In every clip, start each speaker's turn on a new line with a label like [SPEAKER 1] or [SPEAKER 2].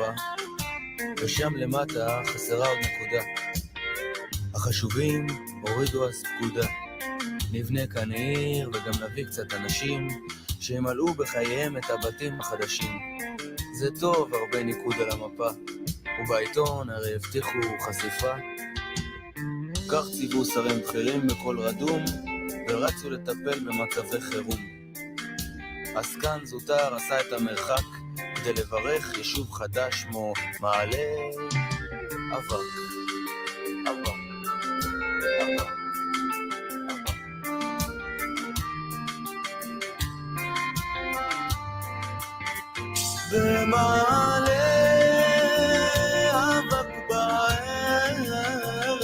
[SPEAKER 1] המפה, ושם למטה חסרה עוד נקודה. החשובים הורידו אז פקודה. נבנה כאן עיר וגם נביא קצת אנשים שימלאו בחייהם את הבתים החדשים. זה טוב הרבה ניקוד על המפה, ובעיתון הרי הבטיחו חשיפה. כך ציוו שרים בכירים בכל רדום, ורצו לטפל במצבי חירום. עסקן זוטר עשה את המרחק כדי לברך יישוב חדש כמו מעלה אבק. אבק. אבק. במעלה אבק בערב,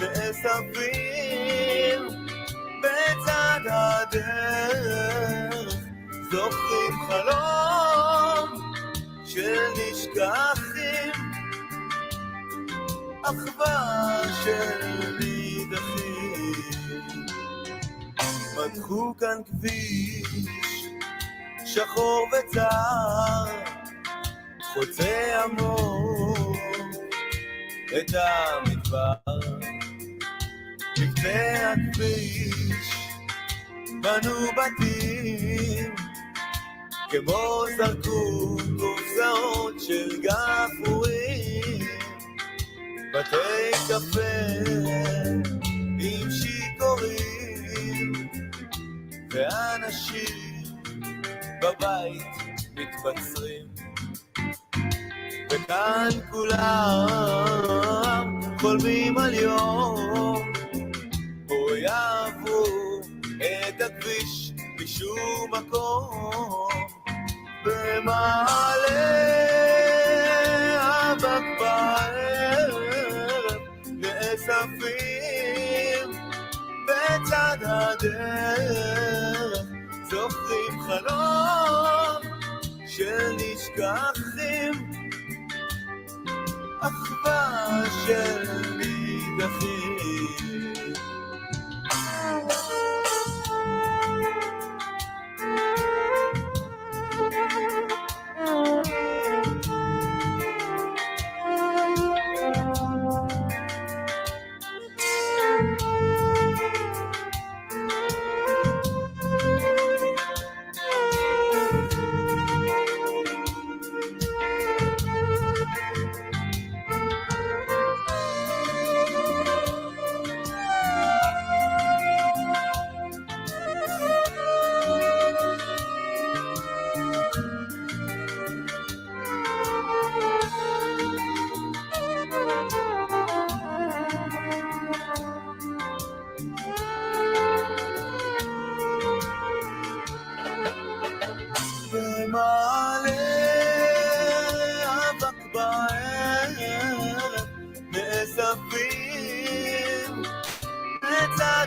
[SPEAKER 1] נאספים בצד הדרך, זוכרים חלום של נשכחים, אחווה של נידחים. מתחו כאן כביש שחור וצר, חוצה עמוק את המדבר. לפני הכביש בנו בתים, כמו זרקו קופסאות של גפרורים, בתי קפה עם שיכורים, ואנשים בבית מתבצרים. וכאן כולם חולמים על יום בו יעברו את הכביש משום מקום. במעלה אבק בערב, נאספים בצד הדרך, זוכרים חלום של נשכחים, אחווה של נידחים.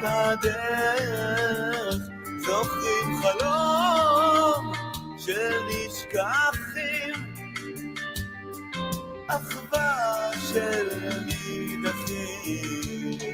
[SPEAKER 1] הדרך, זוכרים חלום של נשכחים, אחווה של נידחים.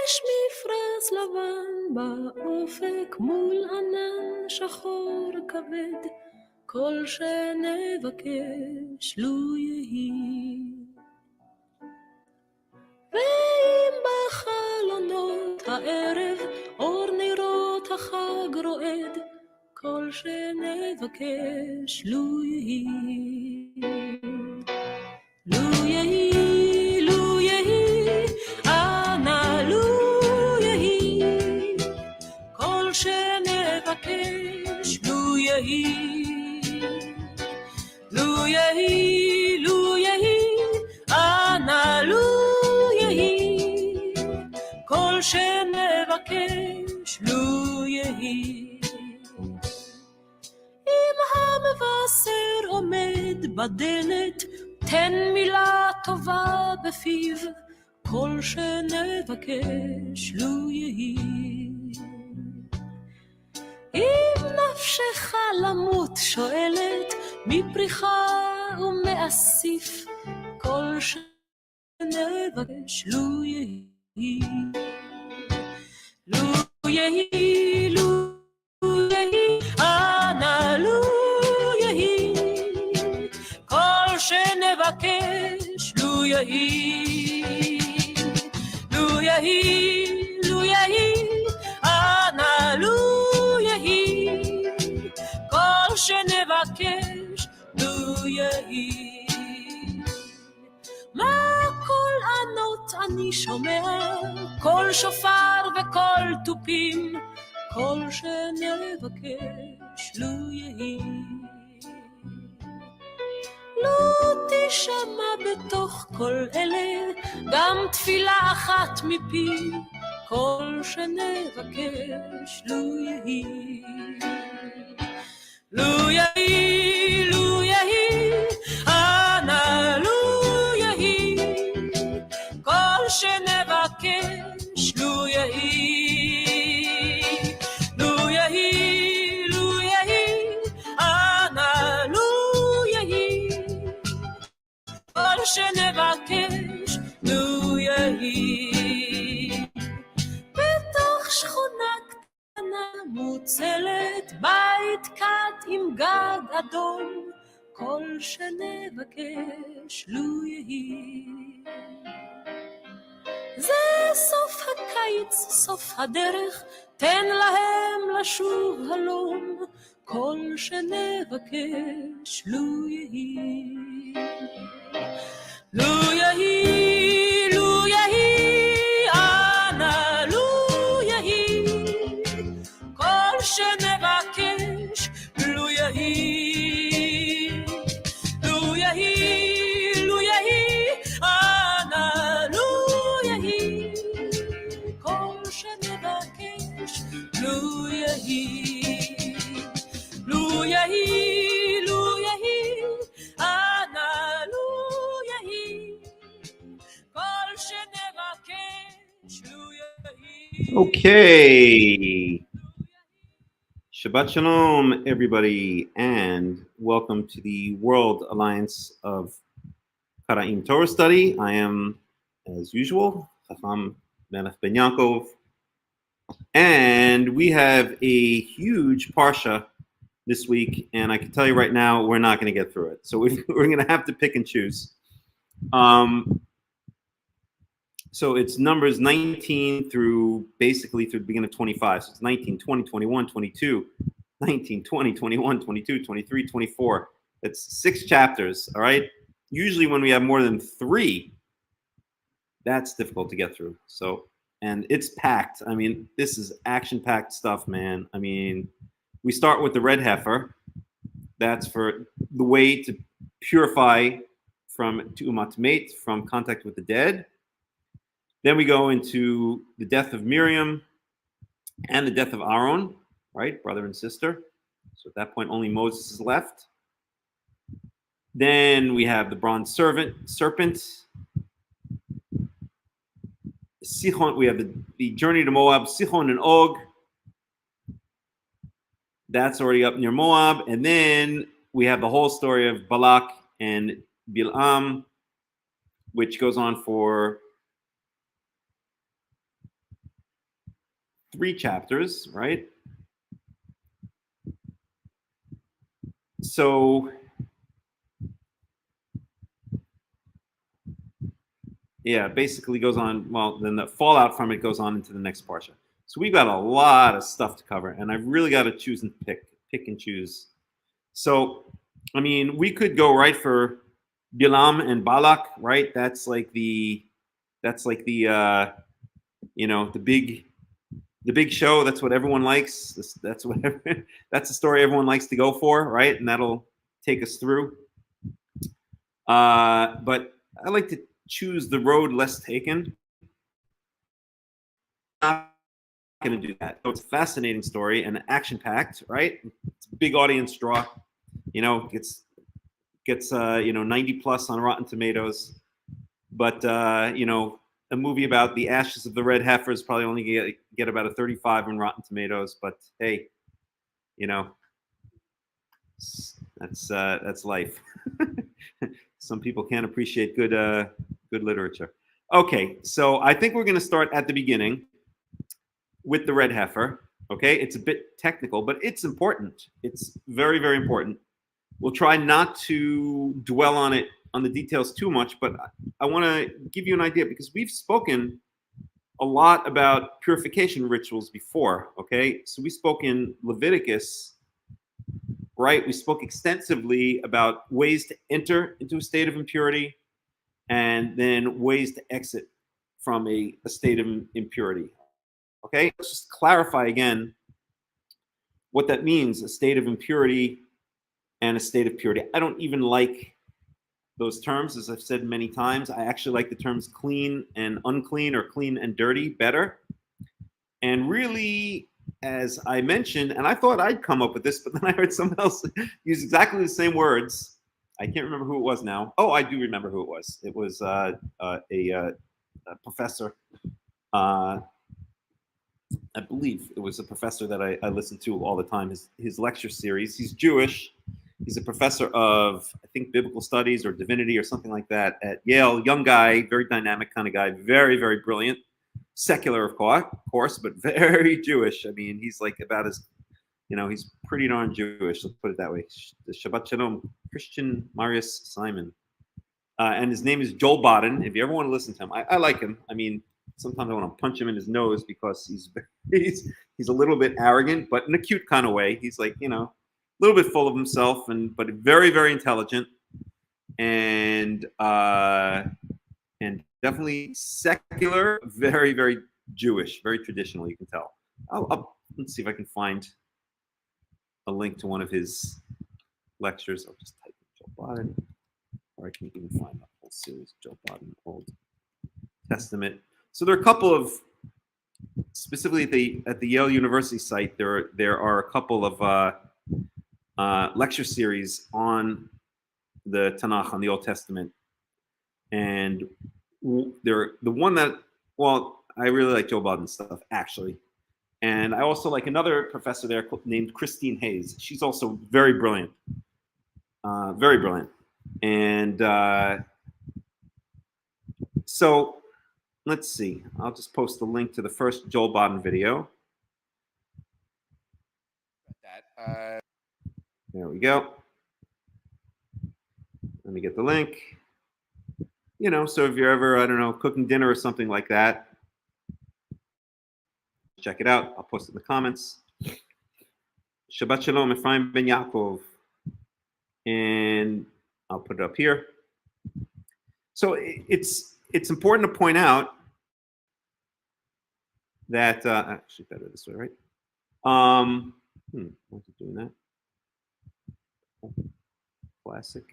[SPEAKER 2] יש מפרש לבן באופק מול ענן שחור כבד, כל שנבקש לו יהי. ואם בחלונות הערב אור נרות החג רועד, כל שנבקש לו יהי. לו יהי, לו יהי, אנא לו יהי, כל שנבקש לו יהי. לו יהי, לו שנבקש לו יהי. אם המבשר עומד בדלת, תן מילה טובה בפיו, כל שנבקש לו יהי. אם נפשך למות שואלת, מפריחה ומאסיף, כל שנבקש לו יהי. לו יהי, לו יהי, אנא לו יהי, כל שנבקש לו יהי. לו יהי, לו יהי, אנא לו יהי, כל שנבקש לו יהי. מה כל ענות אני שומע, כל שופר וכל תופים, כל שנבקש לו יהי. לא תשמע בתוך כל אלה גם תפילה אחת מפי, כל שנבקש לו יהי. לו יהי, לו יהי, אנא לו יהי, כל שנבקש לו יהי. לו יהי, לו יהי, אנא לו יהי, כל שנבקש לו יהי. בתוך שכונה קטנה מוצלת, בית קט עם גג אדום, כל שנבקש לו יהי. זה סוף הקיץ, סוף הדרך, תן להם לשוב הלום, כל שנבקש לו יהי. לו יהי, לו יהי, אנא לו יהי, כל שנבקש לו יהי. לו יהי, לו יהי, אנא לו יהי, כל שנבקש לו יהי. לו יהי, לו יהי, אנא לו יהי, כל שנבקש לו יהי.
[SPEAKER 3] Okay. Shabbat Shalom, everybody, and welcome to the World Alliance of Qara'im Torah Study. I am, as usual, Hakham Melech Ben Yaakov, and we have a huge parsha this week, and I can tell you right now, we're not going to get through it. So we're going to have to pick and choose. So it's numbers 19 through basically through the beginning of 25. So it's 19, 20, 21, 22, 19, 20, 21, 22, 23, 24. It's 6 chapters, all right? Usually when we have more than 3, that's difficult to get through. So, and it's packed. I mean, this is action-packed stuff, man. I mean, we start with the red heifer. That's for the way to purify from tu'umat met, from contact with the dead. Then we go into the death of Miriam and the death of Aaron, right? Brother and sister. So at that point, only Moses is left. Then we have the bronze serpent. Sichon, we have the journey to Moab, Sichon and Og. That's already up near Moab. And then we have the whole story of Balak and Bilam, which goes on for 3 chapters, right? So, yeah, basically goes on, well, then the fallout from it goes on into the next parsha. So we've got a lot of stuff to cover, and I've really got to choose and pick and choose. So, I mean, we could go right for Bilam and Balak, right? That's like the you know, the big show. That's what everyone likes. That's the story everyone likes to go for, right? And that'll take us through. But I like to choose the road less taken. not going to do that. So it's a fascinating story and action-packed, right? It's a big audience draw. Gets 90 plus on Rotten Tomatoes. But a movie about the ashes of the red heifer is probably only get about a 35 on Rotten Tomatoes. But hey, that's life. Some people can't appreciate good literature. Okay, so I think we're going to start at the beginning with the red heifer. Okay, it's a bit technical, but it's important. It's very, very important. We'll try not to dwell on the details too much, but I want to give you an idea because we've spoken a lot about purification rituals before. Okay, so we spoke in Leviticus. Right, we spoke extensively about ways to enter into a state of impurity and then ways to exit from a state of impurity. Okay, let's just clarify again what that means, a state of impurity and a state of purity. I don't even like those terms, as I've said many times. I actually like the terms clean and unclean or clean and dirty better. And really, as I mentioned, and I thought I'd come up with this, but then I heard someone else use exactly the same words. I can't remember who it was now. Oh, I do remember who it was. It was a professor. I believe it was a professor that I listened to all the time, his lecture series. He's Jewish. He's a professor of, I think, biblical studies or divinity or something like that at Yale. Young guy, very dynamic kind of guy, very, very brilliant. Secular, of course, but very Jewish. I mean, he's like about as, he's pretty darn Jewish. Let's put it that way. The Shabbat Shalom, Christian Marius Simon. And his name is Joel Baden. If you ever want to listen to him, I like him. I mean, sometimes I want to punch him in his nose because he's a little bit arrogant, but in a cute kind of way. He's like, a little bit full of himself, but very, very intelligent, and definitely secular, very, very Jewish, very traditional. You can tell. Let's see if I can find a link to one of his lectures. I'll just type in Joel Baden, or I can even find the whole series, Joel Baden, Old Testament. So there are a couple of, specifically at the Yale University site, there are a couple of lecture series on the Tanach, on the Old Testament, and the one that, I really like Joe Baden's stuff, actually. And I also like another professor there named Christine Hayes. She's also very brilliant. Very brilliant. And so let's see. I'll just post the link to the first Joel Baden video. There we go. Let me get the link. So if you're ever, I don't know, cooking dinner or something like that, check it out. I'll post it in the comments. Shabbat Shalom, Ephraim Ben Yaakov. And I'll put it up here. So it's important to point out that, actually better this way, right? Why is it doing that? Classic.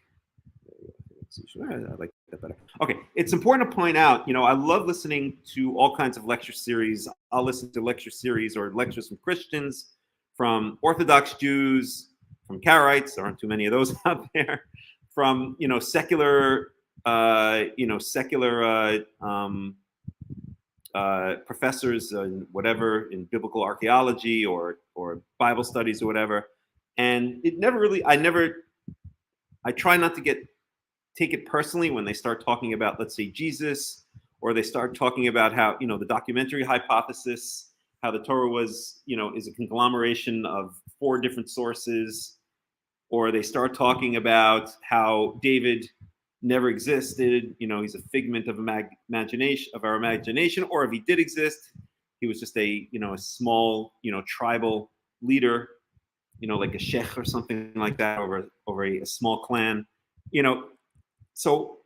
[SPEAKER 3] I like that better. Okay, it's important to point out, I love listening to all kinds of lecture series. I'll listen to lecture series or lectures from Christians, from Orthodox Jews, from Karaites. There aren't too many of those out there. From secular, professors and whatever in biblical archaeology or Bible studies or whatever. And it never really, I try not to take it personally when they start talking about, let's say, Jesus, or they start talking about how, the documentary hypothesis, how the Torah was, is a conglomeration of 4 different sources, or they start talking about how David never existed, he's a figment of our imagination, or if he did exist, he was just a small, tribal leader, like a sheikh or something like that, over a small clan, So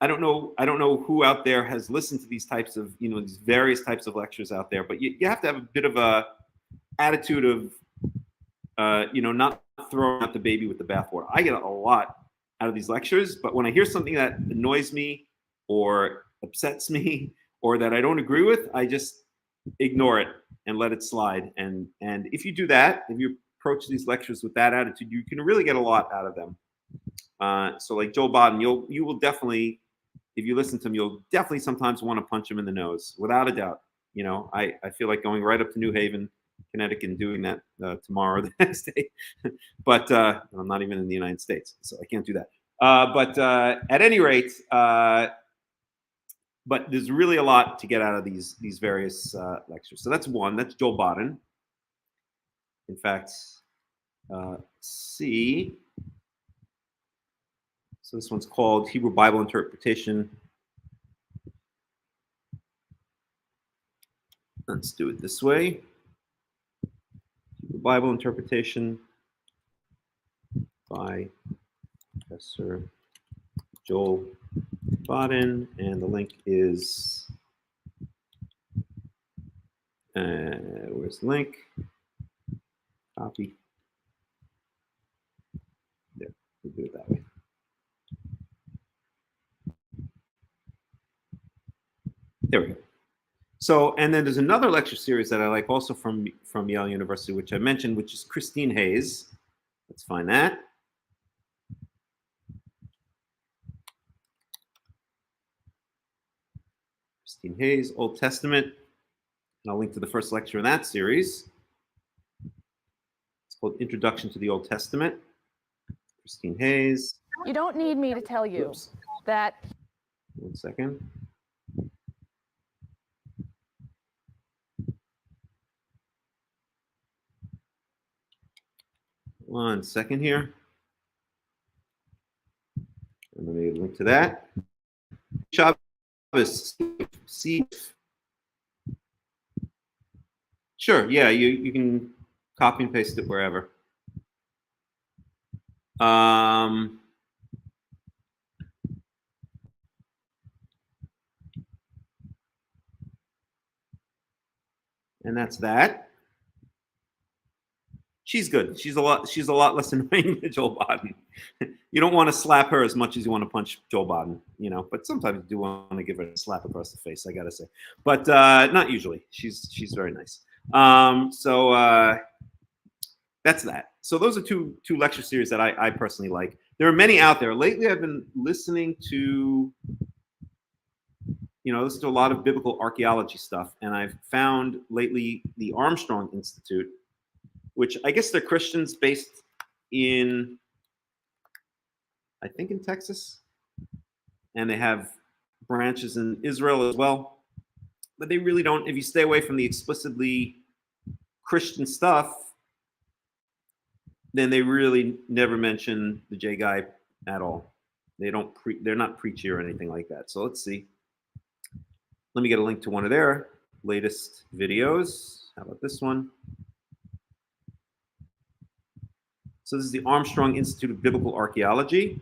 [SPEAKER 3] I don't know who out there has listened to these types of, these various types of lectures out there, but you have to have a bit of a attitude of, not throwing out the baby with the bathwater. I get a lot out of these lectures, but when I hear something that annoys me or upsets me or that I don't agree with, I just ignore it and let it slide. And if you do that, if you approach these lectures with that attitude, you can really get a lot out of them. So like Joel Baden, you will definitely, if you listen to him, you'll definitely sometimes want to punch him in the nose, without a doubt. You know, I feel like going right up to New Haven, Connecticut, and doing that tomorrow or the next day. But I'm not even in the United States, so I can't do that. But at any rate, but there's really a lot to get out of these various lectures. So that's one. That's Joel Baden. In fact, see. So this one's called Hebrew Bible Interpretation. Let's do it this way. Hebrew Bible Interpretation by Professor Joel Baden, and the link is, where's the link? Copy. There, we'll do it that way. There we go. So, and then there's another lecture series that I like also from Yale University, which I mentioned, which is Christine Hayes. Let's find that. Christine Hayes, Old Testament. And I'll link to the first lecture in that series. It's called Introduction to the Old Testament. Christine Hayes.
[SPEAKER 4] You don't need me to tell you that.
[SPEAKER 3] 1 second. One second here. And let me link to that. Shabbos. See. Sure, yeah, you can copy and paste it wherever. And that's that. She's good. She's a lot less annoying than Joel Baden. You don't want to slap her as much as you want to punch Joel Baden, you know. But sometimes you do want to give her a slap across the face, I gotta say. But not usually. She's very nice. So that's that. So those are two lecture series that I personally like. There are many out there. Lately, I've been listening to, listen to a lot of biblical archaeology stuff, and I've found lately the Armstrong Institute, which I guess they're Christians based in, I think in Texas, and they have branches in Israel as well. But they really don't, if you stay away from the explicitly Christian stuff, then they really never mention the J guy at all. They're not preachy or anything like that. So let's see. Let me get a link to one of their latest videos. How about this one? So this is the Armstrong Institute of Biblical Archaeology.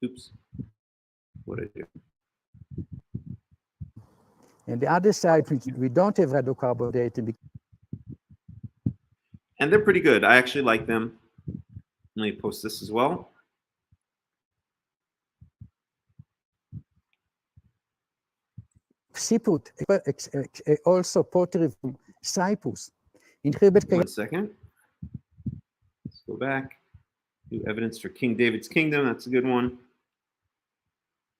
[SPEAKER 3] Oops. What did I do?
[SPEAKER 5] And the other side, we don't have radiocarbon dating.
[SPEAKER 3] And they're pretty good. I actually like them. Let me post this as well.
[SPEAKER 5] Siput, also pottery from Cyprus. In
[SPEAKER 3] 1 second. Let's go back. New evidence for King David's kingdom. That's a good one.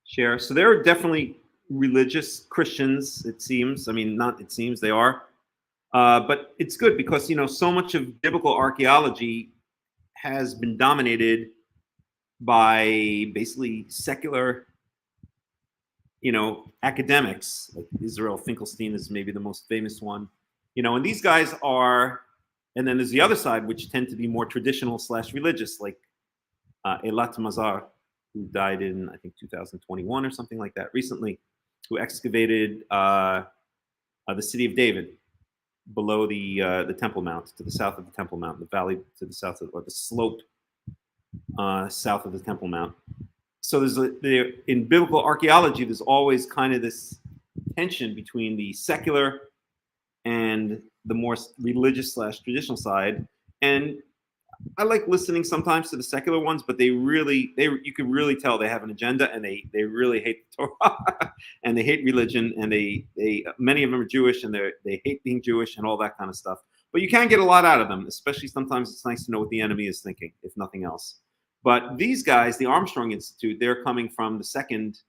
[SPEAKER 3] Share. So there are definitely religious Christians, it seems. I mean, not it seems, they are. But it's good because, so much of biblical archaeology has been dominated by basically secular, academics. Like Israel Finkelstein is maybe the most famous one. And these guys are, and then there's the other side, which tend to be more traditional / religious, like Eilat Mazar, who died in, I think, 2021 or something like that recently, who excavated the city of David below the Temple Mount, to the south of the Temple Mount, the valley to the south of, or the slope south of the Temple Mount. So in biblical archaeology, there's always kind of this tension between the secular and the more religious / traditional side. And I like listening sometimes to the secular ones, but you can really tell they have an agenda, and they really hate the Torah and they hate religion, and they many of them are Jewish, and they hate being Jewish and all that kind of stuff. But you can get a lot out of them, especially sometimes it's nice to know what the enemy is thinking, if nothing else. But these guys, the Armstrong Institute, they're coming from the second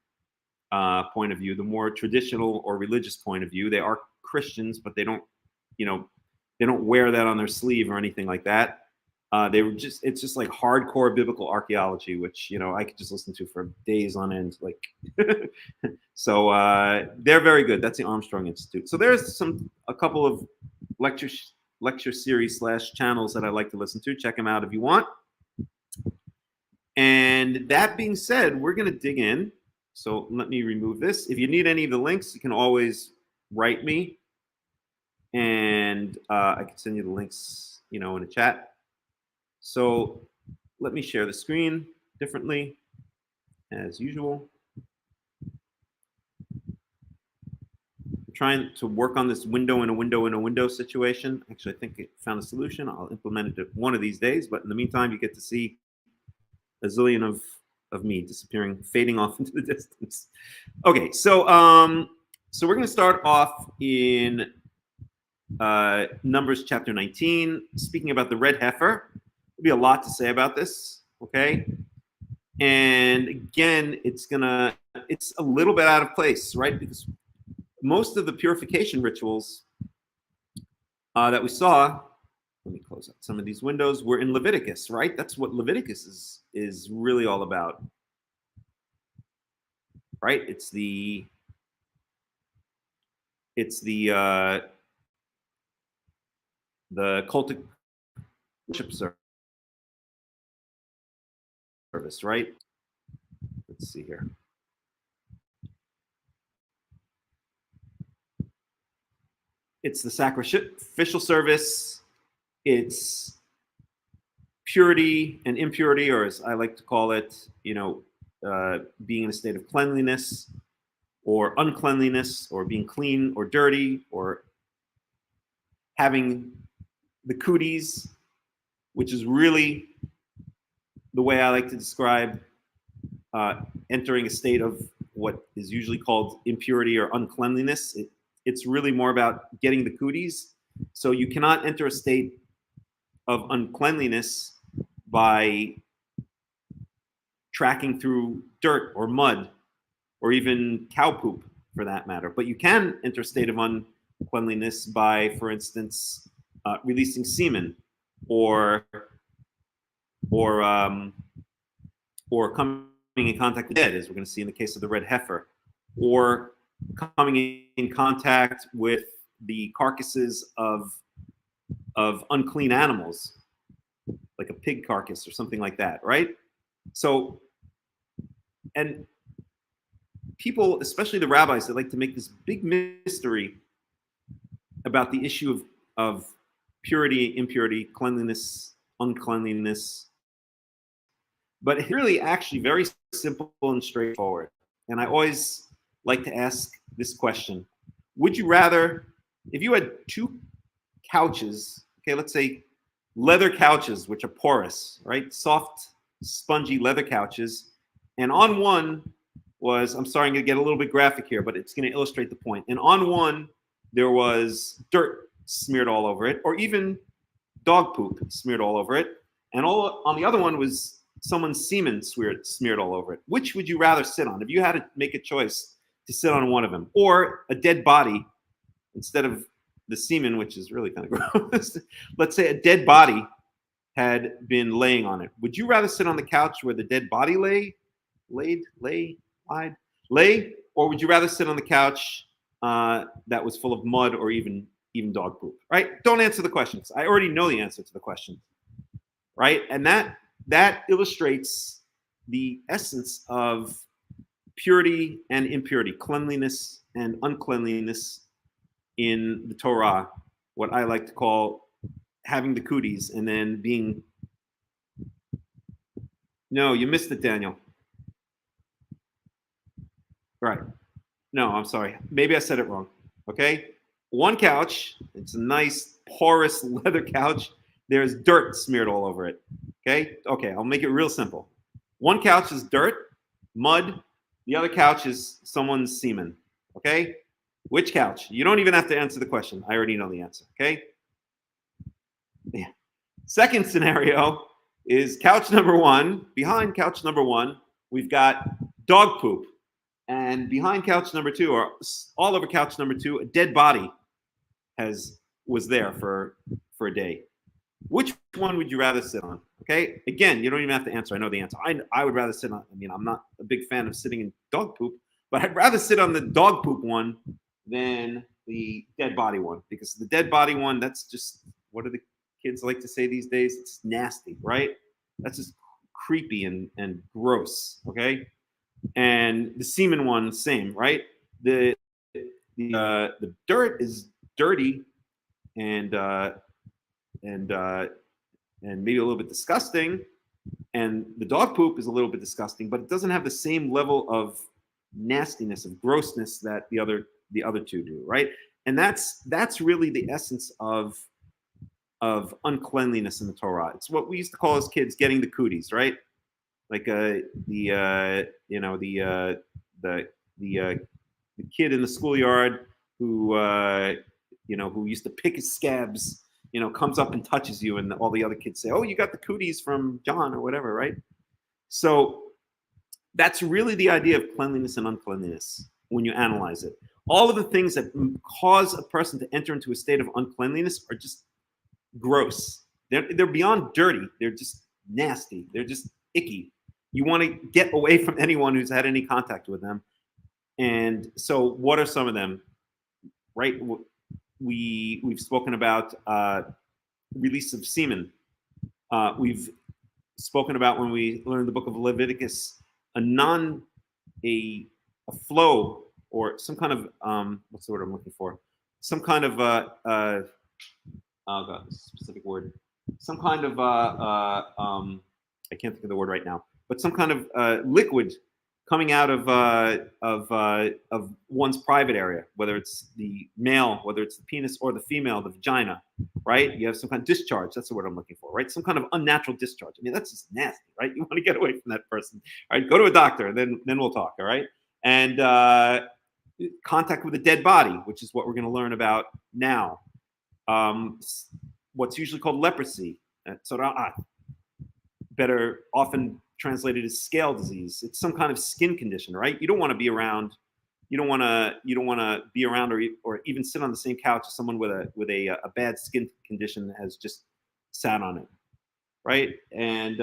[SPEAKER 3] point of view, the more traditional or religious point of view. They are Christians, but they don't wear that on their sleeve or anything like that. It's just like hardcore biblical archaeology, which, I could just listen to for days on end. So they're very good. That's the Armstrong Institute. So there's a couple of lecture series / channels that I like to listen to. Check them out if you want. And that being said, we're going to dig in. So let me remove this. If you need any of the links, you can always write me, and I can send you the links, in a chat. So let me share the screen differently, as usual. I'm trying to work on this window in a window in a window situation. Actually, I think I found a solution. I'll implement it one of these days. But in the meantime, you get to see a zillion of me disappearing, fading off into the distance. Okay, so we're going to start off in Numbers chapter 19, speaking about the red heifer. There'll be a lot to say about this, okay? And again, it's a little bit out of place, right? Because most of the purification rituals that we saw, let me close up some of these windows, were in Leviticus, right? That's what Leviticus is really all about, right? It's the cultic worship service, right? Let's see here. It's the sacrificial service. It's purity and impurity, or as I like to call it, being in a state of cleanliness or uncleanliness, or being clean or dirty, or having the cooties, which is really the way I like to describe entering a state of what is usually called impurity or uncleanliness. It's really more about getting the cooties. So you cannot enter a state of uncleanliness by tracking through dirt or mud or even cow poop, for that matter. But you can enter a state of uncleanliness by, for instance, releasing semen or coming in contact with the dead, as we're going to see in the case of the red heifer, or coming in contact with the carcasses of unclean animals, like a pig carcass or something like that, right? So, and people, especially the rabbis, they like to make this big mystery about the issue of purity, impurity, cleanliness, uncleanliness. But it's really actually very simple and straightforward. And I always like to ask this question. Would you rather, if you had two couches, okay, let's say leather couches, which are porous, right? Soft, spongy leather couches. And on one was, I'm sorry, I'm going to get a little bit graphic here, but it's going to illustrate the point. And on one, there was dirt smeared all over it, or even dog poop smeared all over it. And on the other one was someone's semen smeared all over it. Which would you rather sit on? If you had to make a choice to sit on one of them, or a dead body instead of the semen, which is really kind of gross. Let's say a dead body had been laying on it. Would you rather sit on the couch where the dead body lay, or would you rather sit on the couch that was full of mud or even dog poop, right? Don't answer the questions. I already know the answer to the question, right? And that illustrates the essence of purity and impurity, cleanliness and uncleanliness in the Torah, what I like to call having the cooties and then being... No, you missed it, Daniel. Right. No, I'm sorry. Maybe I said it wrong. Okay. One couch. It's a nice porous leather couch. there's dirt smeared all over it. Okay, I'll make it real simple. One couch is dirt, mud. The other couch is someone's semen. Okay, which couch? You don't even have to answer the question. I already know the answer. Okay. Yeah. Second scenario is couch number one. Behind couch number one, we've got dog poop. And behind couch number two, or all over couch number two, a dead body was there for a day. Which one would you rather sit on? Okay. Again, you don't even have to answer. I know the answer. I would rather sit on, I'm not a big fan of sitting in dog poop, but I'd rather sit on the dog poop one than the dead body one, because the dead body one, that's just, what do the kids like to say these days? It's nasty, right? That's just creepy and gross. Okay. And the semen one, same, right? The dirt is dirty and maybe a little bit disgusting, and the dog poop is a little bit disgusting, but it doesn't have the same level of nastiness, of grossness that the other two do, right? And that's really the essence of uncleanliness in the Torah. It's what we used to call as kids getting the cooties, right? Like the kid in the schoolyard who used to pick his scabs, comes up and touches you, and all the other kids say, "Oh, you got the cooties from John," or whatever, right? So that's really the idea of cleanliness and uncleanliness when you analyze it. All of the things that cause a person to enter into a state of uncleanliness are just gross. They're beyond dirty. They're just nasty. They're just icky. You want to get away from anyone who's had any contact with them. And so what are some of them? Right? We've spoken about release of semen. We've spoken about, when we learned the book of Leviticus, a flow, or some kind of what's the word I'm looking for? Some kind of oh god, specific word. Some kind of I can't think of the word right now, but some kind of liquid coming out of one's private area, whether it's the male, whether it's the penis, or the female, the vagina, right? You have some kind of discharge. That's the word I'm looking for, right? Some kind of unnatural discharge. That's just nasty, right? You want to get away from that person. All right, go to a doctor, and then we'll talk, all right? And contact with a dead body, which is what we're going to learn about now. What's usually called leprosy, better often translated as scale disease. It's some kind of skin condition, right? You don't want to be around. You don't want to be around or even sit on the same couch as someone with a bad skin condition that has just sat on it, right? And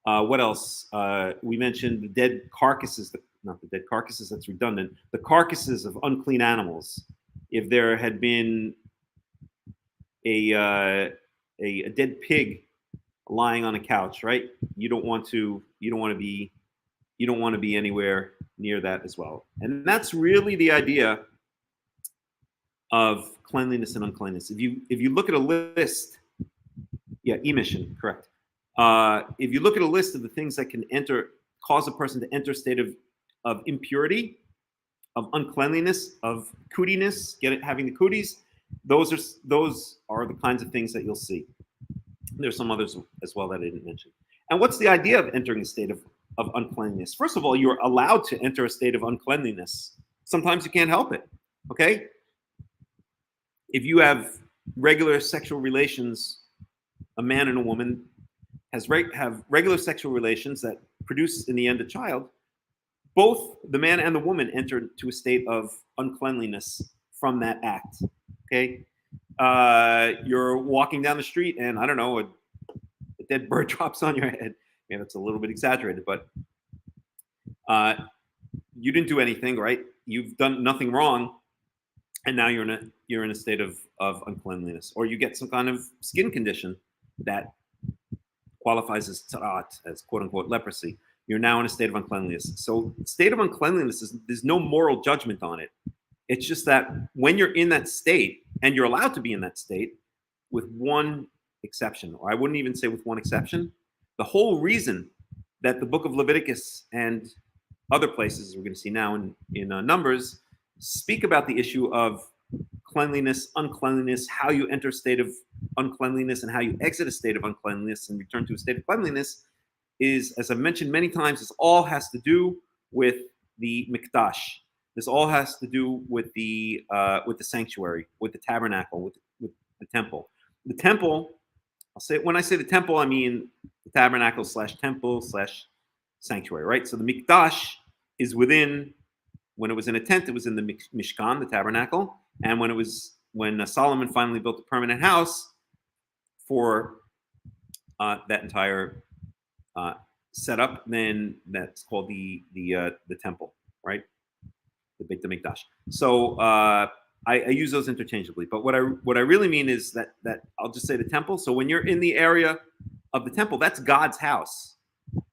[SPEAKER 3] what else? We mentioned the dead carcasses. Not the dead carcasses. That's redundant. The carcasses of unclean animals. If there had been a dead pig lying on a couch, right? You don't want to be anywhere near that as well. And that's really the idea of cleanliness and uncleanness. If you look at a list, emission, correct. If you look at a list of the things that can cause a person to enter a state of impurity, of uncleanliness, of cootiness, having the cooties, those are the kinds of things that you'll see. There's some others as well that I didn't mention. And what's the idea of entering a state of uncleanliness? First of all, you're allowed to enter a state of uncleanliness. Sometimes you can't help it, okay? If you have regular sexual relations, a man and a woman have regular sexual relations that produce in the end a child, both the man and the woman enter into a state of uncleanliness from that act, okay? You're walking down the street and, I don't know, a dead bird drops on your head. Maybe that's a little bit exaggerated, but you didn't do anything, right? You've done nothing wrong, and now you're in a state of uncleanliness. Or you get some kind of skin condition that qualifies as tzara'at, as quote unquote leprosy. You're now in a state of uncleanliness. So state of uncleanliness there's no moral judgment on it. It's just that when you're in that state, and you're allowed to be in that state, with one exception, or I wouldn't even say with one exception, the whole reason that the book of Leviticus and other places we're going to see now in Numbers speak about the issue of cleanliness, uncleanliness, how you enter a state of uncleanliness and how you exit a state of uncleanliness and return to a state of cleanliness is, as I've mentioned many times, this all has to do with the mikdash. This all has to do with the sanctuary, with the tabernacle, with the temple. The temple, when I say the temple, I mean the tabernacle / temple / sanctuary, right? So the mikdash is within. When it was in a tent, it was in the Mishkan, the tabernacle, and when Solomon finally built a permanent house for that entire setup, then that's called the temple, right? The Beit HaMikdash. So I use those interchangeably, but what I really mean is that I'll just say the temple. So when you're in the area of the temple, that's God's house,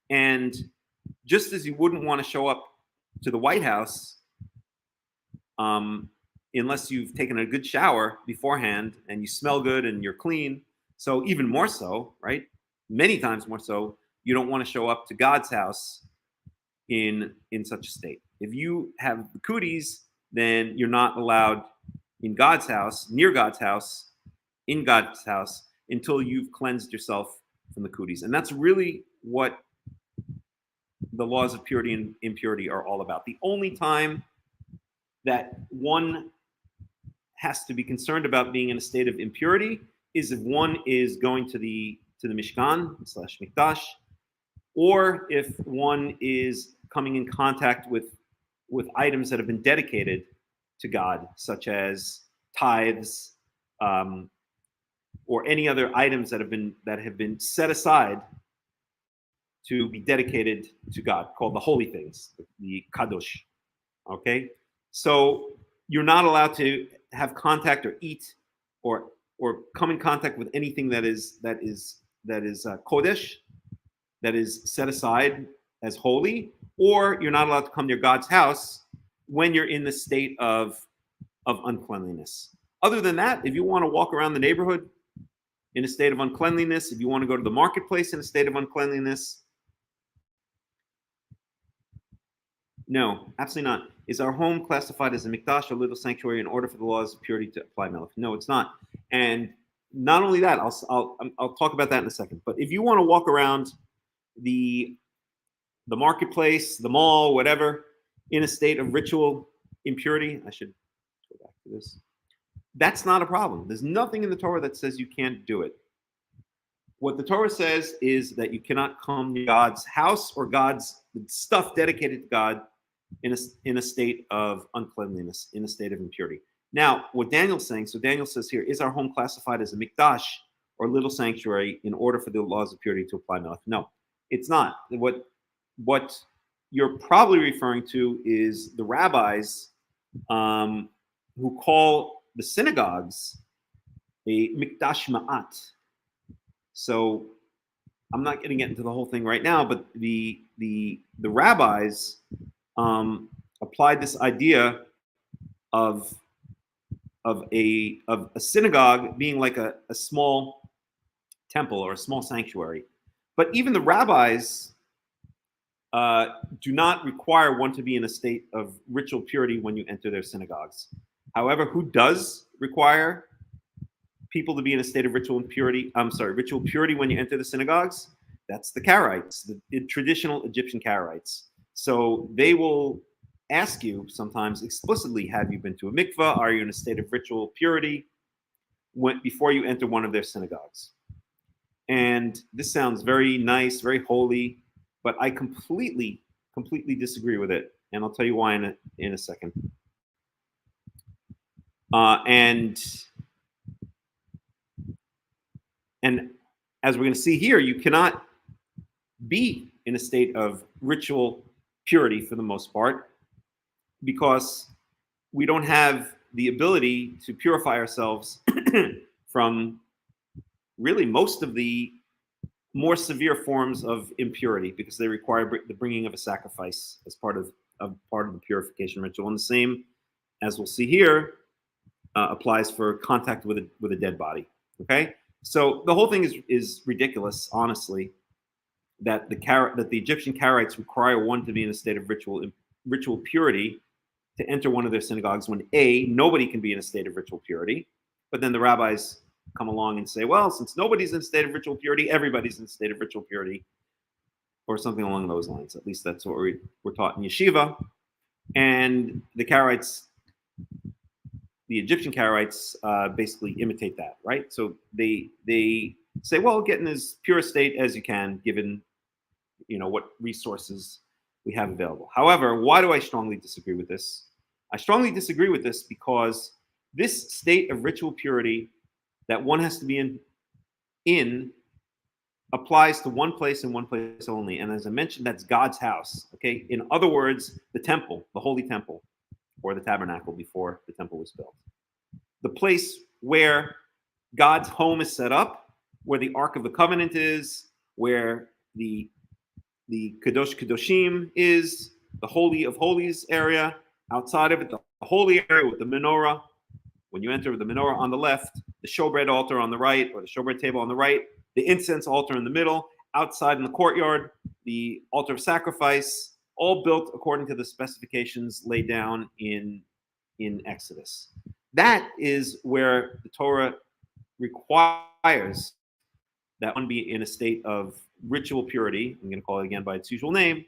[SPEAKER 3] and just as you wouldn't want to show up to the White House unless you've taken a good shower beforehand and you smell good and you're clean. So even more so, right? Many times more so, you don't want to show up to God's house in such a state. If you have the cooties, then you're not allowed in God's house, near God's house, in God's house, until you've cleansed yourself from the cooties. And that's really what the laws of purity and impurity are all about. The only time that one has to be concerned about being in a state of impurity is if one is going to the Mishkan / Mikdash, or if one is coming in contact with items that have been dedicated to God, such as tithes, or any other items that have been set aside to be dedicated to God, called the holy things, the kadosh. Okay, so you're not allowed to have contact or eat or come in contact with anything that is kodesh, that is set aside as holy, or you're not allowed to come near God's house when you're in the state of uncleanliness. Other than that, if you want to walk around the neighborhood in a state of uncleanliness, if you want to go to the marketplace in a state of uncleanliness, no, absolutely not. Is our home classified as a mikdash, a little sanctuary, in order for the laws of purity to apply, Melech? No, it's not. And not only that, I'll talk about that in a second. But if you want to walk around the marketplace, the mall, whatever, in a state of ritual impurity, I should go back to this. That's not a problem. There's nothing in the Torah that says you can't do it. What the Torah says is that you cannot come to God's house or God's stuff dedicated to God in a state of uncleanliness, in a state of impurity. Now, what Daniel's saying, so Daniel says here, is our home classified as a mikdash or little sanctuary in order for the laws of purity to apply? No, it's not. What you're probably referring to is the rabbis who call the synagogues a mikdash ma'at. So I'm not going to get into the whole thing right now, but the rabbis applied this idea of a synagogue being like a small temple or a small sanctuary. But even the rabbis do not require one to be in a state of ritual purity when you enter their synagogues. However, who does require people to be in a state of ritual purity when you enter the synagogues? That's the Karaites, the traditional Egyptian Karaites. So they will ask you sometimes explicitly, have you been to a mikvah? Are you in a state of ritual purity before you enter one of their synagogues? And this sounds very nice, very holy, but I completely disagree with it. And I'll tell you why in a second. And as we're going to see here, you cannot be in a state of ritual purity for the most part, because we don't have the ability to purify ourselves from really most of the more severe forms of impurity, because they require the bringing of a sacrifice as part of the purification ritual. And the same, as we'll see here, applies for contact with a dead body. Okay, so the whole thing is ridiculous, honestly. That the Egyptian Karaites require one to be in a state of ritual purity to enter one of their synagogues when A, nobody can be in a state of ritual purity, but then the rabbis come along and say, well, since nobody's in a state of ritual purity, everybody's in a state of ritual purity, or something along those lines. At least that's what we're taught in yeshiva. And the Karaites, the Egyptian Karaites, basically imitate that, right? So they say, well, get in as pure a state as you can, given what resources we have available. However, why do I strongly disagree with this? I strongly disagree with this because this state of ritual purity that one has to be in applies to one place and one place only. And as I mentioned, that's God's house. Okay. In other words, the temple, the holy temple, or the tabernacle before the temple was built. The place where God's home is set up, where the Ark of the Covenant is, where the Kadosh Kadoshim is, the Holy of Holies area. Outside of it, the holy area with the menorah. When you enter the menorah on the left, the showbread altar on the right, or the showbread table on the right, the incense altar in the middle, outside in the courtyard, the altar of sacrifice, all built according to the specifications laid down in Exodus. That is where the Torah requires that one be in a state of ritual purity, I'm going to call it again by its usual name,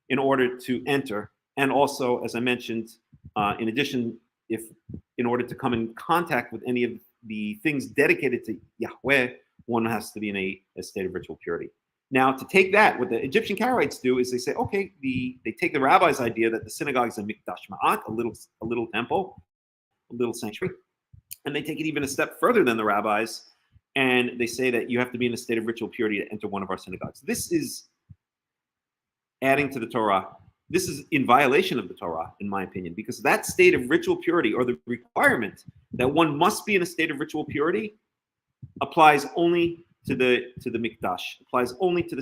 [SPEAKER 3] in order to enter. And also, as I mentioned, in addition, in order to come in contact with any of the things dedicated to Yahweh, one has to be in a state of ritual purity. Now, to take that, what the Egyptian Karaites do is they say, okay, they take the rabbi's idea that the synagogue is a mikdash ma'at, a little temple, a little sanctuary, and they take it even a step further than the rabbis, and they say that you have to be in a state of ritual purity to enter one of our synagogues. This is adding to the Torah. This is in violation of the Torah, in my opinion, because that state of ritual purity, or the requirement that one must be in a state of ritual purity, applies only to the mikdash, applies only to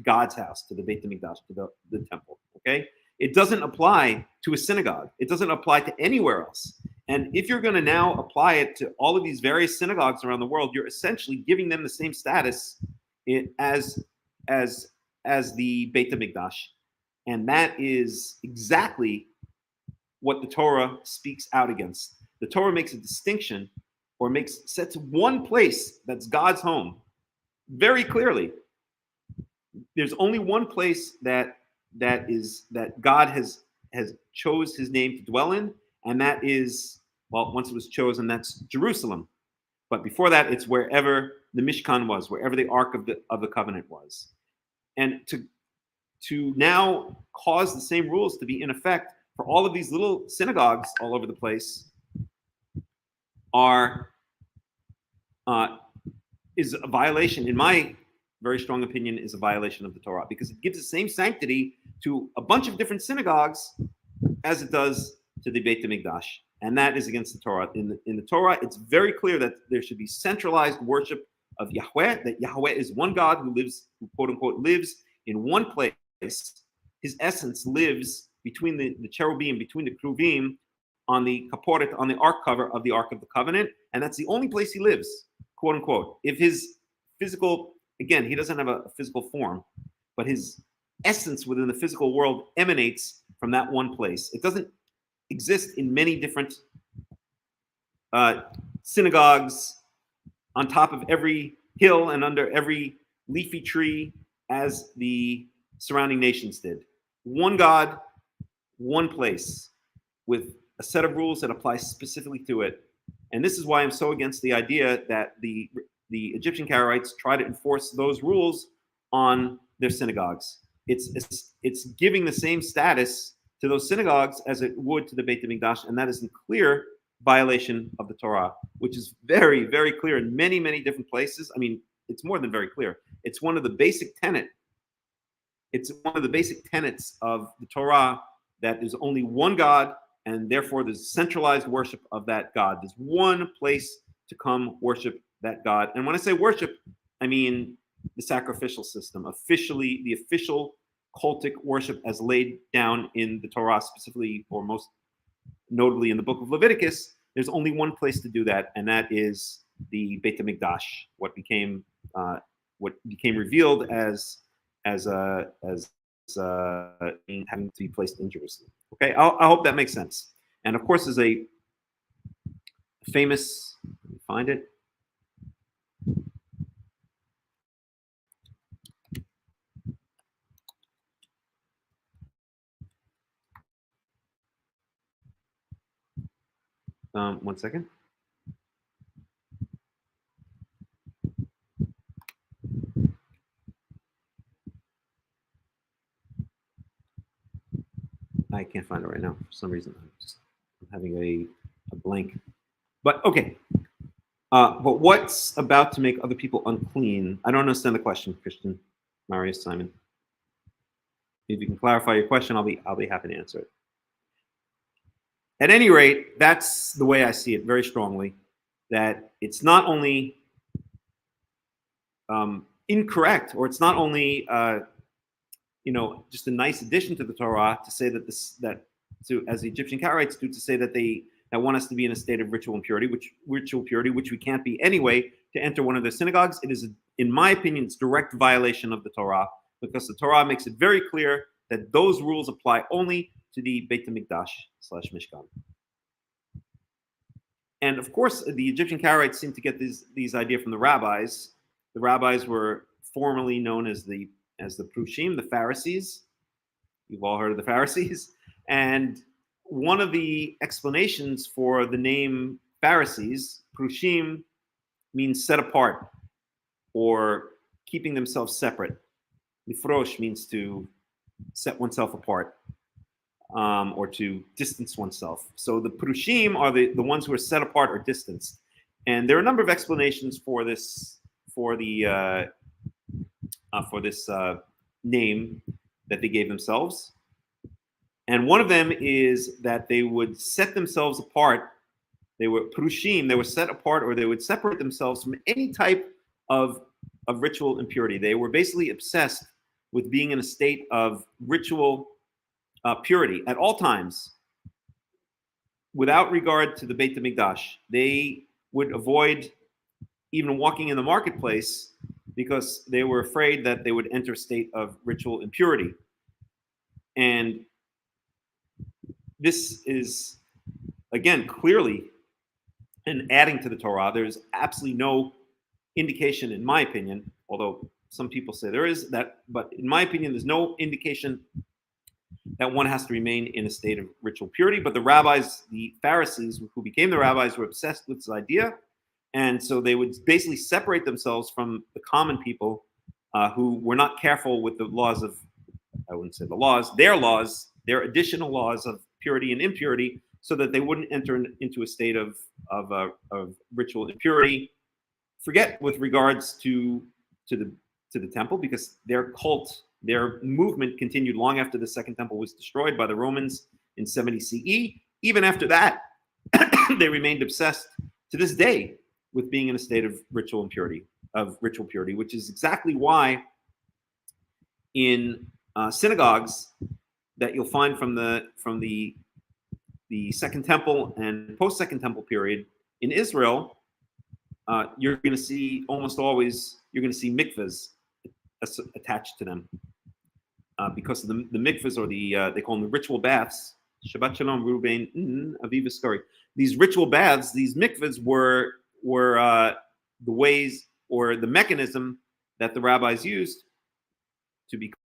[SPEAKER 3] God's house, to the Beit HaMikdash, to the temple. Okay, it doesn't apply to a synagogue. It doesn't apply to anywhere else. And if you're going to now apply it to all of these various synagogues around the world, you're essentially giving them the same status as the Beit HaMikdash. And that is exactly what the Torah speaks out against. The Torah makes a distinction, or sets one place that's God's home very clearly. There's only one place that God has chose his name to dwell in, and that is, well, once it was chosen, that's Jerusalem. But before that, it's wherever the Mishkan was, wherever the Ark of the Covenant was. And to now cause the same rules to be in effect for all of these little synagogues all over the place is a violation, in my very strong opinion, is a violation of the Torah, because it gives the same sanctity to a bunch of different synagogues as it does to the Beit HaMikdash. And that is against the Torah. In the Torah, it's very clear that there should be centralized worship of Yahweh, that Yahweh is one God who quote unquote lives in one place. His essence lives between the cherubim, between the kruvim, on the kaporet, on the ark cover of the Ark of the Covenant, and that's the only place he lives, quote unquote. If his physical, again, he doesn't have a physical form, but his essence within the physical world emanates from that one place. It doesn't exist in many different synagogues on top of every hill and under every leafy tree as the surrounding nations did. One God, one place, with a set of rules that apply specifically to it. And this is why I'm so against the idea that the Egyptian Karaites try to enforce those rules on their synagogues. It's giving the same status to those synagogues as it would to the Beit HaMikdash, and that is in clear violation of the Torah, which is very, very clear in many, many different places. I mean, it's more than very clear. It's one of the basic tenets of the Torah, that there's only one God, and therefore there's centralized worship of that God. There's one place to come worship that God. And when I say worship, I mean the sacrificial system, the official cultic worship as laid down in the Torah, specifically, or most notably in the book of Leviticus. There's only one place to do that, and that is the Beit HaMikdash, what became revealed as having to be placed in Jerusalem. Okay, I hope that makes sense. And of course, there's a famous, let me find it. One second. I can't find it right now for some reason. I'm having a blank. But okay. But what's about to make other people unclean? I don't understand the question, Christian, Marius, Simon. If you can clarify your question, I'll be happy to answer it. At any rate, that's the way I see it very strongly. That it's not only incorrect, or it's not only just a nice addition to the Torah to say that as the Egyptian Karaites do, to say that they want us to be in a state of ritual impurity, which we can't be anyway, to enter one of their synagogues. It is, in my opinion, it's direct violation of the Torah, because the Torah makes it very clear that those rules apply only to the Beit HaMikdash / Mishkan. And of course, the Egyptian Karaites seem to get these ideas from the rabbis. The rabbis were formerly known as the Prushim, the Pharisees. You've all heard of the Pharisees. And one of the explanations for the name Pharisees, Prushim, means set apart or keeping themselves separate. Lifrosh means to set oneself apart, or to distance oneself. So the Prushim are the ones who are set apart or distanced. And there are a number of explanations for this, for this name that they gave themselves. And one of them is that they would set themselves apart. They were Prushim, they were set apart, or they would separate themselves from any type of ritual impurity. They were basically obsessed with being in a state of ritual purity at all times, without regard to the Beit HaMikdash. They would avoid even walking in the marketplace because they were afraid that they would enter a state of ritual impurity. And this is, again, clearly an adding to the Torah. There's absolutely no indication, in my opinion, although some people say there is, that, but in my opinion, there's no indication that one has to remain in a state of ritual purity. But the rabbis, the Pharisees, who became the rabbis, were obsessed with this idea. And so they would basically separate themselves from the common people who were not careful with the laws of, I wouldn't say the laws, their additional laws of purity and impurity, so that they wouldn't enter into a state of ritual impurity. Forget with regards to the temple, because their cult, their movement continued long after the Second Temple was destroyed by the Romans in 70 CE. Even after that, they remained obsessed to this day with being in a state of ritual purity, which is exactly why in synagogues that you'll find from the Second Temple and post-Second Temple period in Israel, you're going to see almost always, you're going to see mikvahs attached to them, because of the mikvahs, or they call them the ritual baths. Shabbat Shalom, Ruben, Aviva Skari. These ritual baths, these mikvahs were the ways or the mechanism that the rabbis used to become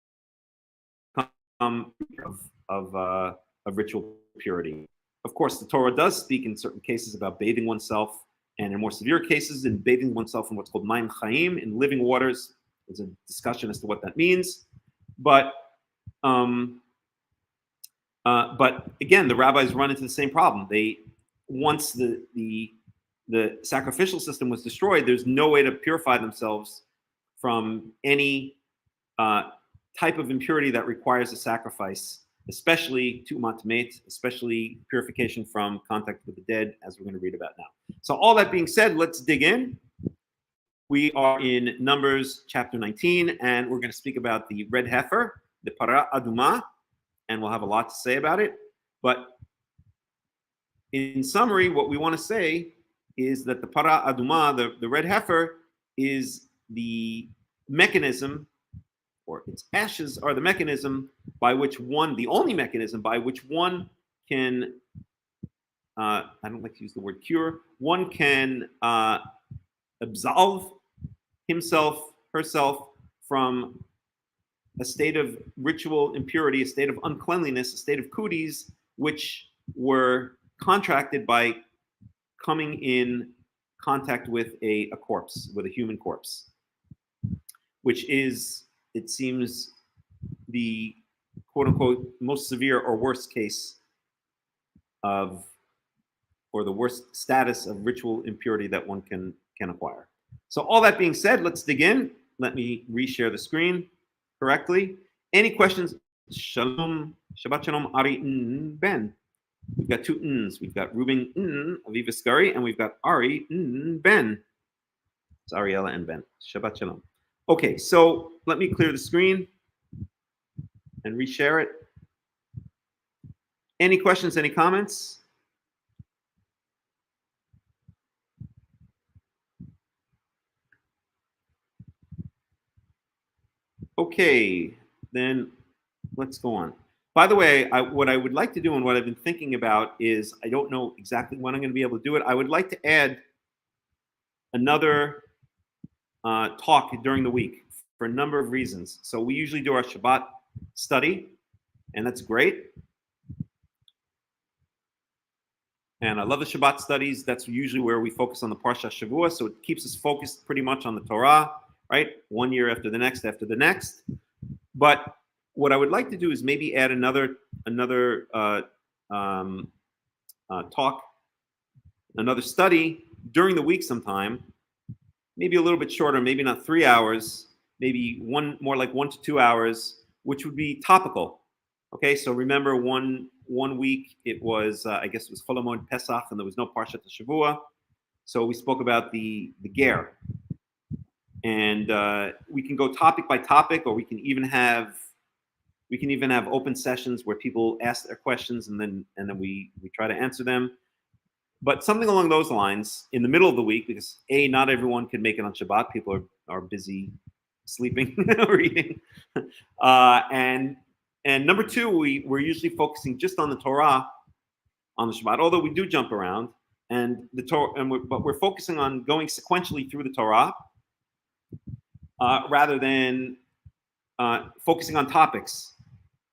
[SPEAKER 3] of ritual purity. Of course, the Torah does speak in certain cases about bathing oneself, and in more severe cases, in bathing oneself in what's called Mayim Chaim, in living waters. There's a discussion as to what that means, but again, the rabbis run into the same problem. Once the sacrificial system was destroyed, there's no way to purify themselves from any type of impurity that requires a sacrifice, especially tu'mat met, especially purification from contact with the dead, as we're going to read about now. So all that being said, let's dig in. We are in Numbers chapter 19, and we're going to speak about the red heifer, the Parah Adumah, and we'll have a lot to say about it. But in summary, what we want to say is that the Parah Adumah, the red heifer, is the mechanism or its ashes are the mechanism by which one, the only mechanism by which one can, I don't like to use the word cure, one can absolve himself, herself from a state of ritual impurity, a state of uncleanliness, a state of cooties, which were contracted by coming in contact with a corpse, with a human corpse, which is, it seems, the quote unquote most severe or worst case of, or the worst status of ritual impurity that one can acquire. So all that being said, let's dig in. Let me reshare the screen correctly. Any questions? Shalom, Shabbat Shalom, Ari Ben. We've got two N's. We've got Ruben Aviva Skari, and we've got Ari Ben. It's Ariella and Ben. Shabbat Shalom. Okay, so let me clear the screen and reshare it. Any questions, any comments? Okay, then let's go on. By the way, what I would like to do and what I've been thinking about is, I don't know exactly when I'm going to be able to do it. I would like to add another talk during the week for a number of reasons. So we usually do our Shabbat study, and that's great. And I love the Shabbat studies. That's usually where we focus on the Parsha Shavua, so it keeps us focused pretty much on the Torah, right? One year after the next, But what I would like to do is maybe add another talk, another study during the week sometime, maybe a little bit shorter, maybe not 3 hours, maybe more like 1 to 2 hours, which would be topical. Okay, so remember one week it was, I guess it was Chol HaMoed Pesach, and there was no Parshat Shavua. So we spoke about the Ger. And we can go topic by topic, or we can even have open sessions where people ask their questions and then we try to answer them. But something along those lines in the middle of the week, because not everyone can make it on Shabbat. People are busy sleeping or eating. And number two, we're usually focusing just on the Torah on the Shabbat, although we do jump around. And the Torah, but we're focusing on going sequentially through the Torah, rather than focusing on topics,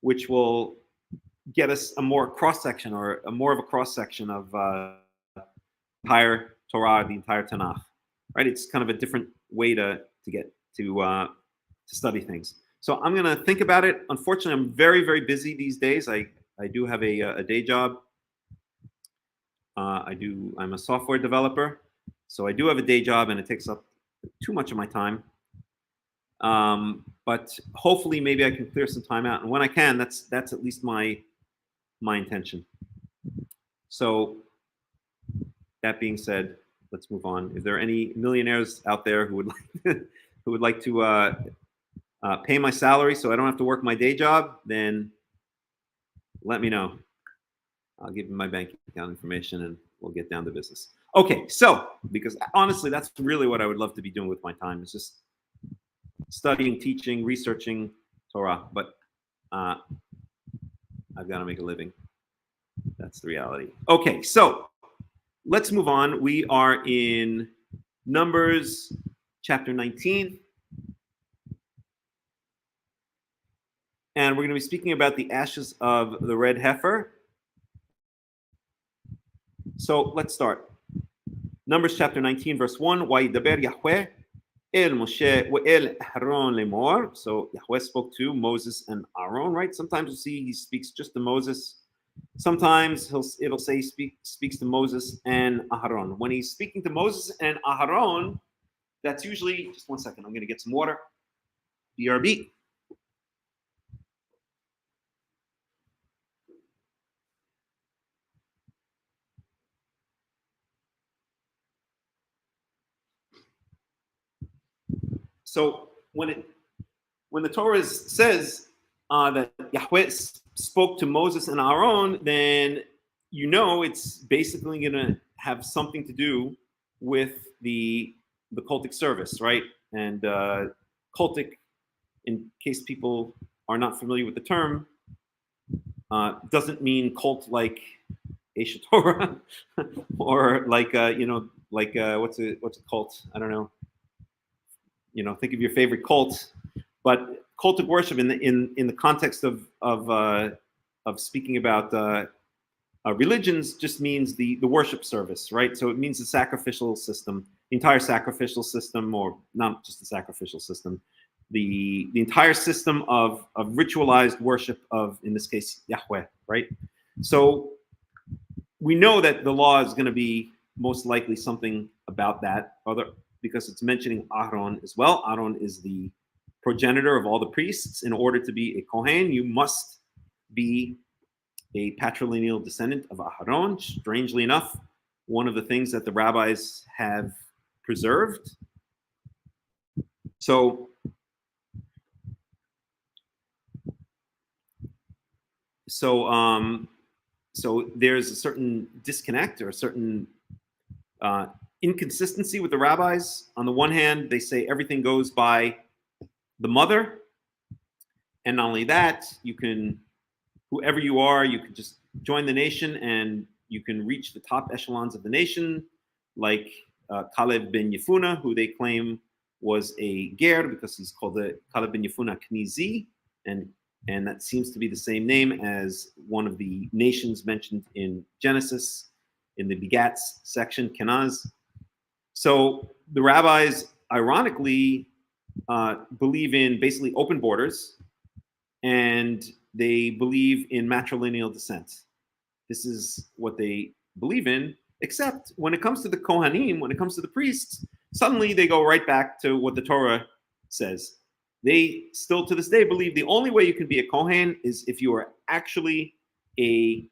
[SPEAKER 3] which will get us a more cross-section, or more of a cross-section of the entire Torah, the entire Tanach. Right? It's kind of a different way to get to study things. So I'm going to think about it. Unfortunately, I'm very, very busy these days. I do have a day job. I'm a software developer, so I do have a day job, and it takes up too much of my time. But hopefully, maybe I can clear some time out, and when I can, that's at least my intention. So that being said, let's move on. If there are any millionaires out there who would like to pay my salary so I don't have to work my day job, then let me know. I'll give you my bank account information and we'll get down to business. Okay, so, because honestly, that's really what I would love to be doing with my time, is just studying, teaching, researching Torah, but I've got to make a living. That's the reality. Okay, so let's move on. We are in Numbers chapter 19. And we're going to be speaking about the ashes of the red heifer. So let's start. Numbers chapter 19, verse 1. Vayidaber Yahweh el Moshe ve'el Aaron lemor. So Yahweh spoke to Moses and Aaron, right? Sometimes you'll see he speaks just to Moses. Sometimes it'll say he speaks to Moses and Aaron. When he's speaking to Moses and Aaron, that's usually, just 1 second, I'm going to get some water. BRB. So when the Torah says that Yahweh spoke to Moses and Aaron, then you know it's basically going to have something to do with the cultic service, right? And cultic in case people are not familiar with the term, doesn't mean cult like Aish Torah or like what's a cult? I don't know. Think of your favorite cult, but cultic worship in the context of speaking about religions just means the worship service, right? So it means the sacrificial system, the entire sacrificial system, or not just the sacrificial system, the entire system of ritualized worship of, in this case, Yahweh, right? So we know that the law is going to be most likely something about that, because it's mentioning Aaron as well. Aaron is the progenitor of all the priests. In order to be a Kohen, you must be a patrilineal descendant of Aaron. Strangely enough, one of the things that the rabbis have preserved. So there's a certain disconnect or a certain inconsistency with the rabbis. On the one hand, they say everything goes by the mother, and not only that, whoever you are, you can just join the nation and you can reach the top echelons of the nation, like Caleb ben Yefuna, who they claim was a ger because he's called the Caleb ben Yefuna Knizi, and that seems to be the same name as one of the nations mentioned in Genesis in the begats section, Kenaz. So the rabbis, ironically, believe in basically open borders, and they believe in matrilineal descent. This is what they believe in, except when it comes to the Kohanim, when it comes to the priests, suddenly they go right back to what the Torah says. They still to this day believe the only way you can be a Kohen is if you are actually a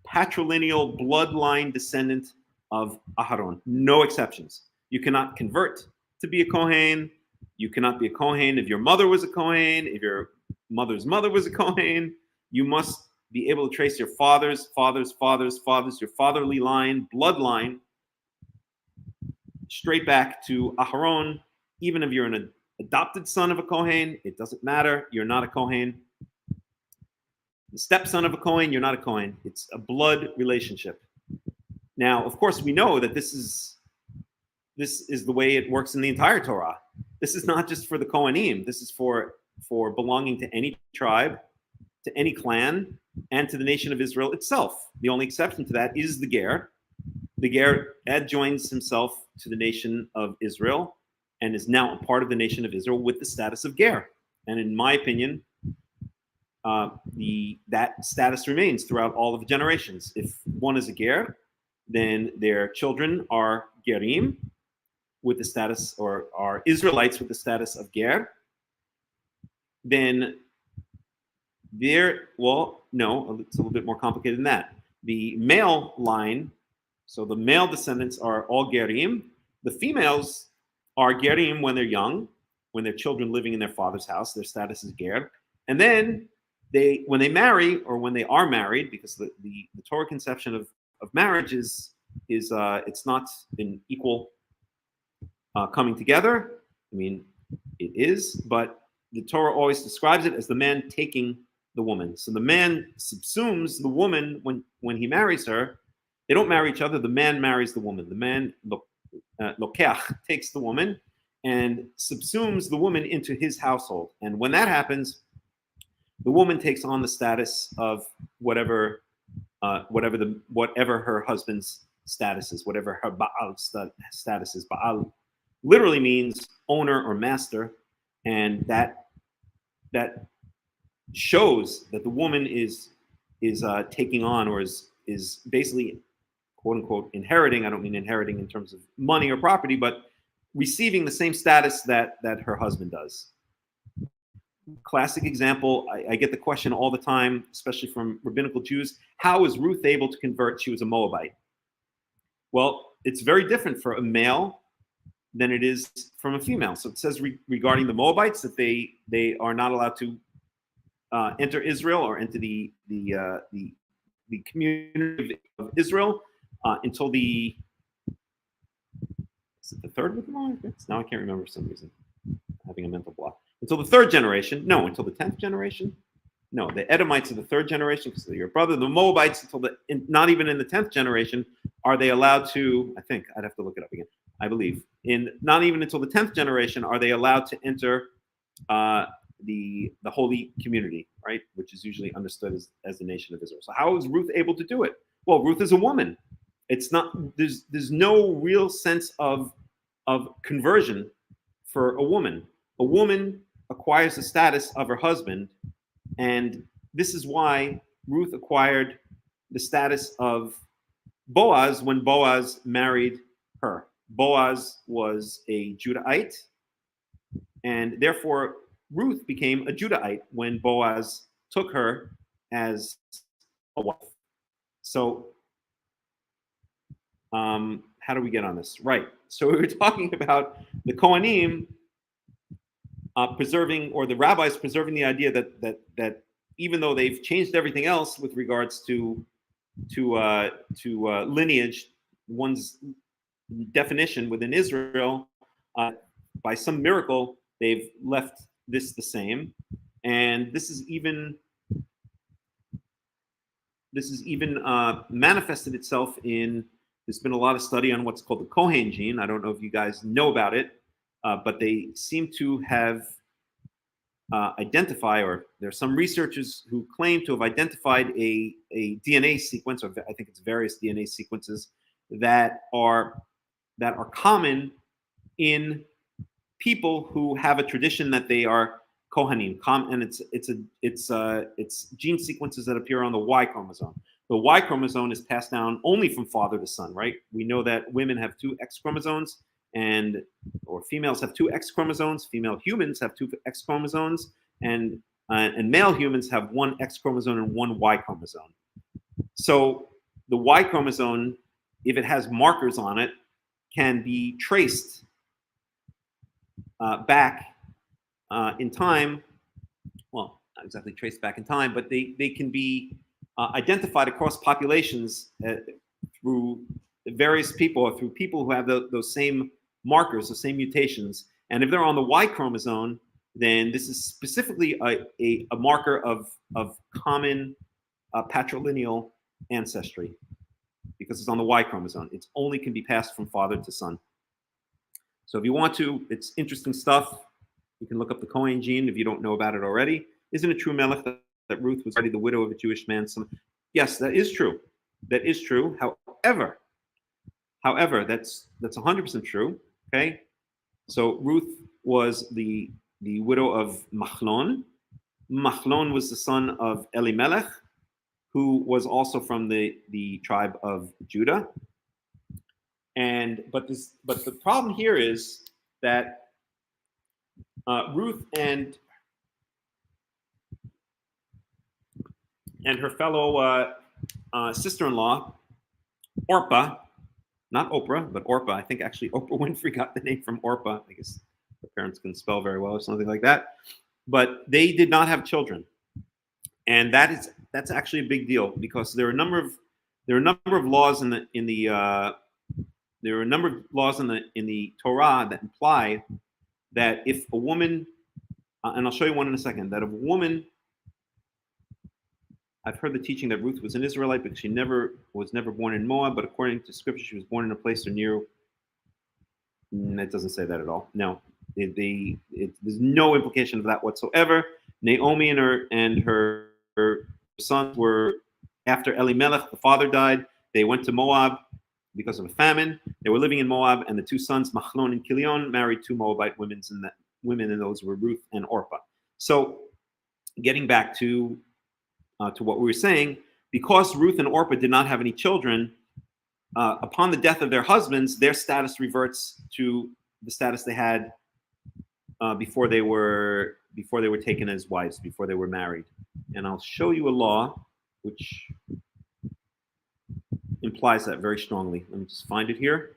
[SPEAKER 3] patrilineal bloodline descendant of Aharon. No exceptions. You cannot convert to be a Kohen. You cannot be a Kohen if your mother was a Kohen, if your mother's mother was a Kohen. You must be able to trace your fathers, your fatherly line, bloodline, straight back to Aharon. Even if you're an adopted son of a Kohen, it doesn't matter. You're not a Kohen. The stepson of a Kohen, you're not a Kohen. It's a blood relationship. Now, of course, we know that this is the way it works in the entire Torah. This is not just for the Kohanim. This is for belonging to any tribe, to any clan, and to the nation of Israel itself. The only exception to that is the ger. The ger adjoins himself to the nation of Israel and is now a part of the nation of Israel with the status of ger. And in my opinion, that status remains throughout all of the generations. If one is a ger, then their children are gerim with the status, or are Israelites with the status of ger. Then no, it's a little bit more complicated than that. The male line, so the male descendants are all gerim. The females are gerim when they're young, when they're children living in their father's house, their status is ger. And then when they marry, or when they are married, because the Torah conception of marriage is it's not an equal coming together. I mean, it is, but the Torah always describes it as the man taking the woman. So the man subsumes the woman when he marries her. They don't marry each other. The man marries the woman. The man lokeach takes the woman and subsumes the woman into his household. And when that happens, the woman takes on the status of whatever her husband's status is, whatever her Baal status is. Baal literally means owner or master, and that shows that the woman is taking on, or is basically, quote unquote, inheriting. I don't mean inheriting in terms of money or property, but receiving the same status that her husband does. Classic example, I get the question all the time, especially from rabbinical Jews: how was Ruth able to convert? She was a Moabite. Well, it's very different for a male than it is from a female. So it says regarding the Moabites that they are not allowed to enter Israel or enter the community of Israel until is it the third book of Micah? Now I can't remember for some reason. I'm having a mental block. Until the third generation. No, until the 10th generation. No, the Edomites are the third generation because they're your brother. The Moabites, not even in the 10th generation, are they allowed to, I think, I'd have to look it up again, I believe. Not even until the 10th generation are they allowed to enter the holy community, right? Which is usually understood as the nation of Israel. So how is Ruth able to do it? Well, Ruth is a woman. It's not, there's no real sense of conversion for a woman. A woman acquires the status of her husband, and this is why Ruth acquired the status of Boaz when Boaz married her. Boaz was a Judahite, and therefore Ruth became a Judahite when Boaz took her as a wife. So how do we get on this? Right. So we were talking about the Kohanim preserving, or the rabbis preserving, the idea that even though they've changed everything else with regards to lineage, one's definition within Israel, by some miracle they've left this the same, and this is even manifested itself in. There's been a lot of study on what's called the Kohen gene. I don't know if you guys know about it, but they seem to have identified, or there's some researchers who claim to have identified a DNA sequence, or I think it's various DNA sequences that are common in people who have a tradition that they are Kohanim, and it's gene sequences that appear on the Y chromosome. The Y chromosome is passed down only from father to son, right? We know that women have 2 X chromosomes, or females have 2 X chromosomes. Female humans have 2 X chromosomes, and male humans have 1 X chromosome and 1 Y chromosome. So the Y chromosome, if it has markers on it, can be traced back in time. Well, not exactly traced back in time, but they can be identified across populations through various people, or through people who have those same markers, the same mutations. And if they're on the Y chromosome, then this is specifically a marker of common patrilineal ancestry, because it's on the Y chromosome. It only can be passed from father to son. So if you want to, it's interesting stuff. You can look up the Kohen gene if you don't know about it already. Isn't it true, Melech, that Ruth was already the widow of a Jewish man? Yes, that is true. That is true. However, that's 100% true. Okay, so Ruth was the widow of Machlon. Machlon was the son of Elimelech, who was also from the tribe of Judah. But the problem here is that Ruth and her fellow sister-in-law, Orpah, not Oprah, but Orpah. I think actually Oprah Winfrey got the name from Orpah. I guess her parents couldn't spell very well or something like that. But they did not have children, and that's actually a big deal, because there are a number of laws in the Torah that imply that if a woman, and I'll show you one in a second, that if a woman, I've heard the teaching that Ruth was an Israelite because she was never born in Moab, but according to scripture, she was born in a place near. It doesn't say that at all. No, there's no implication of that whatsoever. Naomi and her sons were, after Elimelech, the father, died. They went to Moab because of a famine. They were living in Moab, and the 2 sons, Machlon and Kilion, married 2 Moabite women, and those were Ruth and Orpah. So, getting back to what we were saying, because Ruth and Orpah did not have any children, upon the death of their husbands, their status reverts to the status they had before they were taken as wives, before they were married. And I'll show you a law which implies that very strongly. Let me just find it here.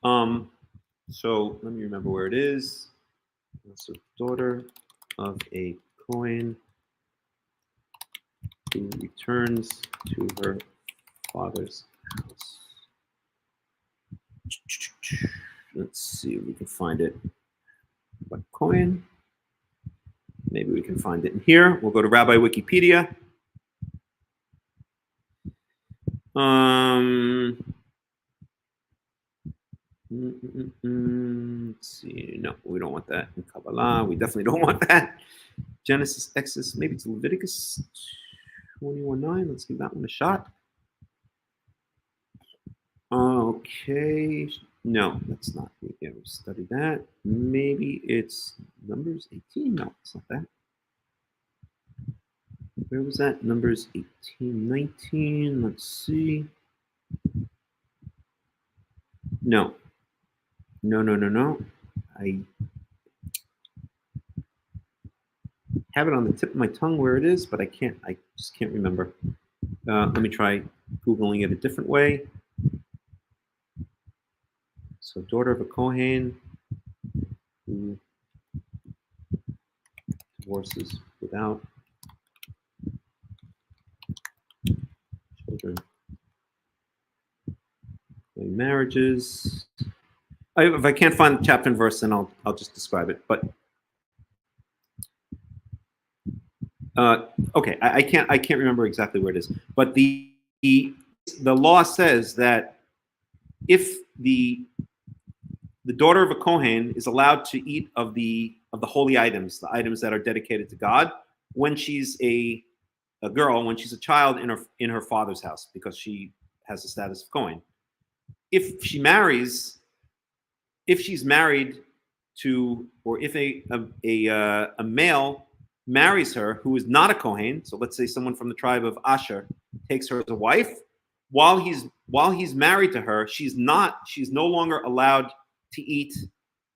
[SPEAKER 3] So let me remember where it is. So, daughter of a Kohen who returns to her father's house. Let's see if we can find it. Rabbi Cohen. Maybe we can find it in here. We'll go to Rabbi Wikipedia. Let's see. No, we don't want that. In Kabbalah, we definitely don't want that. Genesis, Exodus, maybe it's Leviticus 21:9. Let's give that one a shot. Okay. No, that's not. Yeah, we studied that. Maybe it's Numbers 18. No, it's not that. Where was that? Numbers 18, 19. Let's see. No. No. I have it on the tip of my tongue where it is, but I just can't remember. Let me try Googling it a different way. So, daughter of a Kohen who divorces without children. Marriages. If I can't find the chapter and verse, then I'll just describe it. But okay, I can't remember exactly where it is. But the law says that if the daughter of a Kohen is allowed to eat of the holy items, the items that are dedicated to God, when she's a girl, when she's a child in her father's house, because she has the status of Kohen. If she's married to, or if a male marries her who is not a Kohen, so let's say someone from the tribe of Asher takes her as a wife, while he's married to her, she's no longer allowed to eat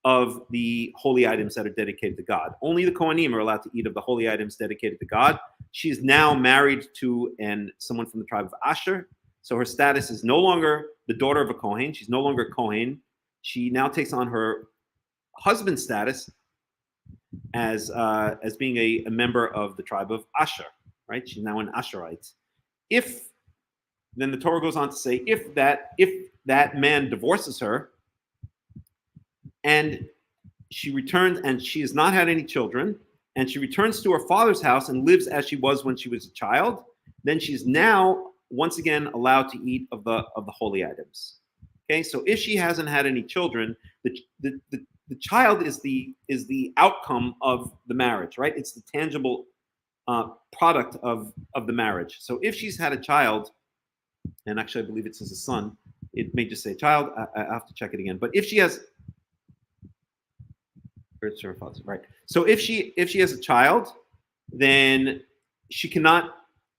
[SPEAKER 3] of the holy items that are dedicated to God. Only the Kohanim are allowed to eat of the holy items dedicated to God. She's now married to someone from the tribe of Asher, so her status is no longer the daughter of a Kohen. She's no longer a Kohen. She now takes on her husband's status as being a member of the tribe of Asher, right? She's now an Asherite. Then the Torah goes on to say, if that man divorces her and she returns and she has not had any children and she returns to her father's house and lives as she was when she was a child, then she's now once again allowed to eat of the holy items. Okay, so if she hasn't had any children, the child is the outcome of the marriage, right? It's the tangible product of the marriage. So if she's had a child, and actually I believe it says a son, it may just say child. I have to check it again. But if she has, right? So if she has a child, then she cannot.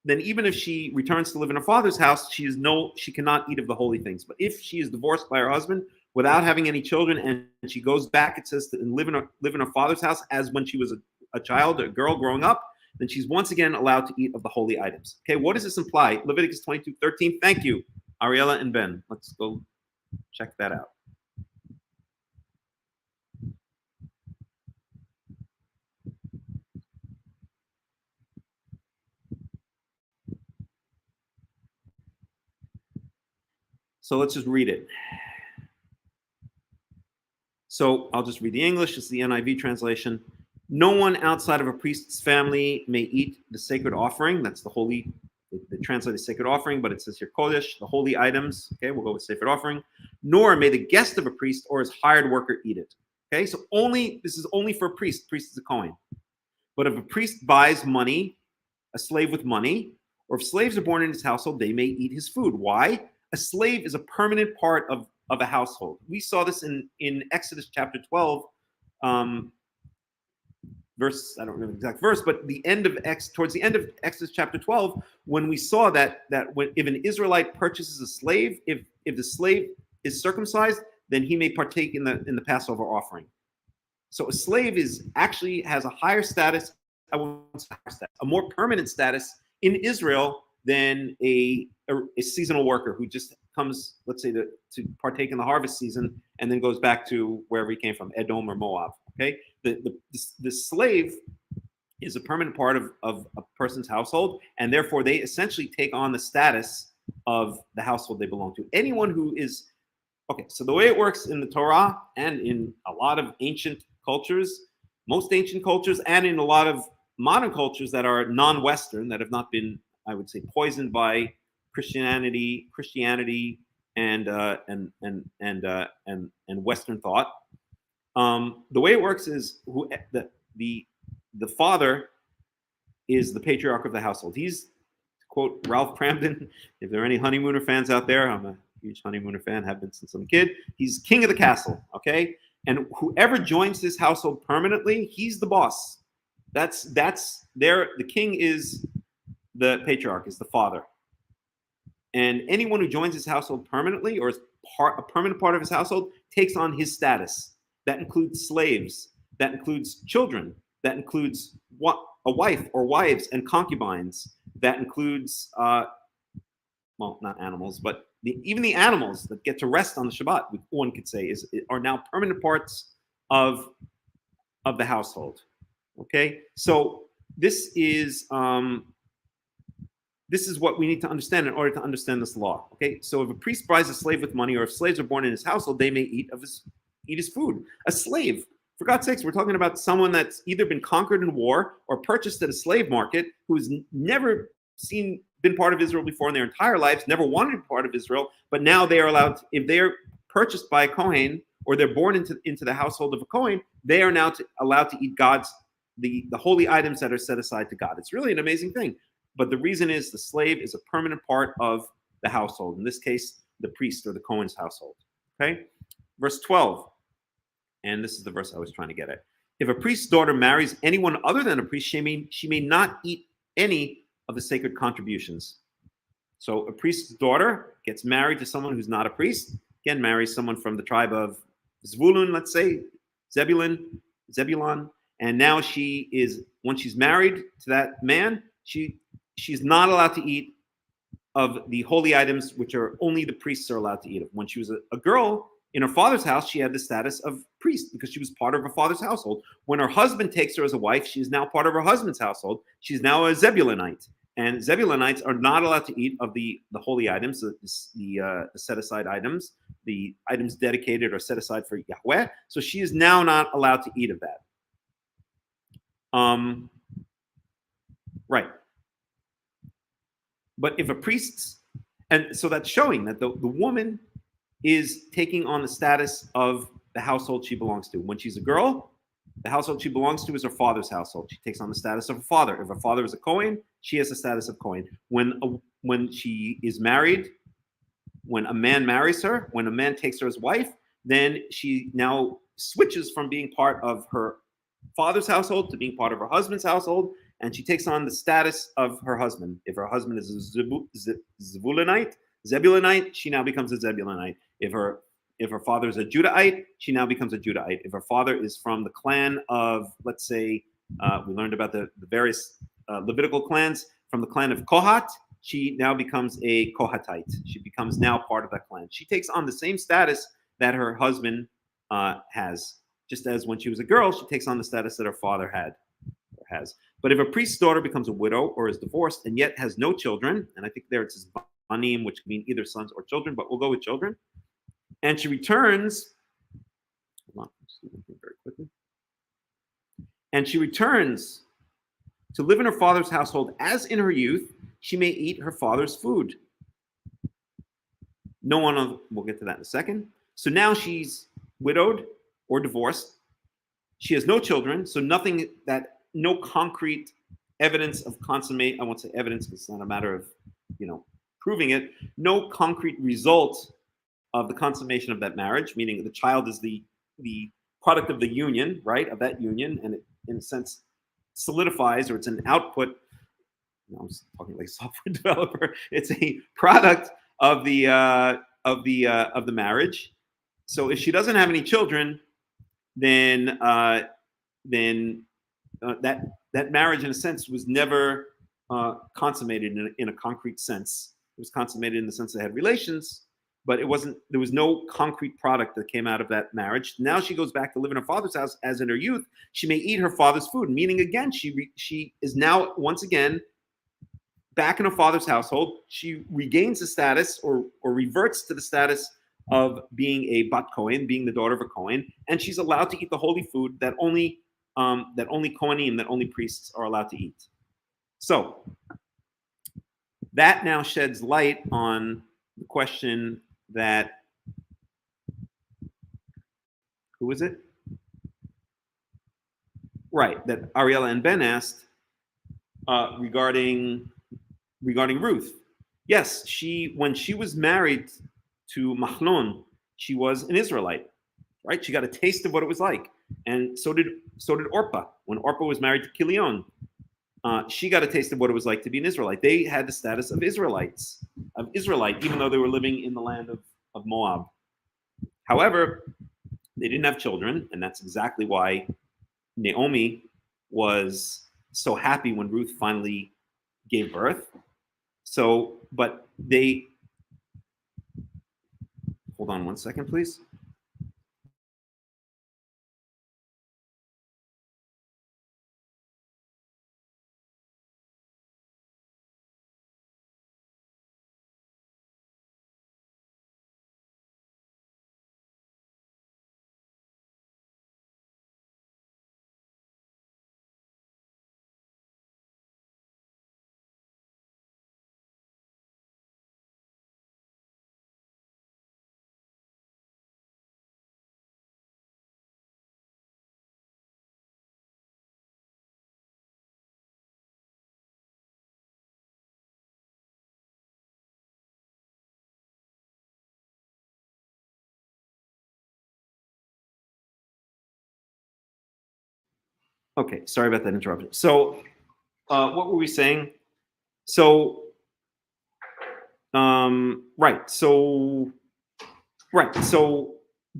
[SPEAKER 3] Then even if she returns to live in her father's house, she cannot eat of the holy things. But if she is divorced by her husband without having any children, and she goes back, it says, to live in her father's house as when she was a child, a girl growing up, then she's once again allowed to eat of the holy items. Okay, what does this imply? Leviticus 22:13. Thank you, Ariella and Ben. Let's go check that out. So let's just read it. So I'll just read the English. It's the NIV translation. No one outside of a priest's family may eat the sacred offering. That's the holy, they translate the sacred offering, but it says here Kodesh, the holy items. Okay, we'll go with sacred offering. Nor may the guest of a priest or his hired worker eat it. Okay, so this is only for a priest. Priest is a Kohen. But if a priest buys money, a slave with money, or if slaves are born in his household, they may eat his food. Why? A slave is a permanent part of a household. We saw this in Exodus chapter 12, verse, I don't remember the exact verse, but towards the end of Exodus chapter 12, when we saw that if an Israelite purchases a slave, if the slave is circumcised, then he may partake in the Passover offering. So a slave has a higher status, a more permanent status in Israel than a seasonal worker who just comes, let's say, to partake in the harvest season and then goes back to wherever he came from, Edom or Moab. Okay, the slave is a permanent part of a person's household, and therefore they essentially take on the status of the household they belong to. Anyone who is, okay, so the way it works in the Torah and in a lot of ancient cultures, most ancient cultures, and in a lot of modern cultures that are non-Western, that have not been, I would say, poisoned by Christianity, and Western thought. The way it works is the father is the patriarch of the household. He's, to quote Ralph Pramden, if there are any Honeymooner fans out there, I'm a huge Honeymooner fan, have been since I'm a kid. He's king of the castle, okay? And whoever joins this household permanently, he's the boss. That's there. The king is the patriarch, is the father. And anyone who joins his household permanently or is a permanent part of his household takes on his status. That includes slaves. That includes children. That includes a wife or wives and concubines. That includes, well, not animals, but even the animals that get to rest on the Shabbat, one could say, are now permanent parts of the household. Okay, so this is what we need to understand in order to understand this law. Okay, so if a priest buys a slave with money, or if slaves are born in his household, they may eat his food. A slave, for God's sakes, we're talking about someone that's either been conquered in war or purchased at a slave market, who's never been part of Israel before in their entire lives, never wanted to be part of Israel, but now they are allowed, if they're purchased by a Kohen or they're born into the household of a Kohen, they are now allowed to eat the holy items that are set aside to God. It's really an amazing thing. But the reason is the slave is a permanent part of the household. In this case, the priest or the Kohen's household. Okay? Verse 12. And this is the verse I was trying to get at. If a priest's daughter marries anyone other than a priest, she may not eat any of the sacred contributions. So a priest's daughter gets married to someone who's not a priest. Again, marries someone from the tribe of Zvulun, let's say, Zebulon. And now once she's married to that man, she's not allowed to eat of the holy items, which are only the priests are allowed to eat of. When she was a girl in her father's house, she had the status of priest because she was part of her father's household. When her husband takes her as a wife, she is now part of her husband's household. She's now a Zebulonite. And Zebulonites are not allowed to eat of the holy items, the set-aside items, the items dedicated or set aside for Yahweh. So she is now not allowed to eat of that. Right. But if a priest, and so that's showing that the woman is taking on the status of the household she belongs to. When she's a girl, the household she belongs to is her father's household. She takes on the status of her father. If her father is a Kohen, she has the status of Kohen. When she is married, when a man marries her, when a man takes her as wife, then she now switches from being part of her father's household to being part of her husband's household, and she takes on the status of her husband. If her husband is a Zebulonite, she now becomes a Zebulonite. If her father is a Judahite, she now becomes a Judahite. If her father is from the clan of, let's say, we learned about the various Levitical clans, from the clan of Kohat, she now becomes a Kohatite. She becomes now part of that clan. She takes on the same status that her husband has. Just as when she was a girl, she takes on the status that her father has. But if a priest's daughter becomes a widow or is divorced and yet has no children, and I think there it says banim, which can mean either sons or children, but we'll go with children, and she returns, hold on, very quickly, and she returns to live in her father's household as in her youth, she may eat her father's food. We'll get to that in a second. So now she's widowed or divorced. She has no children, so no concrete evidence of consummate. I won't say evidence because it's not a matter of, proving it. No concrete result of the consummation of that marriage, meaning the child is the product of the union, right, of that union, and it, in a sense, solidifies, or it's an output. I was talking like a software developer. It's a product of the marriage. So if she doesn't have any children, then that marriage, in a sense, was never consummated in a concrete sense. It was consummated in the sense they had relations, but there was no concrete product that came out of that marriage. Now she goes back to live in her father's house as in her youth. She may eat her father's food, meaning again, she is now once again back in her father's household. She regains the status or reverts to the status of being a bat Kohen, being the daughter of a Kohen, and she's allowed to eat the holy food that only Kohanim, that only priests are allowed to eat. So that now sheds light on the question that, who was it? Right, that Ariella and Ben asked regarding Ruth. Yes, when she was married to Machlon, she was an Israelite, right? She got a taste of what it was like, and so did Orpah. When Orpah was married to Kilion, she got a taste of what it was like to be an Israelite. They had the status of Israelite, even though they were living in the land of Moab. However, they didn't have children, and that's exactly why Naomi was so happy when Ruth finally gave birth. So, but they, hold on one second, please. Okay, sorry about that interruption. So, what were we saying? So, right. So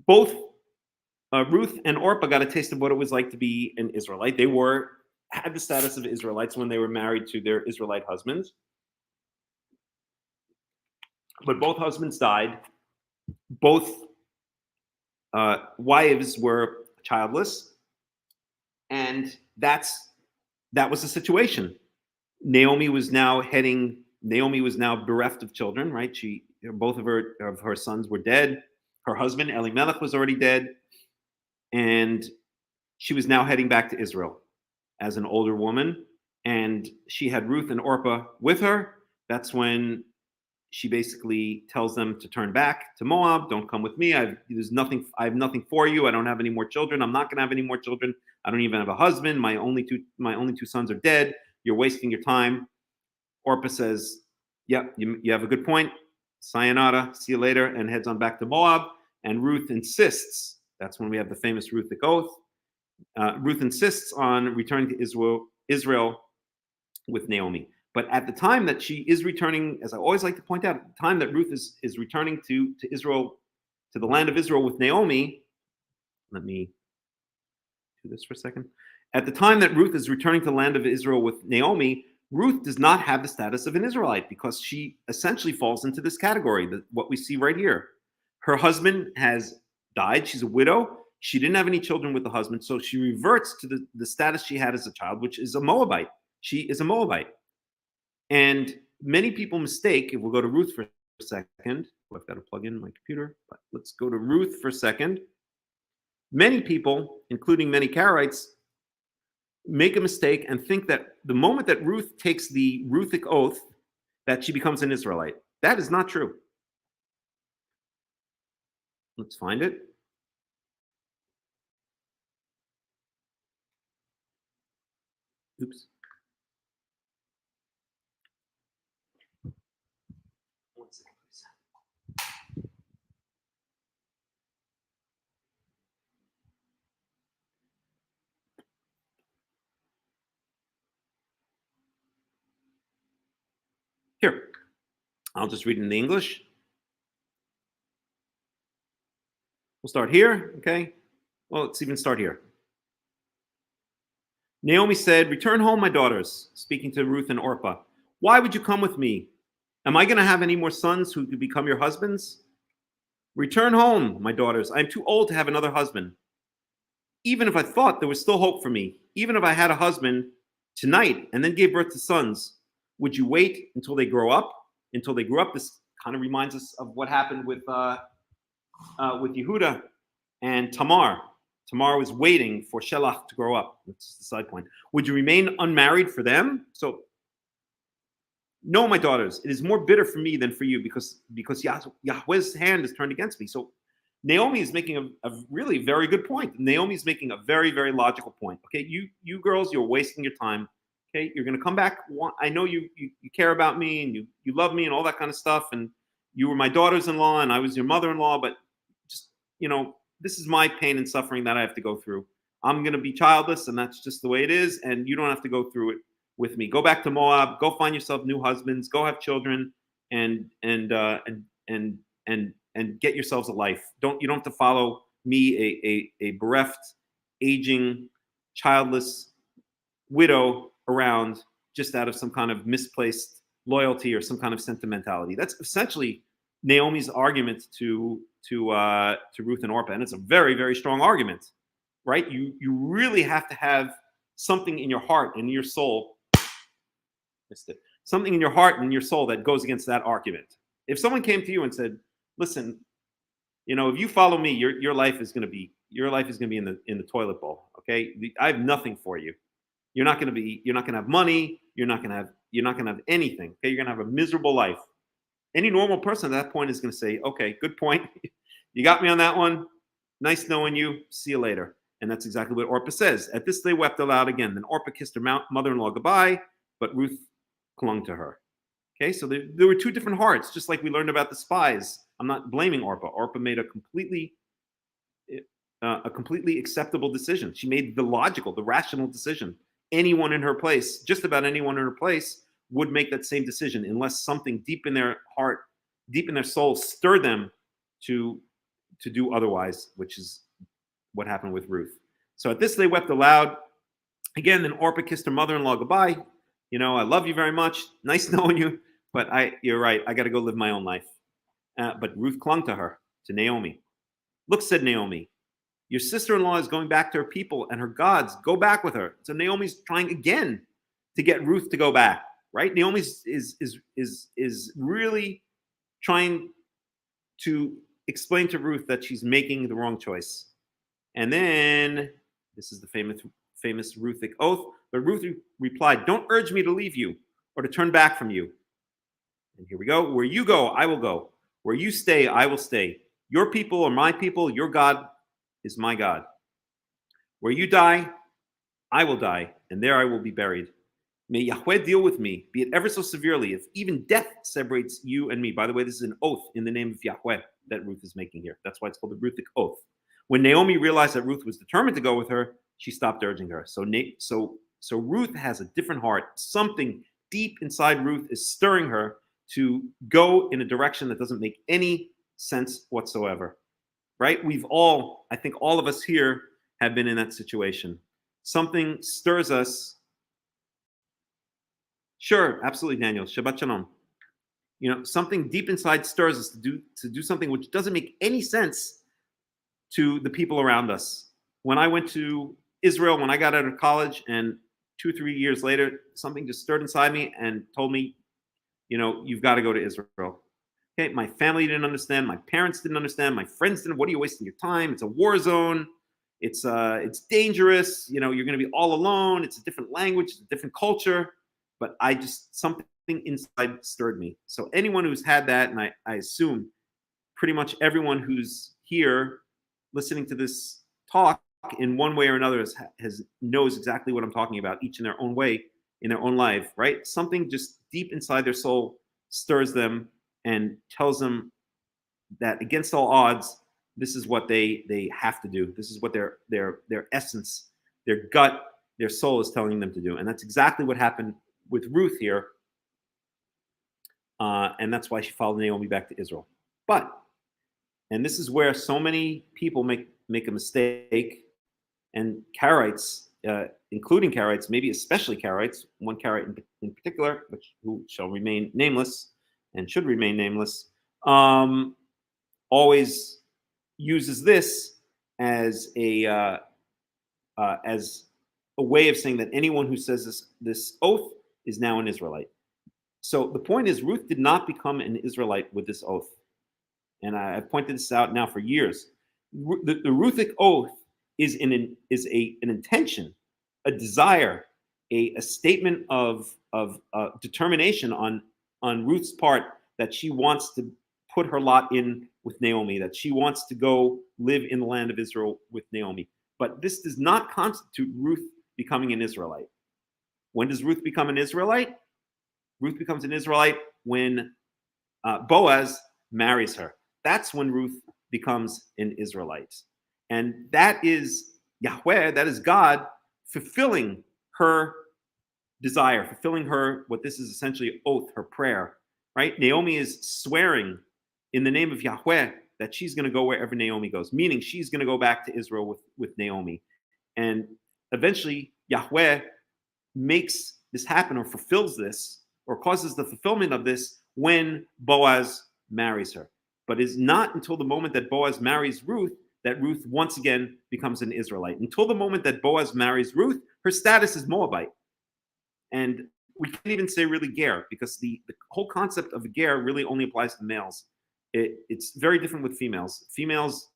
[SPEAKER 3] both Ruth and Orpah got a taste of what it was like to be an Israelite. They had the status of Israelites when they were married to their Israelite husbands. But both husbands died. Both wives were childless. And that was the situation. Naomi was now bereft of children, right? Both of her sons were dead. Her husband, Elimelech, was already dead. And she was now heading back to Israel as an older woman. And she had Ruth and Orpah with her. That's when she basically tells them to turn back to Moab. Don't come with me. I have nothing for you. I don't have any more children. I'm not going to have any more children. I don't even have a husband. My only two sons are dead. You're wasting your time. Orpah says, yep, you have a good point. Sayonara, see you later, and heads on back to Moab. And Ruth insists, that's when we have the famous Ruthic oath. Ruth insists on returning to Israel with Naomi. But at the time that she is returning, as I always like to point out, at the time that Ruth is returning to Israel, to the land of Israel with Naomi, let me do this for a second. At the time that Ruth is returning to the land of Israel with Naomi, Ruth does not have the status of an Israelite because she essentially falls into this category, what we see right here. Her husband has died. She's a widow. She didn't have any children with the husband, so she reverts to the status she had as a child, which is a Moabite. She is a Moabite. And many people mistake, if we'll go to Ruth for a second, I've got to plug in my computer, but let's go to Ruth for a second. Many people, including many Karaites, make a mistake and think that the moment that Ruth takes the Ruthic oath, that she becomes an Israelite. That is not true. Let's find it. Oops. One second, please. Here, I'll just read it in the English. We'll start here, okay? Well, let's even start here. Naomi said, "Return home, my daughters," speaking to Ruth and Orpah. "Why would you come with me? Am I going to have any more sons who could become your husbands? Return home, my daughters. I am too old to have another husband. Even if I thought there was still hope for me, even if I had a husband tonight and then gave birth to sons, would you wait until they grow up? Until they grew up?" This kind of reminds us of what happened with with Yehuda and Tamar. Tamar was waiting for Shelach to grow up. That's the side point. Would you remain unmarried for them? So, no, my daughters, it is more bitter for me than for you because Yahweh's hand is turned against me. So Naomi is making a really very good point. Naomi is making a very, very logical point. Okay, you girls, you're wasting your time. Okay, you're going to come back. I know you care about me and you love me and all that kind of stuff. And you were my daughters-in-law and I was your mother-in-law. But just, this is my pain and suffering that I have to go through. I'm going to be childless and that's just the way it is. And you don't have to go through it with me. Go back to Moab. Go find yourself new husbands. Go have children and get yourselves a life. You don't have to follow me, a bereft, aging, childless widow around just out of some kind of misplaced loyalty or some kind of sentimentality. That's essentially Naomi's argument to Ruth and Orpah, and it's a very, very strong argument, right? You really have to have something in your heart and in your soul. Missed it. Something in your heart and in your soul that goes against that argument. If someone came to you and said, "Listen, if you follow me, your life is going to be in the toilet bowl." Okay, I have nothing for you. You're not going to have money. You're not going to have anything. Okay, you're going to have a miserable life. Any normal person at that point is going to say, "Okay, good point. You got me on that one. Nice knowing you. See you later." And that's exactly what Orpah says. At this they wept aloud again. Then Orpah kissed her mother-in-law goodbye, but Ruth clung to her. Okay, so there were two different hearts, just like we learned about the spies. I'm not blaming Orpah. Orpah made a completely acceptable decision. She made the logical, the rational decision. Anyone in her place, just about anyone in her place, would make that same decision unless something deep in their heart, deep in their soul, stirred them to do otherwise, which is what happened with Ruth. So at this they wept aloud. Again, then Orpah kissed her mother-in-law goodbye. I love you very much. Nice knowing you. But you're right. I got to go live my own life. But Ruth clung to her, to Naomi. "Look," said Naomi, "your sister-in-law is going back to her people and her gods. Go back with her." So Naomi's trying again to get Ruth to go back, right? Naomi is really trying to explain to Ruth that she's making the wrong choice. And then, this is the famous Ruthic oath, but Ruth replied, "Don't urge me to leave you or to turn back from you." And here we go. "Where you go, I will go. Where you stay, I will stay. Your people are my people. Your God is my God. Where you die, I will die, and there I will be buried. May Yahweh deal with me, be it ever so severely, if even death separates you and me." By the way, this is an oath in the name of Yahweh that Ruth is making here. That's why it's called the Ruthic oath. When Naomi realized that Ruth was determined to go with her, she stopped urging her. So Ruth has a different heart. Something deep inside Ruth is stirring her to go in a direction that doesn't make any sense whatsoever, right? I think all of us here have been in that situation. Something stirs us. Sure, absolutely, Daniel. Shabbat shalom. Something deep inside stirs us to do something which doesn't make any sense to the people around us. When I went to Israel, when I got out of college, and 2 or 3 years later, something just stirred inside me and told me, you've got to go to Israel. Okay, my family didn't understand, my parents didn't understand, my friends didn't. What are you wasting your time? It's a war zone. It's dangerous. You're going to be all alone. It's a different language, it's a different culture. But something inside stirred me. So anyone who's had that, and I assume pretty much everyone who's here listening to this talk in one way or another knows exactly what I'm talking about, each in their own way, in their own life, right? Something just deep inside their soul stirs them and tells them that against all odds, this is what they have to do. This is what their essence, their gut, their soul is telling them to do. And that's exactly what happened with Ruth here. And that's why she followed Naomi back to Israel. And this is where so many people make a mistake, and Karaites, including Karaites, maybe especially Karaites, one Karaite in particular, who shall remain nameless and should remain nameless, always uses this as a way of saying that anyone who says this oath is now an Israelite. So the point is, Ruth did not become an Israelite with this oath. and I've pointed this out now for years. The Ruthic oath is an intention, a desire, a statement of determination on Ruth's part that she wants to put her lot in with Naomi, that she wants to go live in the land of Israel with Naomi. But this does not constitute Ruth becoming an Israelite. When does Ruth become an Israelite? Ruth becomes an Israelite when Boaz marries her. That's when Ruth becomes an Israelite. And that is Yahweh, that is God, fulfilling her desire, fulfilling her, what this is essentially oath, her prayer, right? Naomi is swearing in the name of Yahweh that she's going to go wherever Naomi goes, meaning she's going to go back to Israel with Naomi. And eventually Yahweh makes this happen, or fulfills this, or causes the fulfillment of this when Boaz marries her. But it's not until the moment that Boaz marries Ruth that Ruth once again becomes an Israelite. Until the moment that Boaz marries Ruth, her status is Moabite. And we can't even say really ger, because the whole concept of a ger really only applies to males. It's very different with females. Females,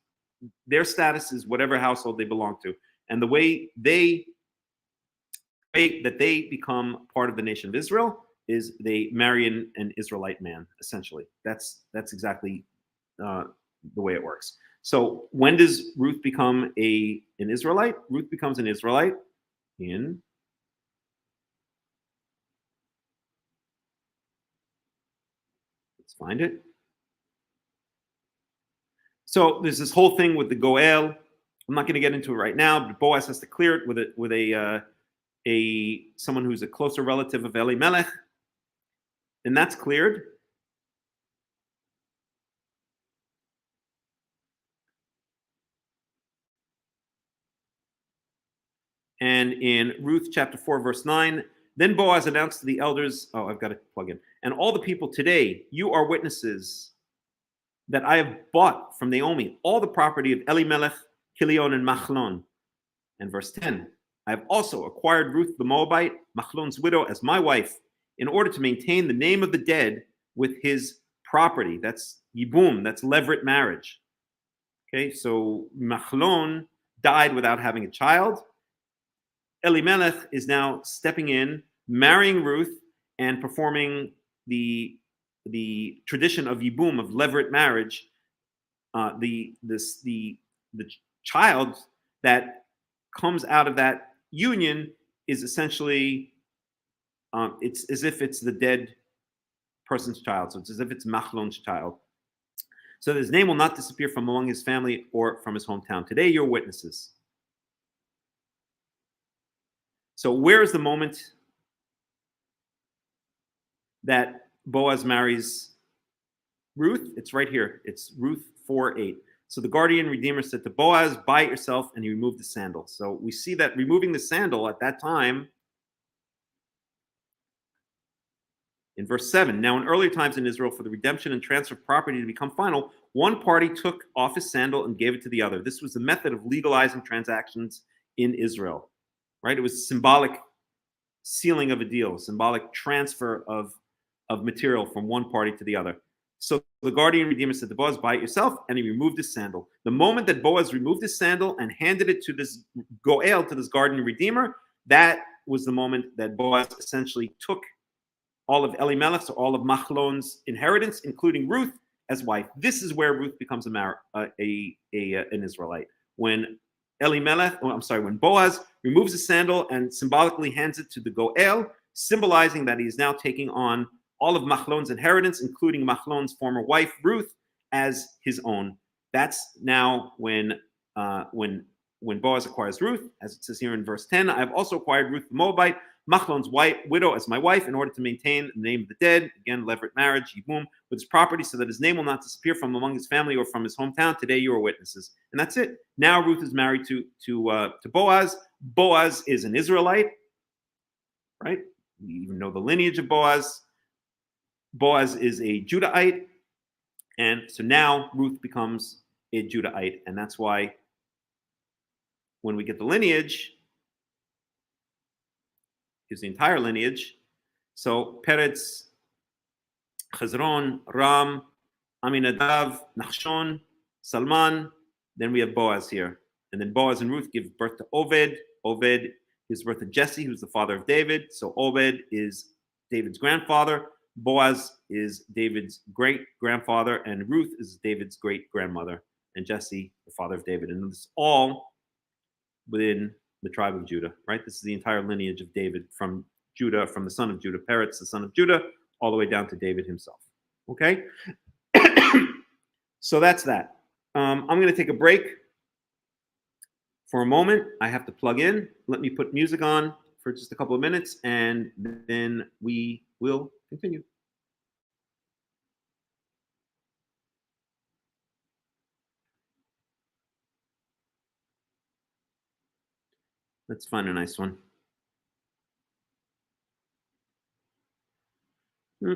[SPEAKER 3] their status is whatever household they belong to. And the way they become part of the nation of Israel is they marry an Israelite man, essentially. That's exactly the way it works. So when does Ruth become an Israelite? Ruth becomes an Israelite in let's find it. So there's this whole thing with the Goel. I'm not going to get into it right now, but Boaz has to clear it with someone who's a closer relative of Elimelech, and that's cleared. And in Ruth chapter 4, verse 9, then Boaz announced to the elders, oh, I've got to plug in, and all the people today, you are witnesses that I have bought from Naomi all the property of Elimelech, Kilion, and Machlon. And verse 10, I have also acquired Ruth the Moabite, Machlon's widow, as my wife, in order to maintain the name of the dead with his property. That's Yibum, that's levirate marriage. Okay, so Machlon died without having a child. Elimelech is now stepping in, marrying Ruth, and performing the tradition of Yibum, of levirate marriage. The child that comes out of that union is essentially it's as if it's the dead person's child. So it's as if it's Machlon's child. So his name will not disappear from among his family or from his hometown. Today you're witnesses. So where is the moment that Boaz marries Ruth? It's right here. It's Ruth 4:8. So the guardian redeemer said to Boaz, buy it yourself, and he removed the sandal. So we see that removing the sandal at that time, in verse 7, now in earlier times in Israel, for the redemption and transfer of property to become final, one party took off his sandal and gave it to the other. This was the method of legalizing transactions in Israel, right? It was symbolic sealing of a deal, symbolic transfer of material from one party to the other. So the guardian redeemer said to Boaz, buy it yourself, and he removed his sandal. The moment that Boaz removed his sandal and handed it to this Goel, to this guardian redeemer, that was the moment that Boaz essentially took all of Elimelech's, or all of Machlon's inheritance, including Ruth, as wife. This is where Ruth becomes an Israelite. When when Boaz removes his sandal and symbolically hands it to the Goel, symbolizing that he is now taking on all of Machlon's inheritance, including Machlon's former wife, Ruth, as his own. That's now when Boaz acquires Ruth, as it says here in verse 10, I have also acquired Ruth the Moabite, Machlon's widow, as my wife, in order to maintain the name of the dead, again, levirate marriage, Yibum, with his property, so that his name will not disappear from among his family or from his hometown. Today you are witnesses. And that's it. Now Ruth is married to Boaz. Boaz is an Israelite, right? We even know the lineage of Boaz. Boaz is a Judahite. And so now Ruth becomes a Judahite. And that's why when we get the lineage, here's the entire lineage. So Peretz, Chezron, Ram, Aminadav, Nachshon, Salman. Then we have Boaz here. And then Boaz and Ruth give birth to Oved. Oved gives birth to Jesse, who's the father of David. So Oved is David's grandfather. Boaz is David's great-grandfather. And Ruth is David's great-grandmother. And Jesse, the father of David. And this is all within the tribe of Judah, right? This is the entire lineage of David from Judah, from the son of Judah, Peretz, the son of Judah, all the way down to David himself. Okay? So that's that. I'm going to take a break for a moment. I have to plug in. Let me put music on for just a couple of minutes, and then we will continue. Let's find a nice one. No.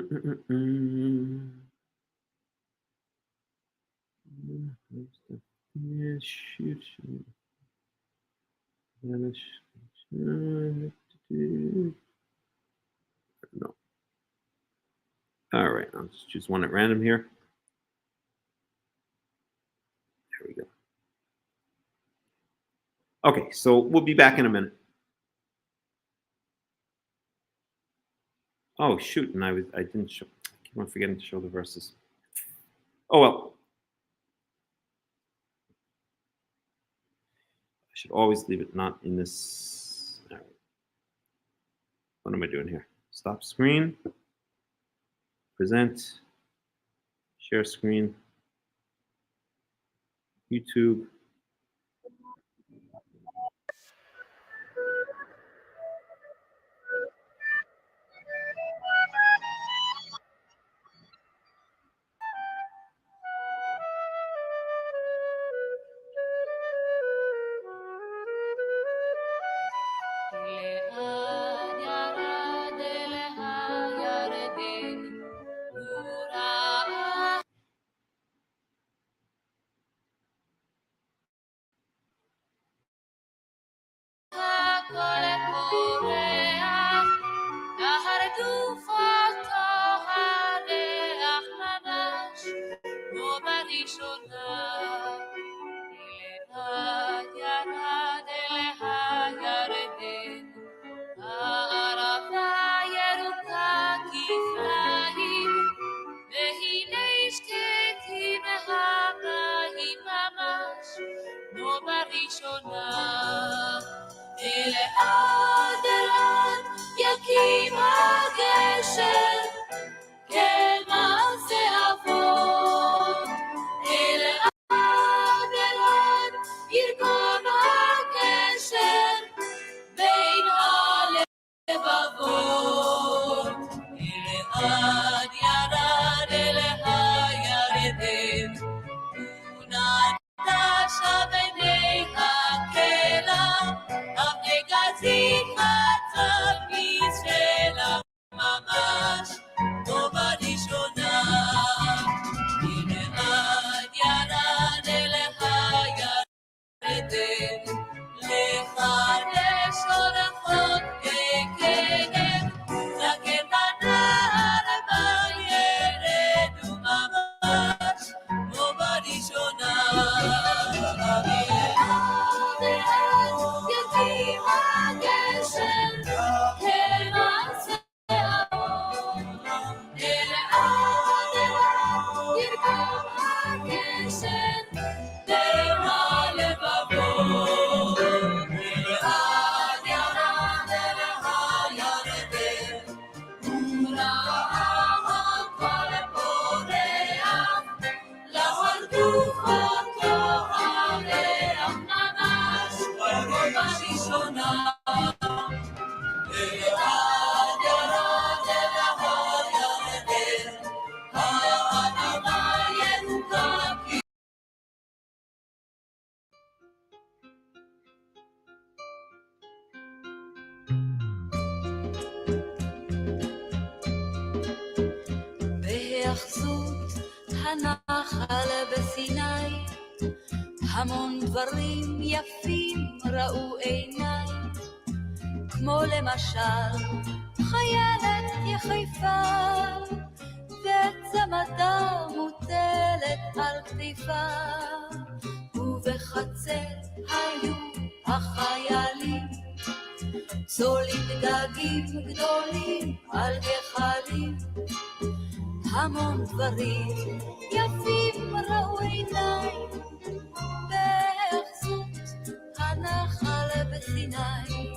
[SPEAKER 3] All right, I'll just choose one at random here. There we go. Okay, so we'll be back in a minute. Oh shoot, and I didn't show. I keep on forgetting to show the verses. Oh well. I should always leave it not in this. All right. What am I doing here? Stop screen. Present. Share screen. YouTube.
[SPEAKER 2] הנחל בסיני, המון דברים יפים ראו עיניי, כמו למשל חיילת יחיפה וצמדה מוטה כתיבה, ובחצר היו החיילים, צולים דגים גדולים על גחלים, המון דברים יפים ראו עיניים, בהחזות הנחל בסיני,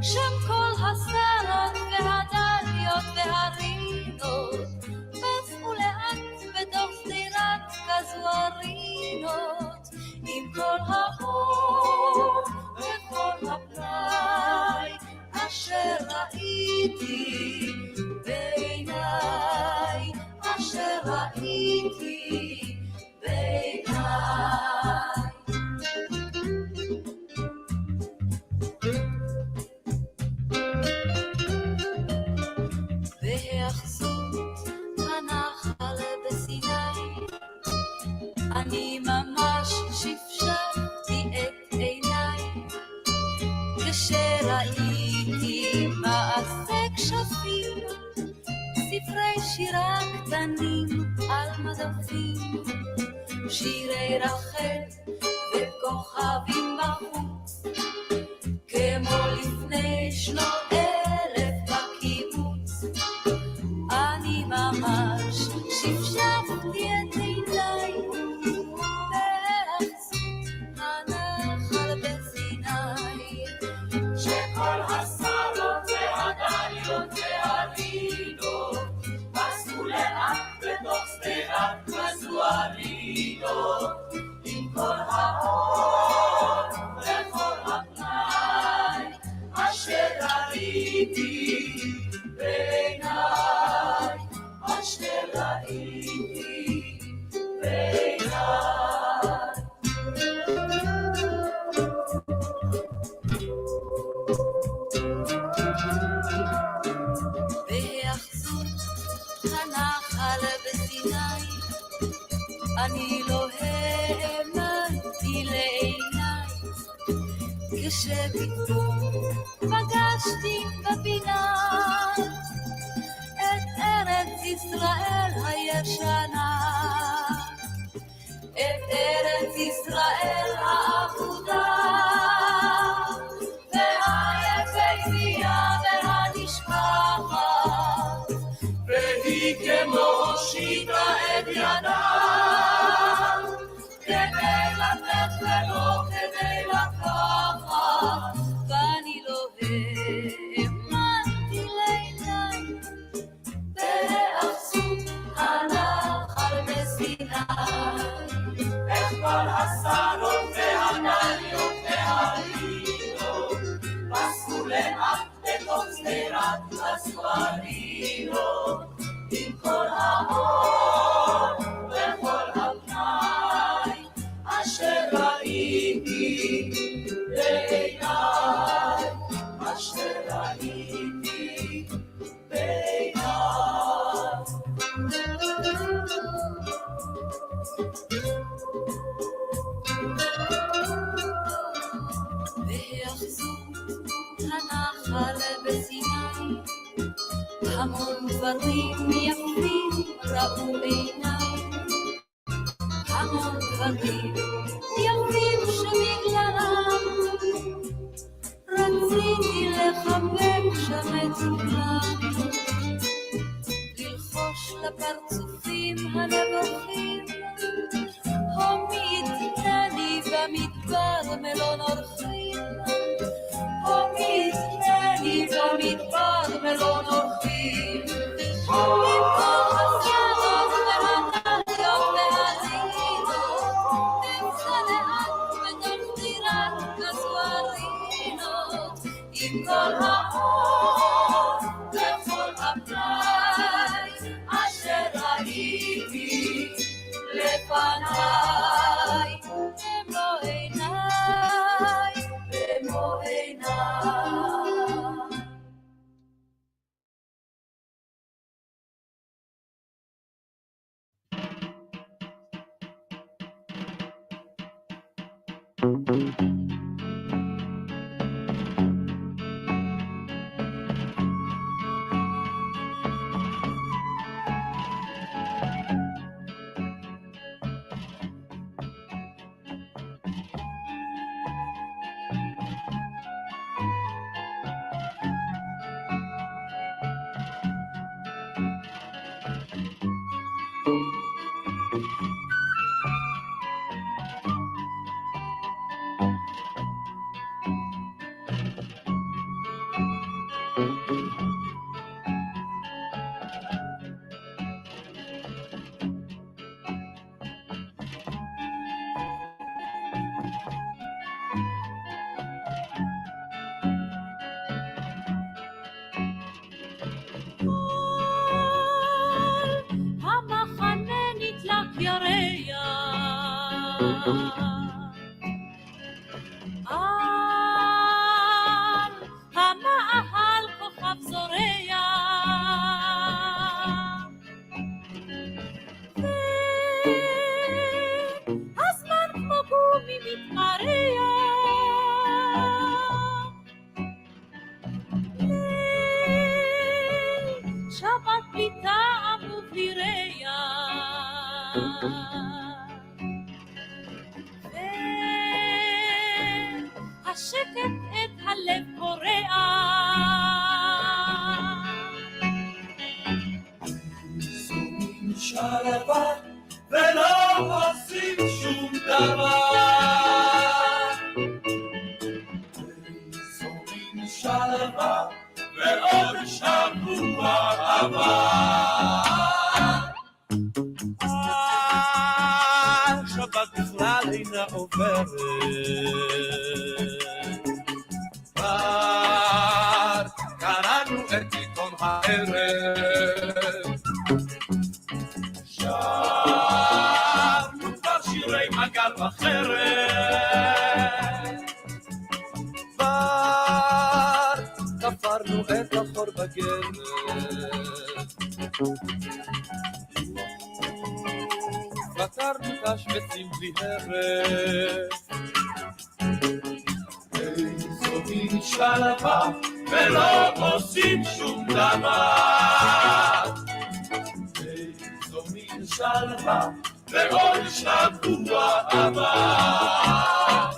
[SPEAKER 2] שם כל הסרות והדליות והרינות, פסעו לאט בתוך סדירת כזוארינות, עם כל האור וכל הפלאי, אשר ראיתי בעיניי, אשר ראיתי בעיניי. בהיאחזות הנחל בסיני, אני ממש שפשפתי את עיניי, כשראיתי מעשה כשפים, ספרי שירה קטנים על מדפים, שירי רחל וכוכבים בחוץ, כמו לפני שנות 1000 בקיבוץ. אני ממש שפשפתי את עיניי, בהחזות הנחל בסיני, שכל הסרות והדליות והרינות פסעו לאט בתוך שדרת כזוארינות, עם כל האור וכל הפלאי, אשר ראיתי בעיניי, אשר ראיתי בעיניי. בהיאחזות הנחל בסיני, אני לא האמנתי לעיניי, כשפתאום פגשתי בפינה את ארץ ישראל הישנה, את ארץ ישראל האבודה, והיפהפייה והנשכחת, והיא כמו הושיטה את ידה, כדי לתת ולא כדי לקחת, ואני לא האמנתי לעיניי, בהיאחזות הנחל בסיני, את כל הסרות והדליות והרינות פסעו לאט בתוך שדרת כזוארינות, עם כל האור וכל הפנאי, אשר ראיתי בעיניי, אשר ראיתי בעיניי. בהיאחזות הנחל בסיני, המון דברים יפים ראו עיניי, המון דברים יפים שבגללם רציתי לחבק שם את כולם, ללחוש לפרצופים הנבוכים, הומי תתני במדבר מלון אורחים, הומי תתני במדבר מלון אורחים, עם כל הסרות והדליות והרינות, נמצא לאט בתוך דירת כזוארינות, עם כל האור וכל הפלאי, אשר ראיתי לפניי, במו עיניי, במו עיניי. המאהל כוכב זורע והזמן כמו גומי מתמרע שבת בלי טעם ובלי ריח והשקט את הלב קורע
[SPEAKER 6] זומים שלווה ולא עושים שום דבר זומים שלווה ועוד שבוע עבר שבת בכלל אינה עוברת כבר קראנו את עיתון הערב שרנו כבר שירי מגל וחרב כבר תפרנו את החור בגרב פתרנו את השבטים בלי הרף איזו מין שלווה ולא עושים שום דבר איזו מין שלווה ועוד שבוע עבר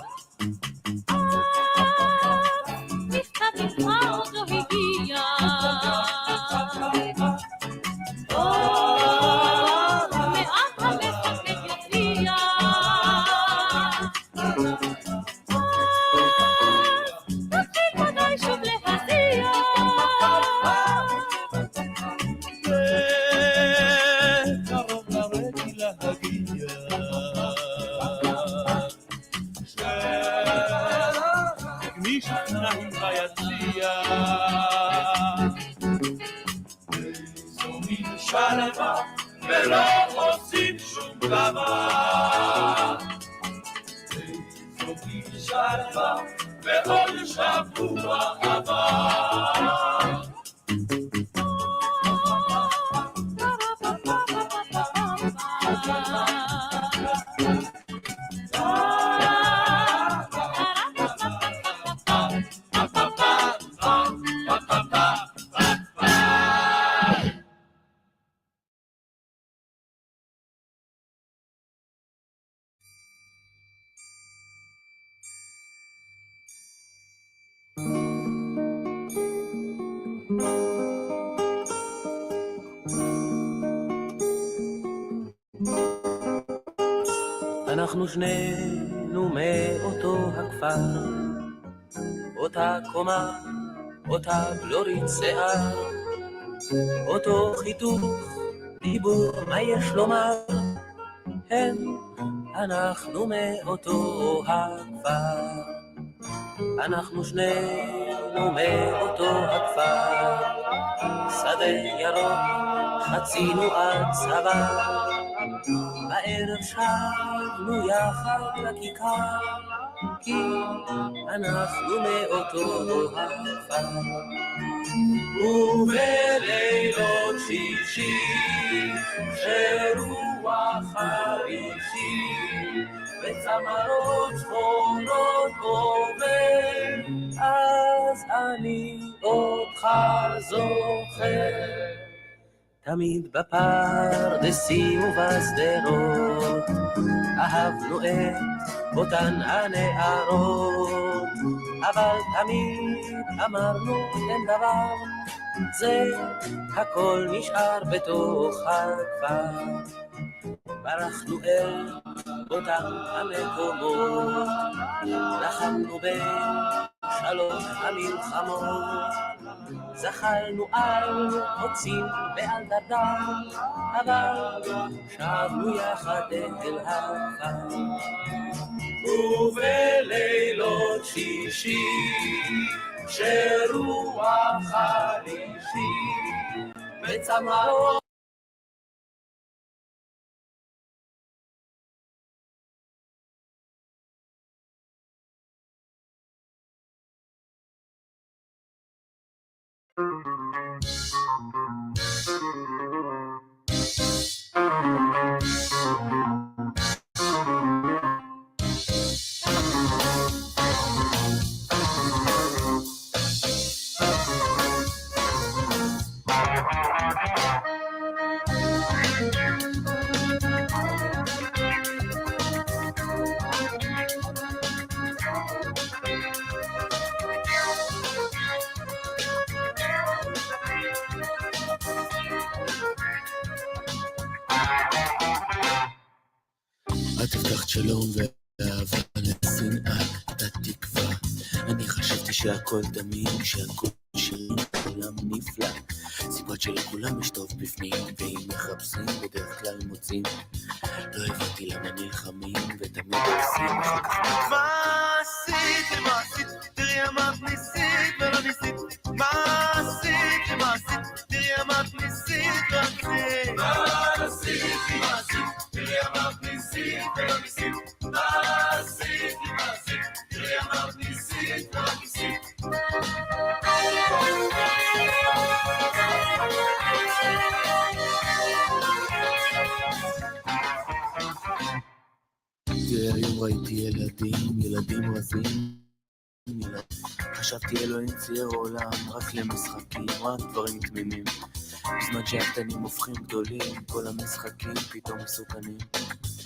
[SPEAKER 2] מכתב ממך עוד לא הגיע מעט המחוקק יופיע תתחיל ודאי שוב להזיע
[SPEAKER 6] קרוב לרגע להגיע שגמיש שניים ביציע איזו מין שלווה ולא עושים שום דבר איזו מין שלווה ועוד שבוע עבר
[SPEAKER 7] אנחנו שנינו מאותו הכפר, אותה קומה, אותה גלורית שיער, אותו חיתוך, דיבור, מה יש לומר? כן, אנחנו מאותו הכפר, אנחנו שנינו מאותו הכפר, שדה ירוק, חצינו עד צבא, בערב שבנו יחד לכיכר, כי אנחנו מאותו הכפר. ובלילות שישי, שרוח חרישי, וצמרות שחורות עובר, אז אני אותך זוכר. תמיד בפרדסים ובשדרות אהבנו את אותן הנערות, אבל תמיד אמרנו אין דבר, זה הכל נשאר בתוך הכפר. ברחנו אל אותם המקומות, לחמנו בשלוש המלחמות, זחלנו על קוצים ועל דרדר, אבל שבנו יחד אל הכפר. ובלילות שישי, שרוח חרישי, וצמרות
[SPEAKER 1] את הבטחת שלום ואהבה לשנאה, את התקווה. אני חשבתי שהכל תמים, שהכל שירים, כולם נפלא. סיבות שלכולם יש טוב בפנים, ואם מחפשים בדרך כלל מוצאים. לא הבנתי למה נלחמים, ותמיד עושים אחר כך נלחמים. מה עשית, מה עשית? תראי אמרת ניסית ולא ניסית. מה עשית, מה עשית? תראי אמרת ניסית ולא ניסית. מה עשית, מה עשית? תראי אמרת ניסית ולא ניסית. מה עשית, מה עשית? תראי אמרת ניסית ולא ניסית. היום ראיתי ילדים רזים, חשבתי אלוהים צייר עולם רק למשחקים, רק דברים תמימים. בזמן שהקטנים הופכים גדולים, כל המשחקים פתאום מסוכנים.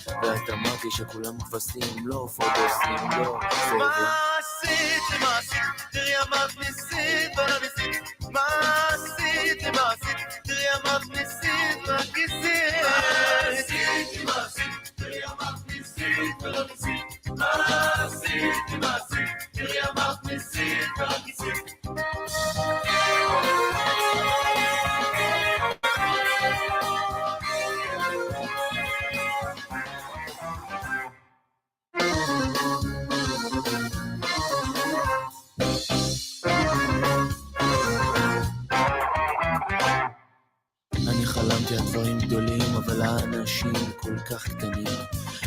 [SPEAKER 1] ואת אמרתי שכולם כבשים, לא פודוסים, לא זאבים. מה עשית, מה עשית? תראי אמרת ניסית ולא ניסית. מה עשית, מה עשית? תראי אמרת ניסית ולא ניסית. מה עשית, מה עשית? תראי אמרת ניסית ולא ניסית. מה עשית, מה עשית? תראי אמרת ניסית ולא ניסית. אני חלמתי על דברים גדולים, אבל האנשים כל כך קטנים.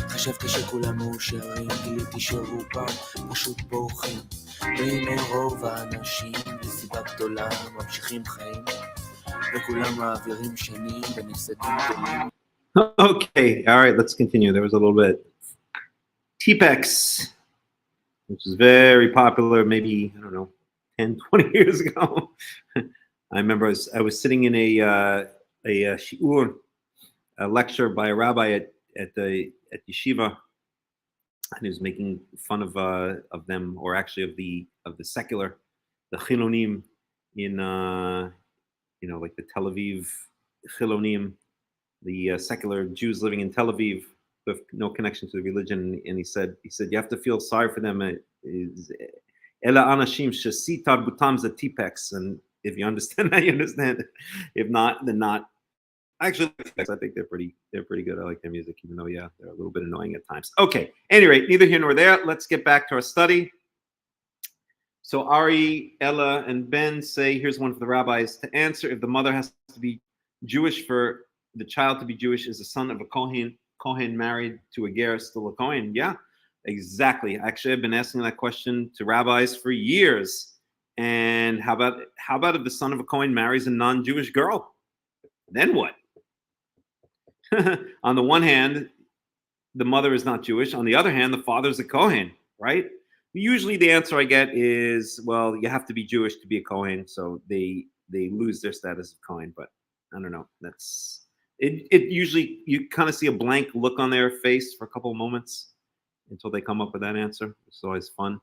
[SPEAKER 1] חשבתי שכולם מאושרים, גיליתי שרובם פשוט בורחים. והנה רוב האנשים בסיבה גדולה ממשיכים חיים, וכולם מעבירים שנים ונפסדים גדולים.
[SPEAKER 3] Okay, all right, let's continue. There was a little bit. TPEX, which is very popular maybe, I don't know, 10, 20 years ago. I remember I was sitting in a shiur, a lecture by a rabbi at yeshiva, and he was making fun of them, or actually of the secular, the chilonim in like the Tel Aviv chilonim, the secular Jews living in Tel Aviv with no connection to the religion. And he said you have to feel sorry for them. Ela anashim shesi tarbutam zatipex, and if you understand that, you understand. If not, then not. Actually, I think they're pretty good. I like their music, even though they're a little bit annoying at times. Okay, anyway, neither here nor there. Let's get back to our study. So Ari, Ella, and Ben say, here's one for the rabbis to answer. If the mother has to be Jewish for the child to be Jewish, is the son of a Kohen married to a ger still a Kohen? Yeah, exactly. Actually, I've been asking that question to rabbis for years. And how about if the son of a Kohen marries a non-Jewish girl? Then what? On the one hand, the mother is not Jewish. On the other hand, the father is a Kohen, right? Usually the answer I get is, well, you have to be Jewish to be a Kohen, so they lose their status of Kohen. But I don't know. That's it. Usually you kind of see a blank look on their face for a couple of moments until they come up with that answer. It's always fun.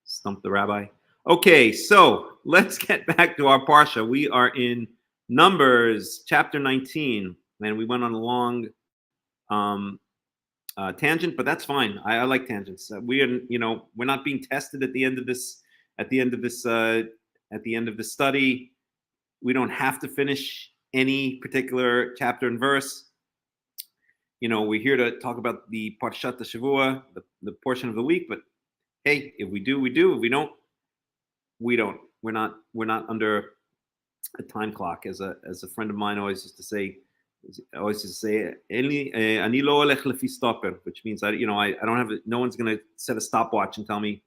[SPEAKER 3] Stump the rabbi. Okay, so let's get back to our parsha. We are in Numbers chapter 19, and we went on a long tangent, but that's fine. I like tangents. We are, we're not being tested at the end of this. At the end of this study, we don't have to finish any particular chapter and verse. We're here to talk about the Parshat Shavua, the portion of the week. But hey, if we do, we do. If we don't, we don't. We're not under a time clock. As a friend of mine always used to say, "Ani lo olech lefi stopper," which means I don't have no one's going to set a stopwatch and tell me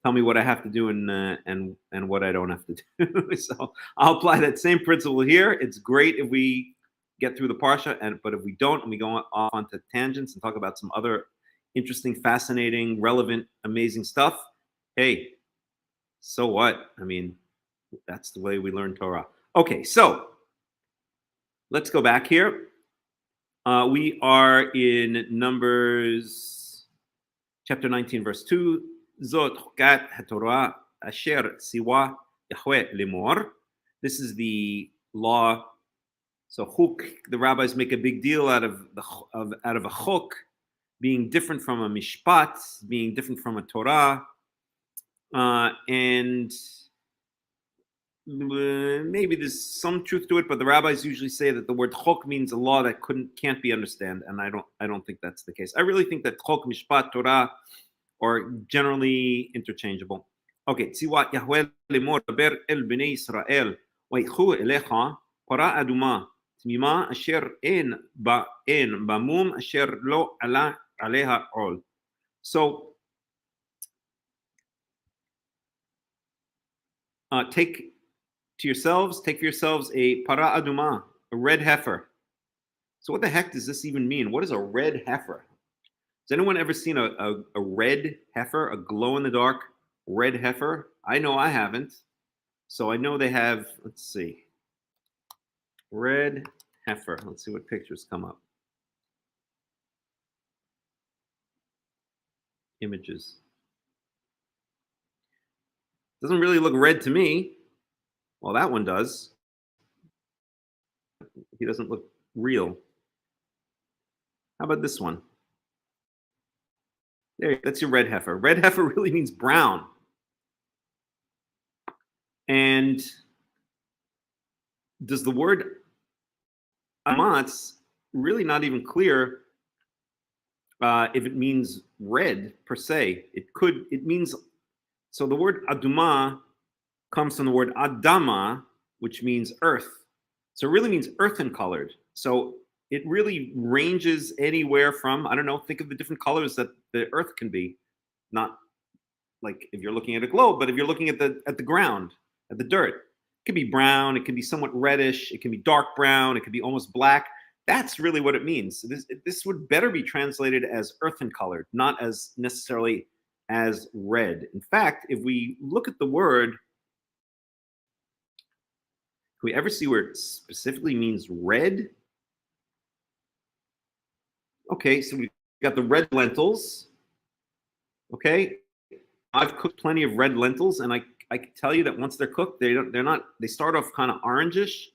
[SPEAKER 3] what I have to do and what I don't have to do. So I'll apply that same principle here. It's great if we get through the parsha, but if we don't, and we go off onto tangents and talk about some other interesting, fascinating, relevant, amazing stuff, hey, so what? I mean, that's the way we learn Torah. Okay, so let's go back here. We are in Numbers chapter 19, verse 2. Zot chukat haTorah asher siwa Yahweh lemor. This is the law So chuk, the rabbis make a big deal out of a chuk being different from a mishpat, being different from a Torah, and maybe there's some truth to it, but the rabbis usually say that the word chok means a law that can't be understood, and I don't think that's the case. I really think that chok, mishpat, Torah are generally interchangeable. Okay, tzivah Yahweh lemor daber el bnei Yisrael vaychu elecha para aduma tmima asher en bamum asher lo ala aleha ol. So take for yourselves a para aduma, a red heifer. So what the heck does this even mean? What is a red heifer? Has anyone ever seen a red heifer, a glow-in-the-dark red heifer? I know I haven't. So I know they have, let's see, red heifer. Let's see what pictures come up. Images. Doesn't really look red to me. Well, that one does. He doesn't look real. How about this one? There, that's your red heifer. Red heifer really means brown. And does the word amatz really not even clear if it means red per se? It means, so the word aduma comes from the word adama, which means earth. So it really means earthen colored. So it really ranges anywhere from, I don't know, think of the different colors that the earth can be. Not like if you're looking at a globe, but if you're looking at the ground, at the dirt. It can be brown, it can be somewhat reddish, it can be dark brown, it can be almost black. That's really what it means. This would better be translated as earthen colored, not as necessarily as red. In fact, if we look at the word, can we ever see where it specifically means red? Okay, so we've got the red lentils. Okay, I've cooked plenty of red lentils, and I can tell you that once they're cooked, they start off kind of orangish,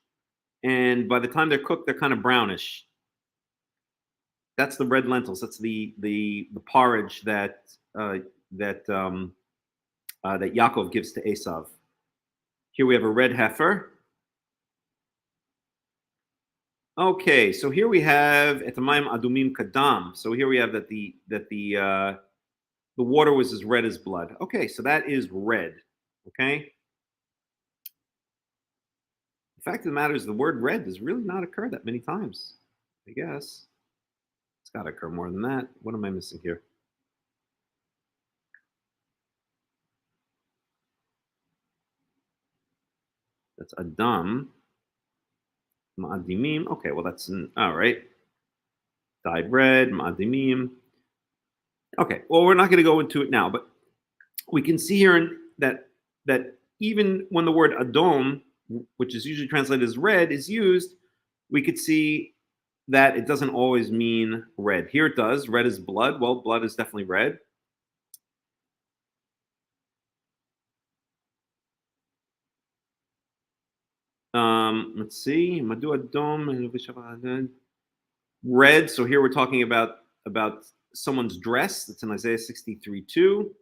[SPEAKER 3] and by the time they're cooked, they're kind of brownish. That's the red lentils. That's the porridge that Yaakov gives to Esav. Here we have a red heifer. Okay, so here we have etamayim adumim kadam. So here we have that the water was as red as blood. Okay, so that is red. Okay. The fact of the matter is the word red does really not occur that many times. I guess it's got to occur more than that. What am I missing here? That's Adam. Ma'adimim. Okay, well that's all right. Dyed red, ma'adimim. Okay, well we're not going to go into it now, but we can see here that even when the word Adom, which is usually translated as red, is used, we could see that it doesn't always mean red. Here it does. Red is blood. Well, blood is definitely red. Let's see. Madu Adom. Red. So here we're talking about someone's dress. That's in Isaiah 63:2.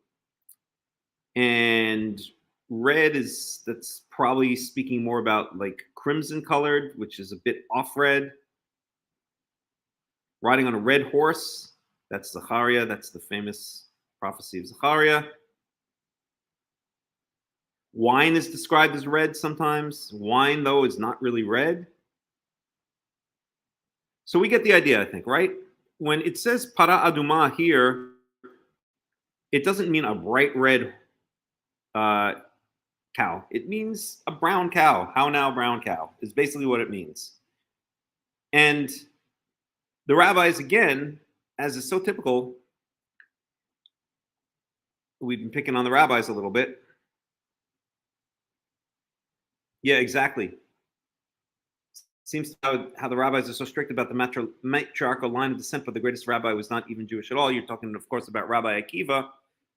[SPEAKER 3] And red that's probably speaking more about like crimson colored, which is a bit off red. Riding on a red horse, that's Zechariah. That's the famous prophecy of Zechariah. Wine is described as red sometimes. Wine, though, is not really red. So we get the idea, I think, right? When it says para aduma here, it doesn't mean a bright red cow. It means a brown cow. How now, brown cow is basically what it means. And the rabbis, again, as is so typical, we've been picking on the rabbis a little bit. Yeah, exactly. Seems how the rabbis are so strict about the matriarchal line of descent, but the greatest rabbi was not even Jewish at all. You're talking, of course, about Rabbi Akiva,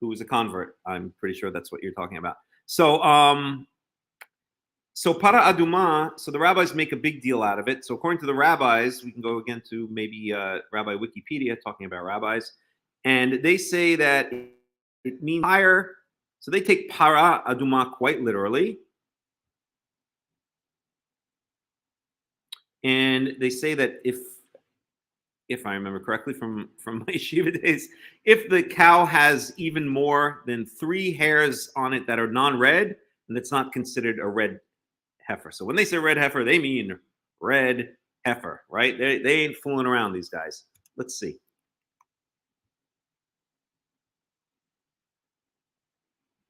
[SPEAKER 3] who was a convert. I'm pretty sure that's what you're talking about. So So para aduma, so the rabbis make a big deal out of it. So according to the rabbis, we can go again to maybe Rabbi Wikipedia talking about rabbis, and they say that it means fire. So they take para aduma quite literally. And they say that if I remember correctly from my yeshiva days, if the cow has even more than 3 hairs on it that are non-red, then it's not considered a red heifer. So when they say red heifer, they mean red heifer, right? They ain't fooling around, these guys. Let's see.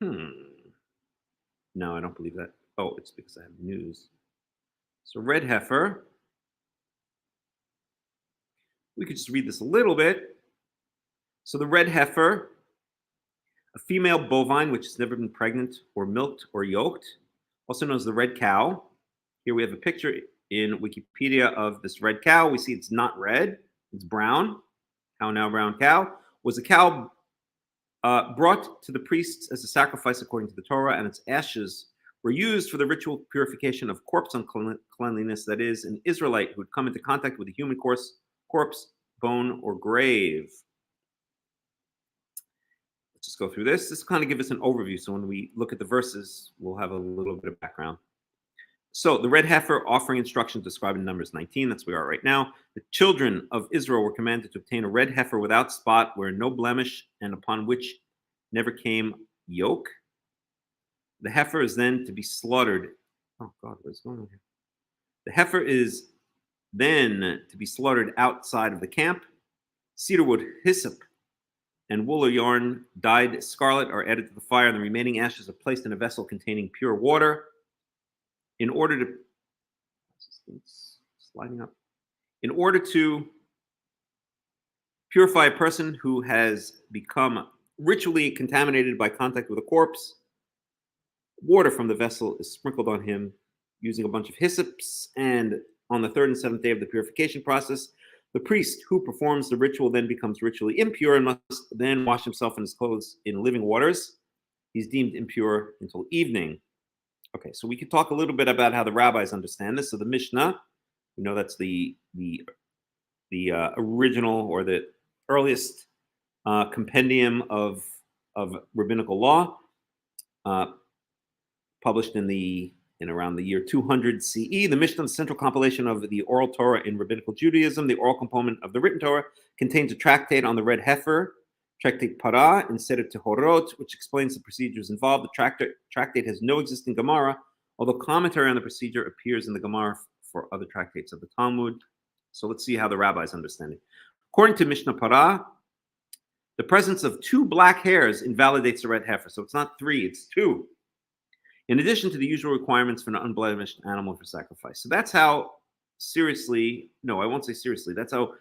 [SPEAKER 3] No, I don't believe that. Oh, it's because I have news. So red heifer. We could just read this a little bit. So the red heifer, a female bovine which has never been pregnant or milked or yoked, also known as the red cow. Here we have a picture in Wikipedia of this red cow. We see it's not red, it's brown. Cow now, brown cow. Was a cow brought to the priests as a sacrifice according to the Torah, and its ashes were used for the ritual purification of corpse uncleanliness, that is, an Israelite who had come into contact with a human corpse, bone, or grave. Let's just go through this. This kind of gives us an overview. So when we look at the verses, we'll have a little bit of background. So the red heifer offering instructions described in Numbers 19, that's where we are right now. The children of Israel were commanded to obtain a red heifer without spot, wearing no blemish, and upon which never came yoke. The heifer is then to be slaughtered. Oh God, what's going on here? The heifer is then to be slaughtered outside of the camp. Cedarwood, hyssop, and wool or yarn dyed scarlet are added to the fire, and the remaining ashes are placed in a vessel containing pure water. In order to purify a person who has become ritually contaminated by contact with a corpse, water from the vessel is sprinkled on him using a bunch of hyssops, and on the 3rd and 7th day of the purification process, the priest who performs the ritual then becomes ritually impure and must then wash himself and his clothes in living waters. He's deemed impure until evening. Okay, so we could talk a little bit about how the rabbis understand this. So the Mishnah, we know that's the original or the earliest compendium of rabbinical law, published in around the year 200 CE. The Mishnah, the central compilation of the oral Torah in rabbinical Judaism, the oral component of the written Torah, contains a tractate on the red heifer, tractate Para, instead of Tehorot, which explains the procedures involved. The tractate has no existing Gemara, although commentary on the procedure appears in the Gemara for other tractates of the Talmud. So let's see how the rabbis understand it. According to Mishnah Para, the presence of 2 black hairs invalidates the red heifer. So it's not 3, it's 2. In addition to the usual requirements for an unblemished animal for sacrifice. So that's how seriously, no, I won't say seriously, that's how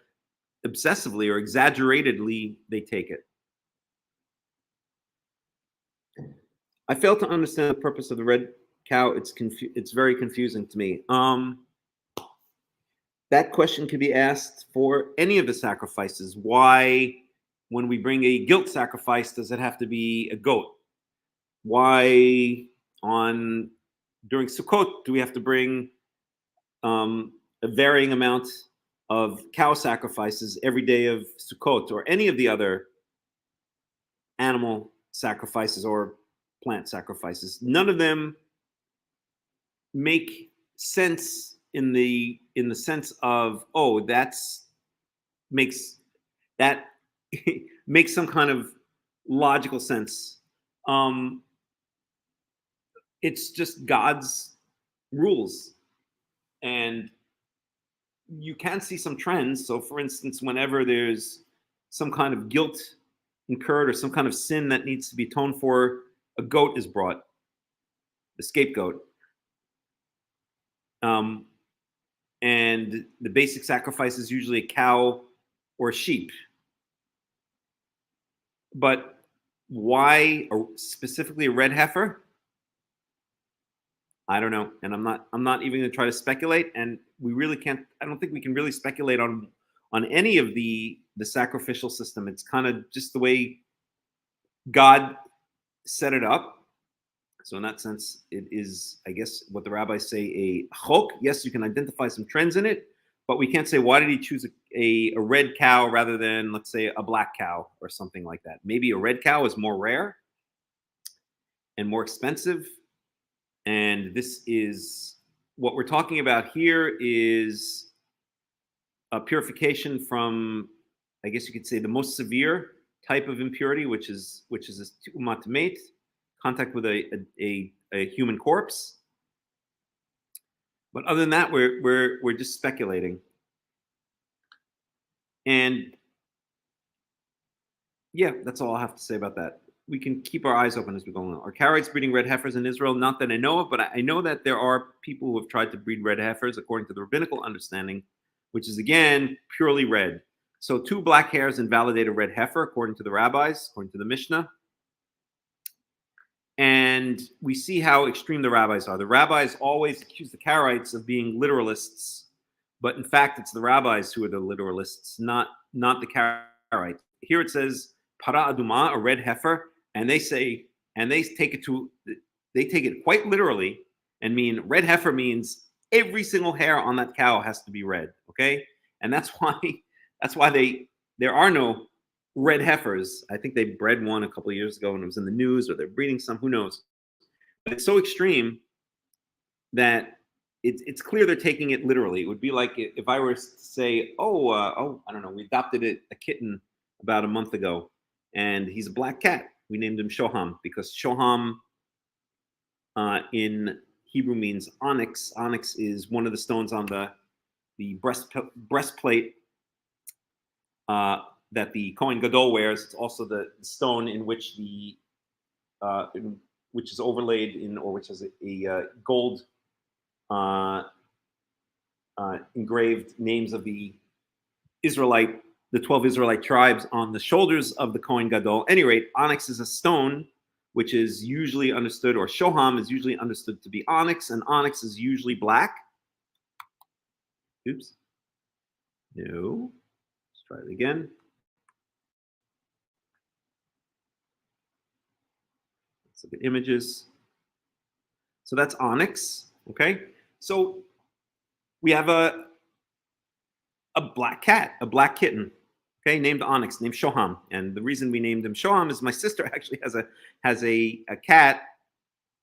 [SPEAKER 3] obsessively or exaggeratedly they take it. I fail to understand the purpose of the red cow. It's very confusing to me. That question can be asked for any of the sacrifices. Why, when we bring a guilt sacrifice, does it have to be a goat? Why during Sukkot do we have to bring a varying amount of cow sacrifices every day of Sukkot, or any of the other animal sacrifices or plant sacrifices? None of them make sense in the sense of, oh, makes some kind of logical sense. It's just God's rules, and you can see some trends. So for instance, whenever there's some kind of guilt incurred or some kind of sin that needs to be atoned for, a goat is brought, the scapegoat. And the basic sacrifice is usually a cow or a sheep. But why specifically a red heifer? I don't know, and I'm not even going to try to speculate. And we really can't. I don't think we can really speculate on any of the sacrificial system. It's kind of just the way God set it up. So in that sense, it is, I guess, what the rabbis say, a chok. Yes, you can identify some trends in it, but we can't say, why did he choose a red cow rather than, let's say, a black cow or something like that? Maybe a red cow is more rare and more expensive. And this is, what we're talking about here is a purification from, I guess you could say, the most severe type of impurity, which is a tu'umat meit, contact with a human corpse. But other than that, we're just speculating. And yeah, that's all I have to say about that. We can keep our eyes open as we go along. Are Karaites breeding red heifers in Israel? Not that I know of, but I know that there are people who have tried to breed red heifers according to the rabbinical understanding, which is, again, purely red. So 2 black hairs invalidate a red heifer, according to the rabbis, according to the Mishnah. And we see how extreme the rabbis are. The rabbis always accuse the Karaites of being literalists, but in fact, it's the rabbis who are the literalists, not the Karaites. Here it says, para aduma, a red heifer, and they say, and they take it quite literally and mean red heifer means every single hair on that cow has to be red, okay? And that's why there are no red heifers. I think they bred one a couple of years ago and it was in the news, or they're breeding some, who knows? But it's so extreme that it's clear they're taking it literally. It would be like if I were to say, I don't know, we adopted a kitten about a month ago, and he's a black cat. We named him Shoham because Shoham in Hebrew means onyx. Onyx is one of the stones on the breastplate that the Kohen Gadol wears. It's also the stone in which which is overlaid in, or which has a gold engraved names of the 12 Israelite tribes on the shoulders of the Kohen Gadol. At any rate, onyx is a stone which is usually understood, or shoham is usually understood to be onyx, and onyx is usually black. Oops. No. Let's try it again. Let's look at images. So that's onyx, okay? So we have a black cat, a black kitten, okay, named Onyx, named Shoham. And the reason we named him Shoham is my sister actually has a cat,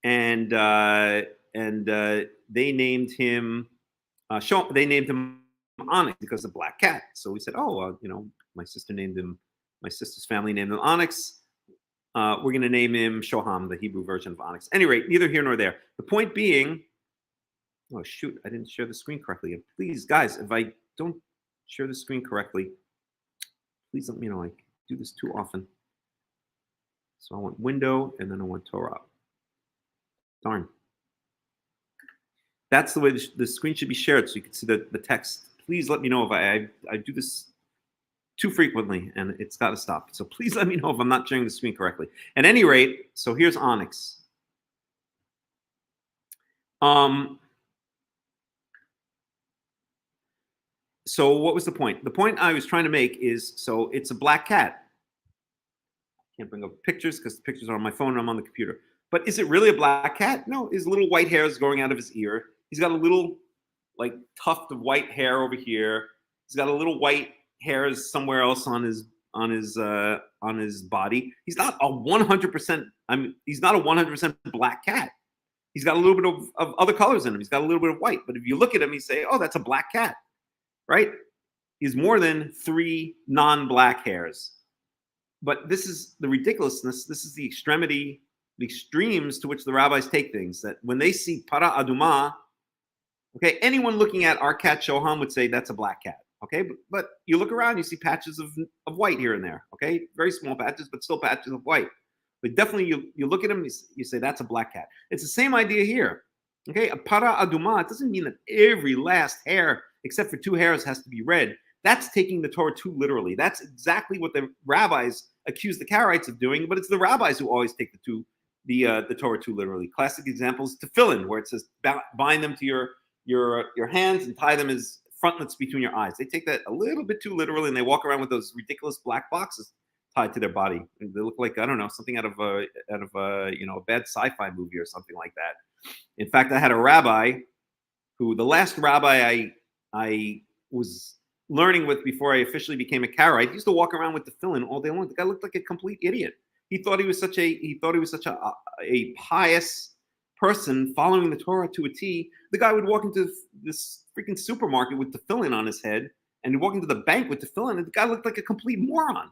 [SPEAKER 3] and they named him Onyx because of the black cat. So we said, my sister's family named him Onyx. We're going to name him Shoham, the Hebrew version of Onyx. At any rate, neither here nor there. The point being, oh shoot, I didn't share the screen correctly. Please, guys, if I don't share the screen correctly, please let me know. I do this too often. So I want window, and then I want Torah. Darn. That's the way the screen should be shared, so you can see the text. Please let me know if I do this too frequently, and it's got to stop. So please let me know if I'm not sharing the screen correctly. At any rate, so here's Onyx. So what was the point? The point I was trying to make is, so it's a black cat. I can't bring up pictures because the pictures are on my phone and I'm on the computer. But is it really a black cat? No, his little white hair is growing out of his ear. He's got a little like tuft of white hair over here. He's got a little white hairs somewhere else on his body. He's not a 100%. He's not a 100% black cat. He's got a little bit of other colors in him. He's got a little bit of white. But if you look at him, you say, oh, that's a black cat. Right? He's more than 3 non-black hairs. But this is the ridiculousness. This is the extremity, the extremes to which the rabbis take things. That when they see para aduma, okay, anyone looking at our cat Shoham would say that's a black cat. Okay, but you look around, you see patches of white here and there. Okay, very small patches, but still patches of white. But definitely, you look at him, you say that's a black cat. It's the same idea here. Okay, a para aduma, it doesn't mean that every last hair, except for 2 hairs, has to be red. That's taking the Torah too literally. That's exactly what the rabbis accuse the Karaites of doing, but it's the rabbis who always take the Torah too literally. Classic examples, tefillin, where it says bind them to your hands and tie them as frontlets between your eyes. They take that a little bit too literally, and they walk around with those ridiculous black boxes tied to their body. They look like, I don't know, something out of a a bad sci-fi movie or something like that. In fact, I had a rabbi who, the last rabbi I was learning with before I officially became a Karaite, he used to walk around with the tefillin all day long. The guy looked like a complete idiot. He thought he was such a pious person following the Torah to a T. The guy would walk into this freaking supermarket with tefillin on his head, and he'd walk into the bank with tefillin, and the guy looked like a complete moron.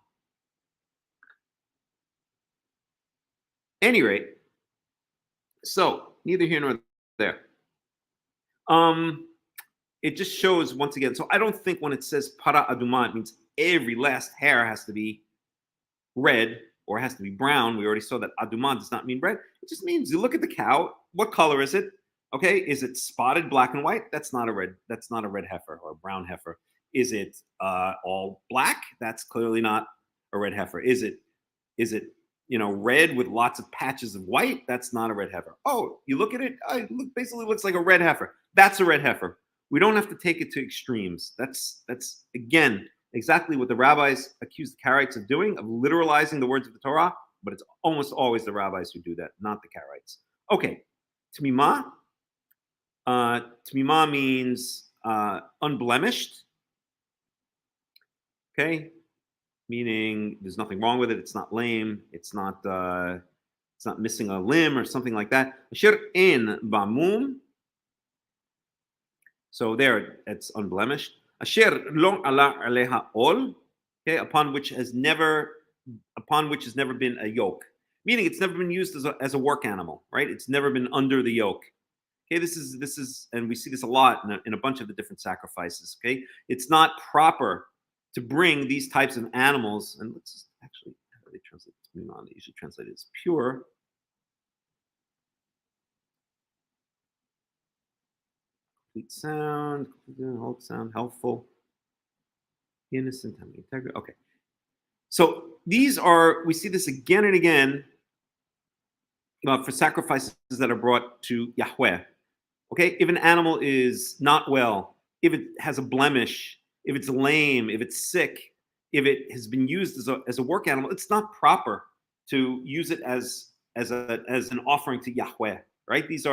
[SPEAKER 3] Any rate, so neither here nor there. It just shows once again. So I don't think when it says para aduma, it means every last hair has to be red or it has to be brown. We already saw that aduma does not mean red. It just means you look at the cow. What color is it? Okay, is it spotted black and white? That's not a red heifer or a brown heifer. Is it all black? That's clearly not a red heifer. Is it red with lots of patches of white? That's not a red heifer. Oh, you look at it, it basically looks like a red heifer. That's a red heifer. We don't have to take it to extremes. That's again exactly what the rabbis accused the Karaites of doing, of literalizing the words of the Torah, but it's almost always the rabbis who do that, not the Karaites. Okay, Tmima. Tmima means unblemished. Okay, meaning there's nothing wrong with it. It's not lame. It's not missing a limb or something like that. Asher in bamum. So there, it's unblemished. Asher lo ala aleha ol. Okay, upon which has never been a yoke. Meaning it's never been used as a work animal, right? It's never been under the yoke. Okay, this is, and we see this a lot in a bunch of the different sacrifices. Okay, it's not proper to bring these types of animals, and let's actually, how do they translate it? They usually translate it as pure. Complete sound, hold sound, helpful, innocent, having integrity. Okay, so we see this again and again for sacrifices that are brought to Yahweh. Okay, if an animal is not well, if it has a blemish, if it's lame, if it's sick, if it has been used as a work animal, it's not proper to use it as an offering to Yahweh, right? This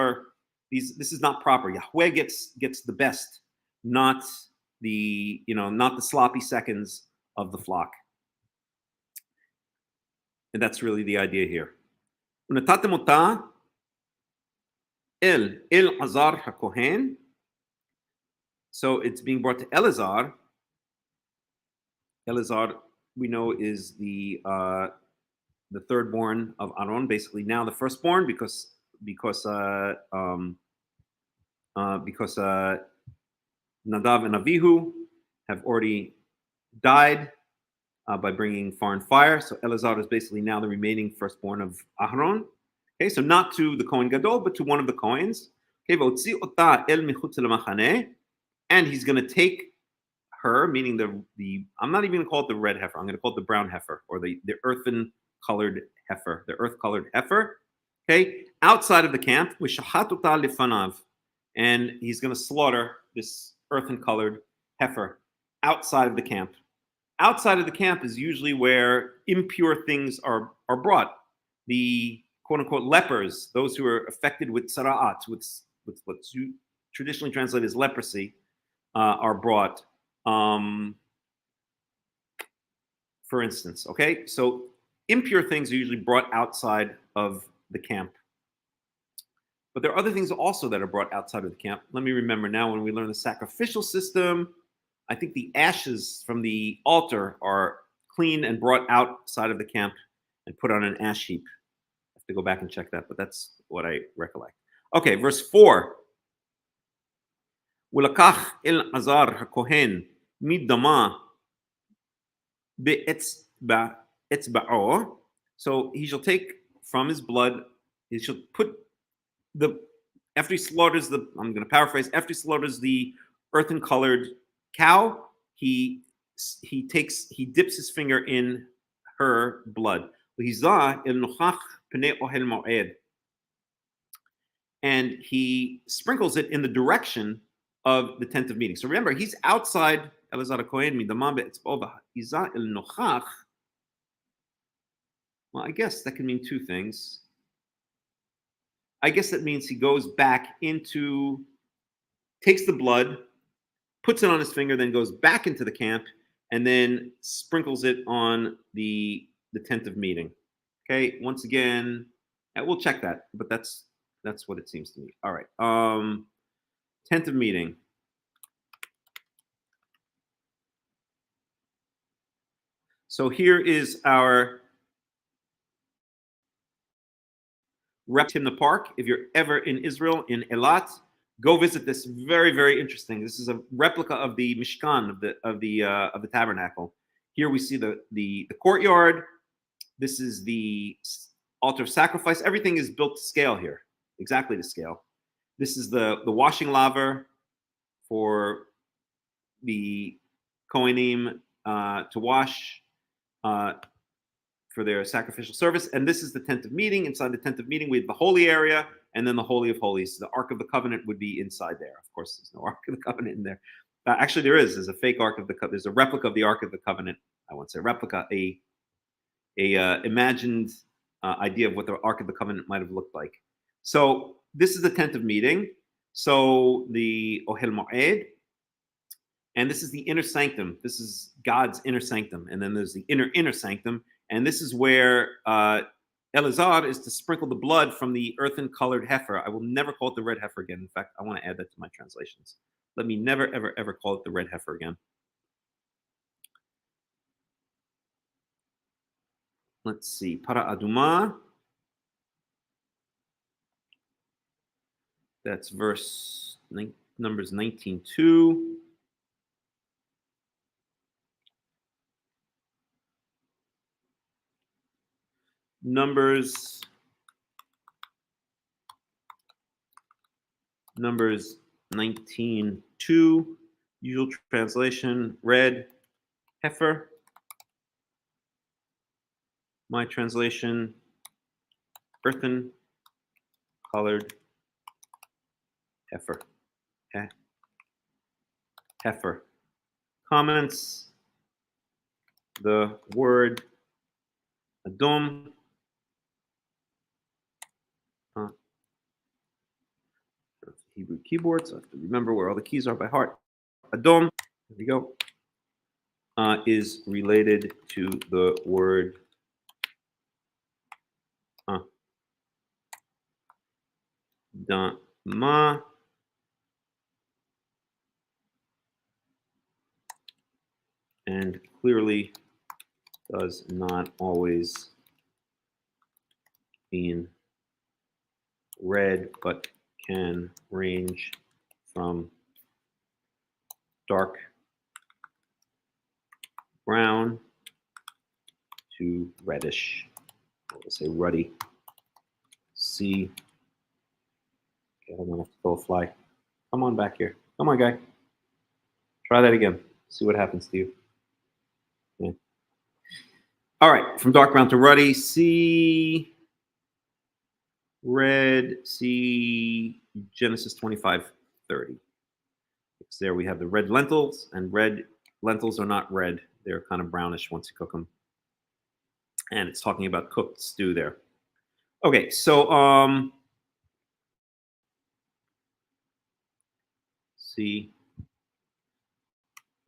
[SPEAKER 3] is not proper. Yahweh gets the best, not the sloppy seconds of the flock. And that's really the idea here. ונתתם אותה אל אלעזר הכהן. So it's being brought to Elazar. Elazar, we know, is the third born of Aaron, basically now the firstborn, because Nadav and Avihu have already died by bringing foreign fire. So Elazar is basically now the remaining firstborn of Aaron. Okay, so not to the Kohen Gadol, but to one of the Kohens. Okay, v'otzi ota el michutz lemachaneh. And he's going to take her, meaning the I'm not even going to call it the red heifer. I'm going to call it the brown heifer, or the earthen colored heifer, the earth colored heifer. Okay, outside of the camp, with shachat ota lifanav, and he's going to slaughter this earthen colored heifer outside of the camp. Outside of the camp is usually where impure things are brought. The quote unquote lepers, those who are affected with sara'at, with what's traditionally translated as leprosy, are brought, for instance. Okay, so impure things are usually brought outside of the camp. But there are other things also that are brought outside of the camp. Let me remember now, when we learn the sacrificial system, I think the ashes from the altar are cleaned and brought outside of the camp and put on an ash heap. I have to go back and check that, but that's what I recollect. Okay, verse 4. ולקח אלעזר הכהן מדמה באצבעו. So he shall take from his blood, he shall put after he slaughters I'm going to paraphrase, after he slaughters the earthen colored cow, he dips his finger in her blood. And he sprinkles it in the direction of the tent of meeting. So remember, he's outside Elazar Kohen midamah be'etzbo v'hiza el nochach. Well, I guess that can mean two things. I guess that means he goes back into, takes the blood, puts it on his finger, then goes back into the camp, and then sprinkles it on the tent of meeting. Okay, once again, we'll check that, but that's what it seems to me. All right, tent of meeting. So here is our rep in the park. If you're ever in Israel, in Eilat, go visit this. Very, very interesting. This is a replica of the Mishkan, of the tabernacle. Here we see the courtyard. This is the altar of sacrifice. Everything is built to scale here, exactly to scale. This is the washing laver for the Kohanim to wash for their sacrificial service. And this is the tent of meeting. Inside the tent of meeting, we have the holy area and then the Holy of Holies. The Ark of the Covenant would be inside there. Of course, there's no Ark of the Covenant in there. Actually, there's a fake Ark of the Covenant. There's a replica of the Ark of the Covenant. I won't say replica, a imagined idea of what the Ark of the Covenant might have looked like. So this is the tent of meeting. So the Ohel Moed, and this is the inner sanctum. This is God's inner sanctum. And then there's the inner sanctum. And this is where Elazar is to sprinkle the blood from the earthen colored heifer. I will never call it the red heifer again. In fact, I want to add that to my translations. Let me never, ever, ever call it the red heifer again. Let's see. Para Aduma. That's Numbers 19:2. Numbers 19:2, usual translation, red heifer. My translation, earthen colored heifer. Heifer. Comments, the word Adom. Hebrew keyboard, so I have to remember where all the keys are by heart. Adom, there we go, is related to the word Dama. And clearly does not always mean red, but can range from dark brown to reddish. We'll say ruddy. See. Okay, I'm gonna have to go fly. Come on back here. Come on, guy. Try that again. See what happens to you. Yeah. All right, from dark brown to ruddy. See. Red, see Genesis 25:30. Because there we have the red lentils, and red lentils are not red. They're kind of brownish once you cook them. And it's talking about cooked stew there. Okay, so see.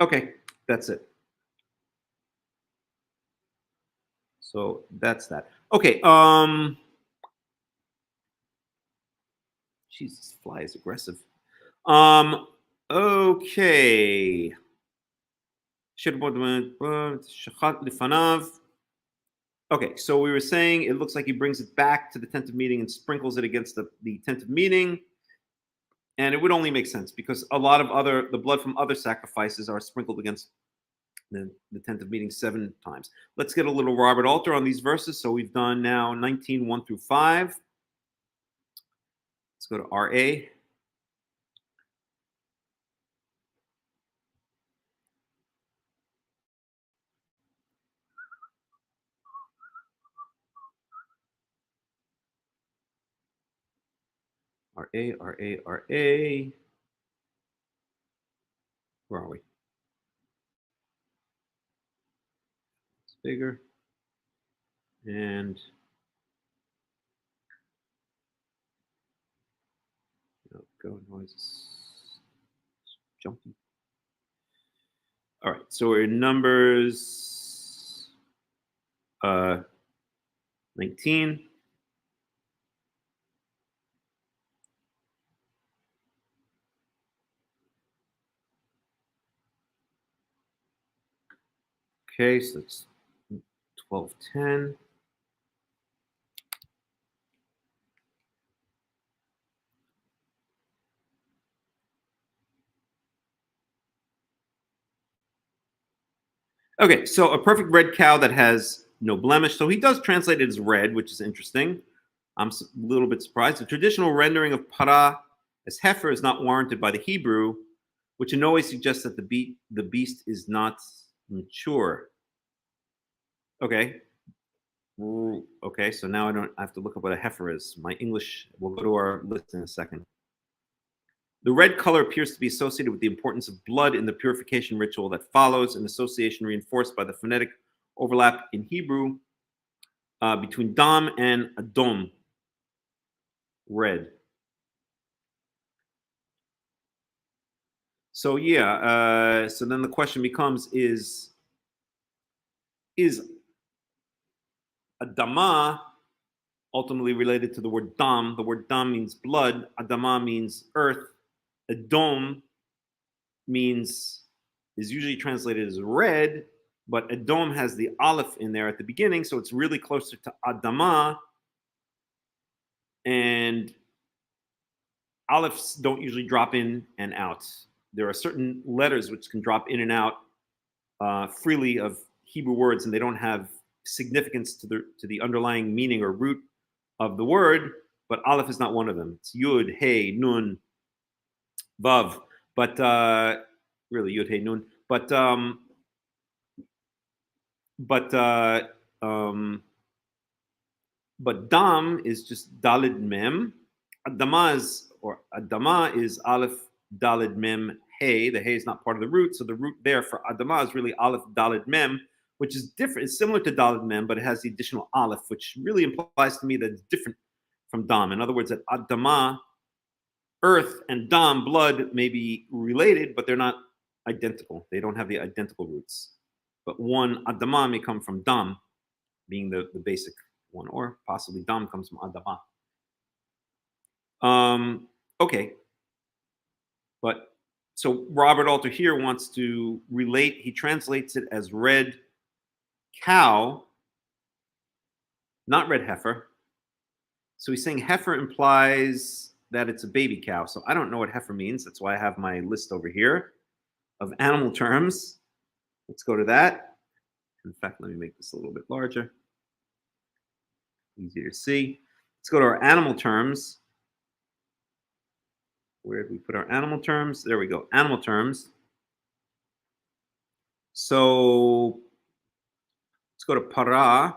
[SPEAKER 3] Okay, that's it. So that's that. Okay, Jesus, fly is aggressive. Okay. Okay, so we were saying it looks like he brings it back to the tent of meeting and sprinkles it against the tent of meeting. And it would only make sense because a lot of the blood from other sacrifices are sprinkled against the tent of meeting 7 times. Let's get a little Robert Alter on these verses. So we've done now 19:1 through 5. Let's go to RA. RA. Where are we? It's bigger. And go noises. Jumpy. All right, so we're in Numbers 19. Okay, so it's 12:10. Okay, so a perfect red cow that has no blemish. So he does translate it as red, which is interesting. I'm a little bit surprised. The traditional rendering of para as heifer is not warranted by the Hebrew, which in no way suggests that the beast is not mature. Okay. Okay, so now I have to look up what a heifer is. My English, we'll go to our list in a second. The red color appears to be associated with the importance of blood in the purification ritual that follows, an association reinforced by the phonetic overlap in Hebrew between dam and adom, red. So yeah, so then the question becomes, is adama ultimately related to the word dam? The word dam means blood, adama means earth, adom is usually translated as red, but adom has the aleph in there at the beginning, so it's really closer to adama. And alephs don't usually drop in and out. There are certain letters which can drop in and out freely of Hebrew words, and they don't have significance to the underlying meaning or root of the word. But aleph is not one of them. It's yud, hey, nun, vav. But really yud, hey, nun. But dam is just dalid mem. Adama is aleph dalid mem hey. The hey is not part of the root, so the root there for adama is really aleph dalid mem, which is different. It's similar to dalid mem, but it has the additional aleph, which really implies to me that it's different from dam. In other words, that adama, earth, and dam, blood, may be related, but they're not identical. They don't have the identical roots. But one adama may come from dam, being the basic one, or possibly dam comes from adama. Okay. But so Robert Alter here wants to relate, he translates it as red cow, not red heifer. So he's saying heifer implies that it's a baby cow. So I don't know what heifer means. That's why I have my list over here of animal terms. Let's go to that. In fact, let me make this a little bit larger. Easier to see. Let's go to our animal terms. Where did we put our animal terms? There we go, animal terms. So let's go to para.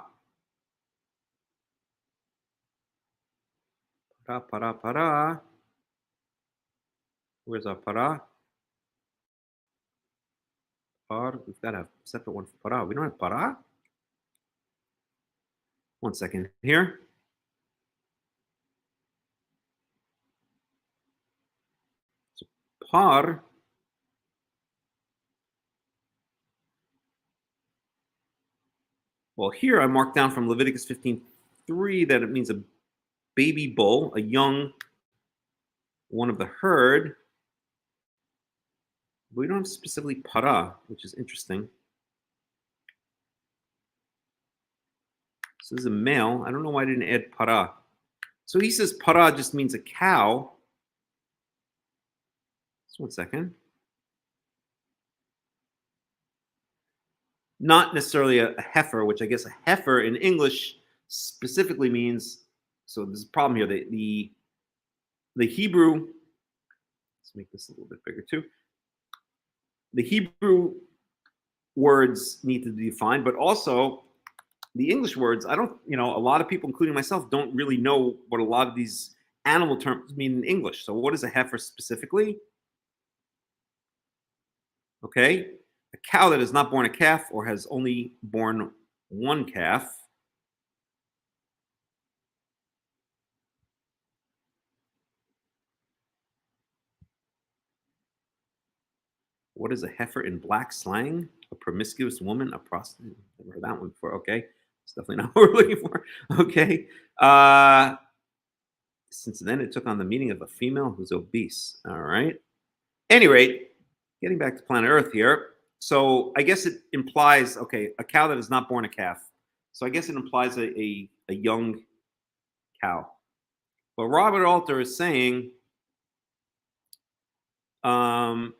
[SPEAKER 3] Para. Where's our para? We've got a separate one for para. We don't have para? One second here. So par. Well, here I marked down from Leviticus 15:3 that it means a baby bull, a young one of the herd. We don't have specifically para, which is interesting. So this is a male. I don't know why I didn't add para. So he says para just means a cow. Just one second. Not necessarily a heifer, which I guess a heifer in English specifically means, so there's a problem here. The Hebrew, let's make this a little bit bigger too. The Hebrew words need to be defined, but also the English words, a lot of people, including myself, don't really know what a lot of these animal terms mean in English. So what is a heifer specifically? Okay, a cow that has not born a calf or has only born one calf. What is a heifer in black slang? A promiscuous woman, a prostitute. Never heard that one before. Okay, it's definitely not what we're looking for. Okay. Since then, it took on the meaning of a female who's obese. All right. Any rate, getting back to planet Earth here. So I guess it implies, okay, a cow that has not born a calf. So I guess it implies a young cow. But Robert Alter is saying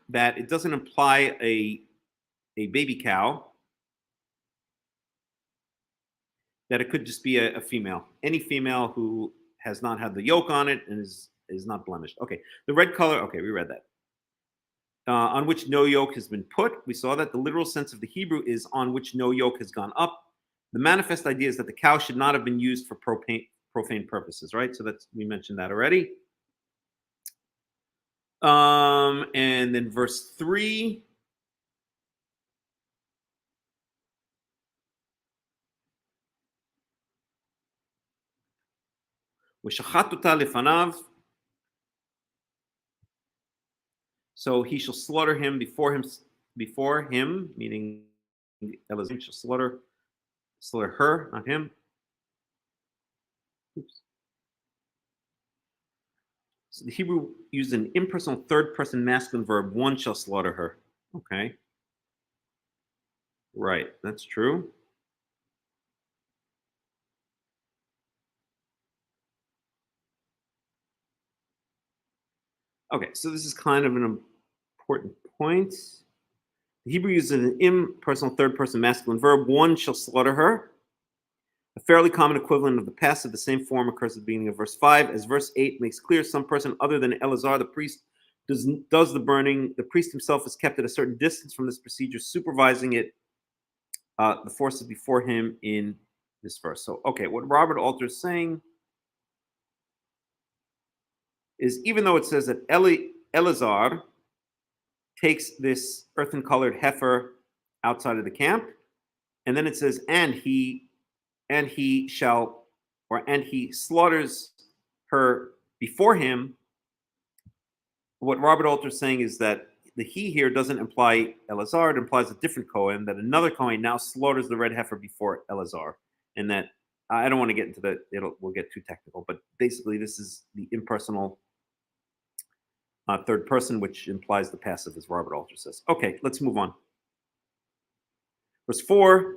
[SPEAKER 3] that it doesn't imply a baby cow, that it could just be a female. Any female who has not had the yoke on it and is not blemished. Okay, the red color, okay, we read that. On which no yoke has been put. We saw that the literal sense of the Hebrew is on which no yoke has gone up. The manifest idea is that the cow should not have been used for profane purposes, right? So that's, we mentioned that already. And then verse 3. So he shall slaughter him before him, meaning Elazar shall slaughter her, not him. Oops. So the Hebrew uses an impersonal third person masculine verb, one shall slaughter her. Okay. Right, that's true. Okay, so this is kind of an important point. The Hebrew uses an impersonal third person masculine verb, one shall slaughter her. A fairly common equivalent of the passive, the same form occurs at the beginning of verse 5. As verse 8 makes clear, some person other than Elazar, the priest, does the burning. The priest himself is kept at a certain distance from this procedure, supervising it, the forces before him in this verse. So, okay, what Robert Alter is saying is, even though it says that Elazar takes this earthen-colored heifer outside of the camp, and then it says, and he slaughters her before him. What Robert Alter is saying is that the he here doesn't imply Elazar, it implies a different Kohen, that another Kohen now slaughters the red heifer before Elazar. And that, I don't want to get into that, we'll get too technical, but basically this is the impersonal third person, which implies the passive, as Robert Alter says. Okay, let's move on. Verse 4,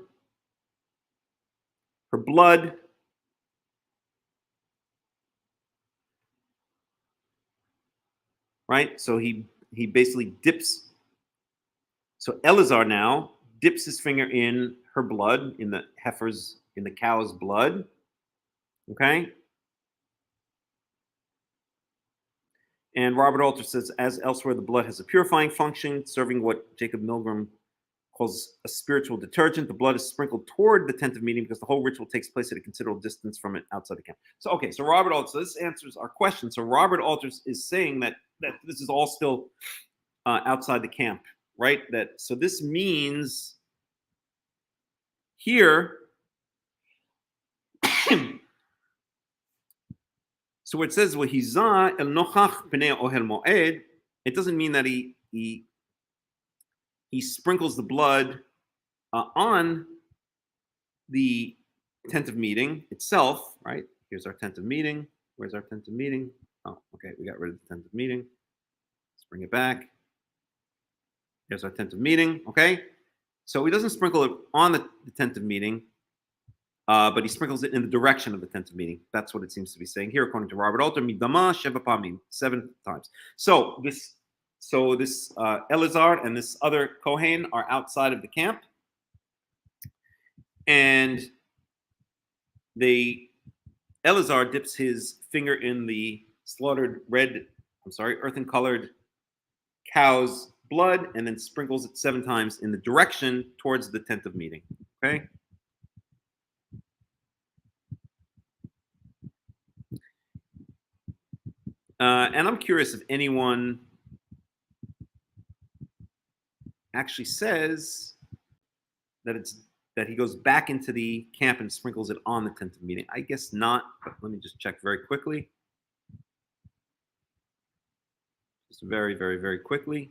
[SPEAKER 3] her blood right? So he basically dips. So Elazar now dips his finger in her blood, in the cow's blood. Okay. And Robert Alter says, as elsewhere, the blood has a purifying function, serving what Jacob Milgram calls a spiritual detergent. The blood is sprinkled toward the tent of meeting because the whole ritual takes place at a considerable distance from it outside the camp. So, okay, so Robert Alter, so this answers our question. So Robert Alter is saying that this is all still outside the camp, right? So this means here, so it says, "V'hizah el nochach pnei ohel moed," it doesn't mean that he sprinkles the blood on the tent of meeting itself, right? Here's our tent of meeting. Where's our tent of meeting? Oh, okay, we got rid of the tent of meeting. Let's bring it back. Here's our tent of meeting, okay? So he doesn't sprinkle it on the tent of meeting, but he sprinkles it in the direction of the tent of meeting. That's what it seems to be saying here, according to Robert Alter, midama sheva pamim, 7 times. So this Elazar and this other Kohen are outside of the camp, and Elazar dips his finger in the slaughtered earthen-colored cow's blood, and then sprinkles it 7 times in the direction towards the tent of meeting. Okay. And I'm curious if anyone actually says that he goes back into the camp and sprinkles it on the tent of meeting. I guess not, but let me just check very quickly. Just very, very, very quickly.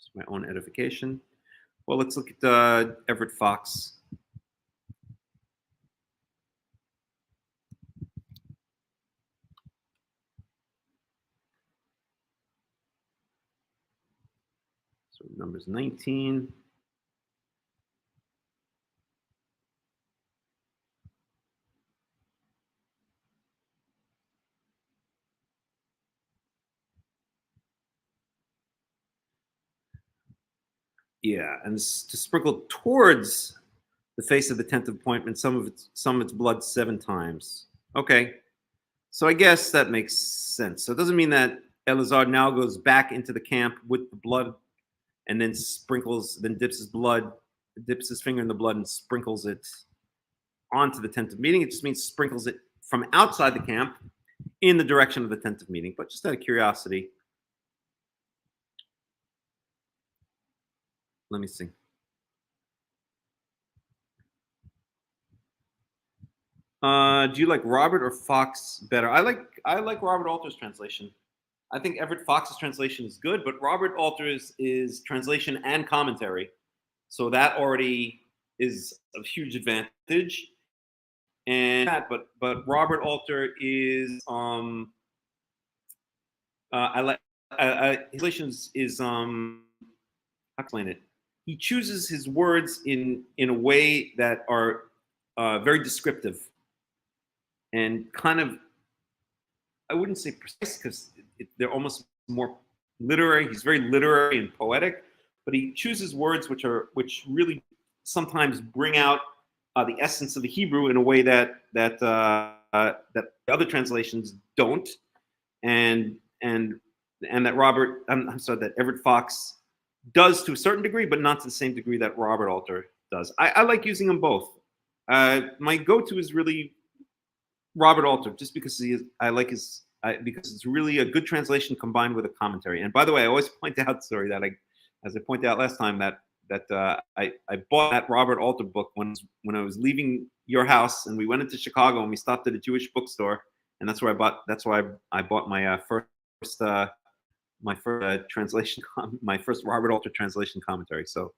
[SPEAKER 3] Just my own edification. Well, let's look at Everett Fox. So numbers 19. Yeah, and to sprinkle towards the face of the tenth appointment some of its blood 7 times. Okay, so I guess that makes sense. So it doesn't mean that Eleazar now goes back into the camp with the blood and then dips his finger in the blood and sprinkles it onto the tent of meeting. It just means sprinkles it from outside the camp in the direction of the tent of meeting. But just out of curiosity, let me see. Do you like Robert or Fox better? I like Robert Alter's translation. I think Everett Fox's translation is good, but Robert Alter's is translation and commentary, so that already is a huge advantage. And but Robert Alter is I like his translation is how explain it. He chooses his words in a way that are very descriptive and kind of, I wouldn't say precise because they're almost more literary. He's very literary and poetic, but he chooses words which really sometimes bring out the essence of the Hebrew in a way that the other translations don't, and that Everett Fox does to a certain degree, but not to the same degree that Robert Alter does. I like using them both. My go-to is really Robert Alter, just because because it's really a good translation combined with a commentary. And by the way, I always point out, as I pointed out last time, that I bought that Robert Alter book when I was leaving your house, and we went into Chicago and we stopped at a Jewish bookstore, and that's why I bought my first translation, my first Robert Alter translation commentary. So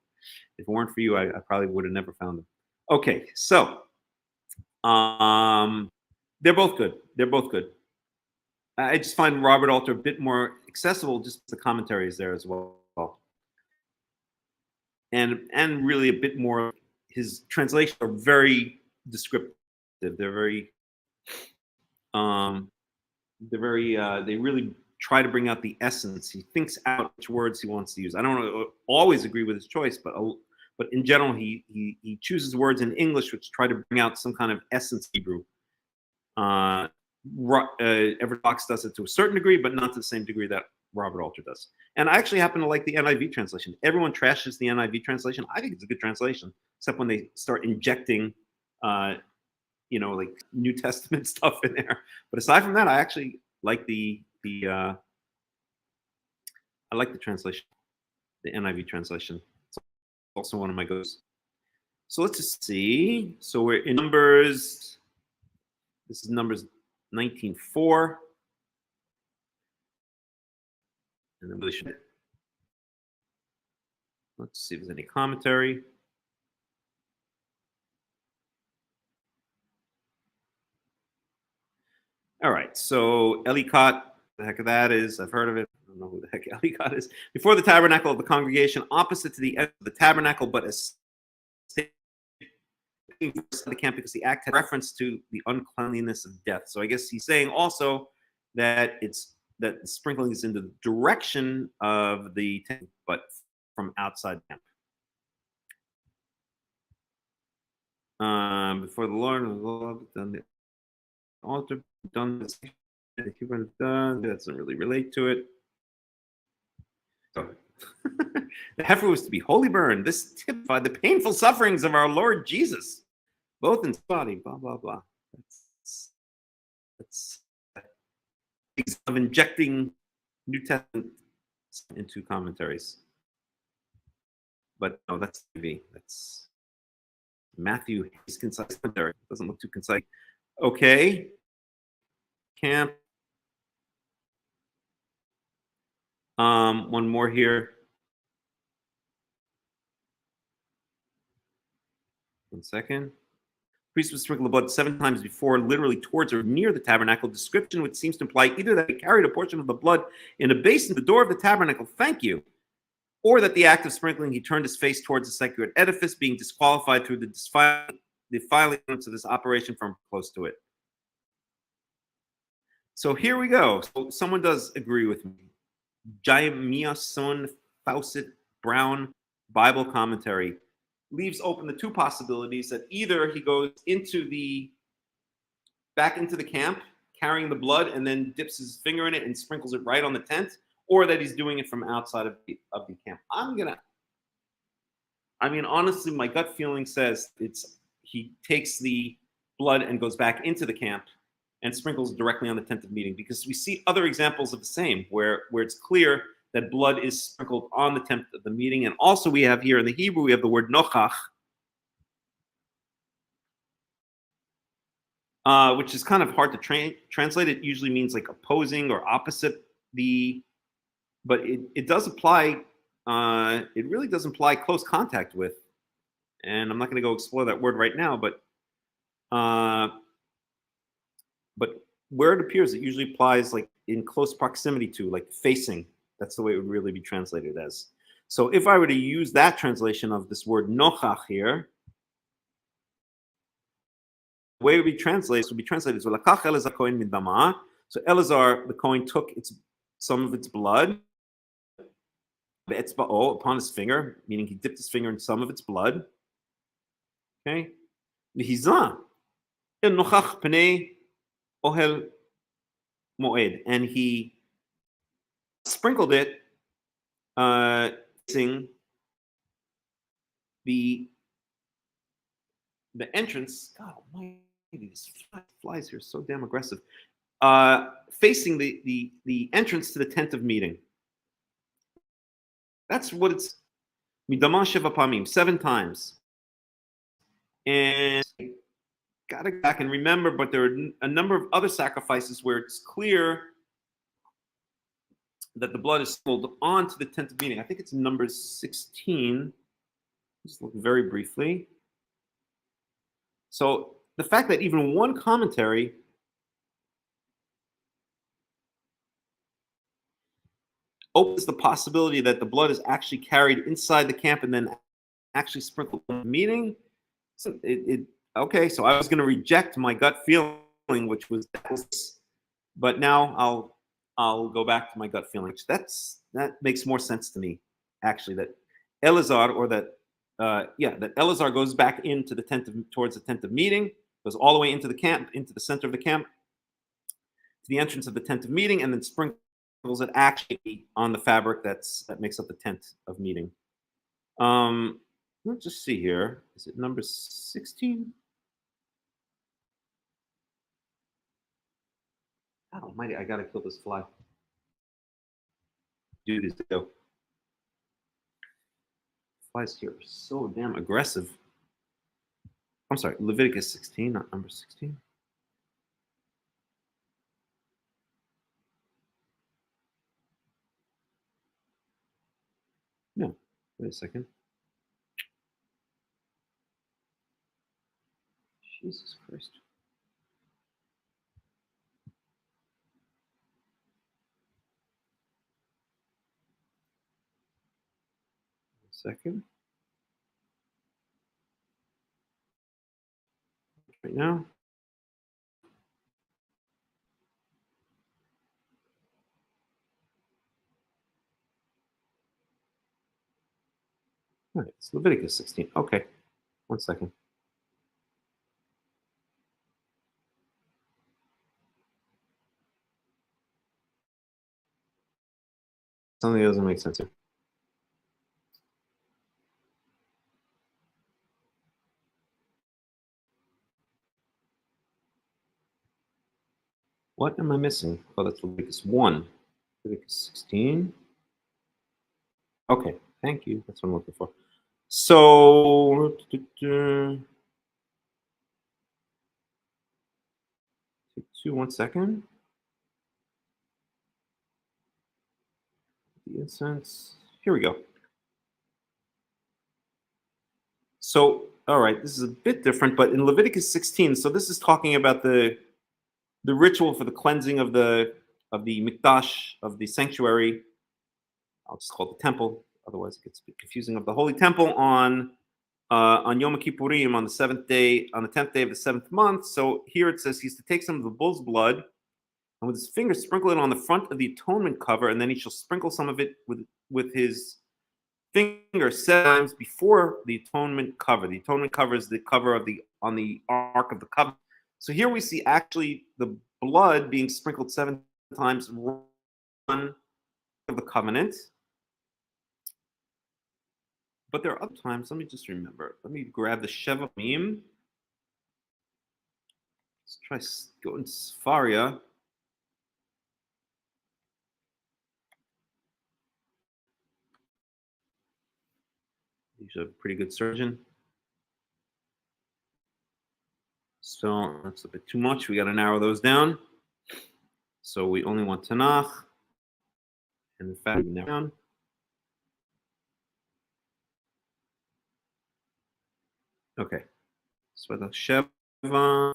[SPEAKER 3] if it weren't for you, I probably would have never found them. Okay, so they're both good. They're both good. I just find Robert Alter a bit more accessible, just the commentary is there as well, and really a bit more. His translations are very descriptive. They're very, they really try to bring out the essence. He thinks out which words he wants to use. I don't always agree with his choice, but in general, he chooses words in English which try to bring out some kind of essence Hebrew. Everett Fox does it to a certain degree, but not to the same degree that Robert Alter does. And I actually happen to like the NIV translation. Everyone trashes the NIV translation. I think it's a good translation, except when they start injecting, like New Testament stuff in there. But aside from that, I actually like the translation, the NIV translation. It's also one of my goes. So let's just see. So we're in Numbers. This is Numbers 19:4. And then let's see if there's any commentary. All right, so Elikot, the heck of that is, I've heard of it. I don't know who the heck Elikot is. Before the tabernacle of the congregation, opposite to the end of the tabernacle, but as the camp, because the act had reference to the uncleanliness of death. So I guess he's saying also that the sprinkling is in the direction of the tent, but from outside the camp. Before the Lord, done the altar, done this, that doesn't really relate to it. So, the heifer was to be wholly burned. This typified the painful sufferings of our Lord Jesus, both in his body, blah, blah, blah. That's of injecting New Testament into commentaries. But no, that's TV. That's Matthew. His concise commentary. It doesn't look too concise. Okay. Camp. One more here. 1 second. Priest would sprinkle the blood 7 times before, literally towards or near the tabernacle, description which seems to imply either that he carried a portion of the blood in a basin at the door of the tabernacle, thank you, or that the act of sprinkling, he turned his face towards the sacred edifice, being disqualified through the defiling of this operation from close to it. So here we go. So someone does agree with me. Jaimiason Fawcett Brown Bible commentary leaves open the 2 possibilities that either he goes back into the camp, carrying the blood, and then dips his finger in it and sprinkles it right on the tent, or that he's doing it from outside of the camp. Honestly, my gut feeling says he takes the blood and goes back into the camp and sprinkles directly on the tent of meeting, because we see other examples of the same, where it's clear that blood is sprinkled on the tent of the meeting. And also we have here in the Hebrew, we have the word nochach, which is kind of hard to translate. It usually means like opposing or opposite but it does apply, it really does imply close contact with. And I'm not going to go explore that word right now, but where it appears, it usually applies like in close proximity to, like facing. That's the way it would really be translated as. So if I were to use that translation of this word nochach here, the way it would be translated as Lakach Elazar Kohen min dama. So Elazar, the Kohen, took some of its blood upon his finger, meaning he dipped his finger in some of its blood. Okay. V'hizah el nochach pnei ohel moed, and he sprinkled it facing the entrance. God almighty, these flies here are so damn aggressive. Facing the entrance to the tent of meeting. That's what it's midama sheva pamim, 7 times. And gotta go back and remember, but there are a number of other sacrifices where it's clear that the blood is spilled onto the tent of meeting. I think it's Numbers 16. Just look very briefly. So the fact that even one commentary opens the possibility that the blood is actually carried inside the camp and then actually sprinkled on the meeting. So okay, so I was going to reject my gut feeling, which was, but now I'll go back to my gut feeling. That makes more sense to me, actually, that Elazar, or that Elazar goes back into the towards the tent of meeting, goes all the way into the camp, into the center of the camp, to the entrance of the tent of meeting, and then sprinkles it actually on the fabric that makes up the tent of meeting. Let's just see here. Is it number 16? God almighty, I gotta kill this fly. Dude, is go. Flies here are so damn aggressive. I'm sorry, Leviticus 16, not number 16. No, wait a second. Jesus Christ. Second. Right now. All right, it's Leviticus 16. Okay, 1 second. Something doesn't make sense here. What am I missing? Oh, that's Leviticus 1. Leviticus 16. Okay, thank you. That's what I'm looking for. So, 1 second. The incense. Here we go. So all right, this is a bit different, but in Leviticus 16, so this is talking about the ritual for the cleansing of the mikdash, of the sanctuary. I'll just call it the temple, otherwise it gets a bit confusing, of the holy temple on Yom Kippurim, on the 10th day of the 7th month. So here it says he's to take some of the bull's blood and with his finger sprinkle it on the front of the atonement cover, and then he shall sprinkle some of it with his finger 7 times before the atonement cover. The atonement cover is the cover on the Ark of the Covenant. So here we see actually the blood being sprinkled 7 times on of the covenant. But there are other times, let me just remember. Let me grab the Sheva meme. Let's try go in Sfaria. He's a pretty good surgeon. So that's a bit too much. We got to narrow those down. So we only want Tanach. And in fact, we narrow down. Okay. So the Sheva. So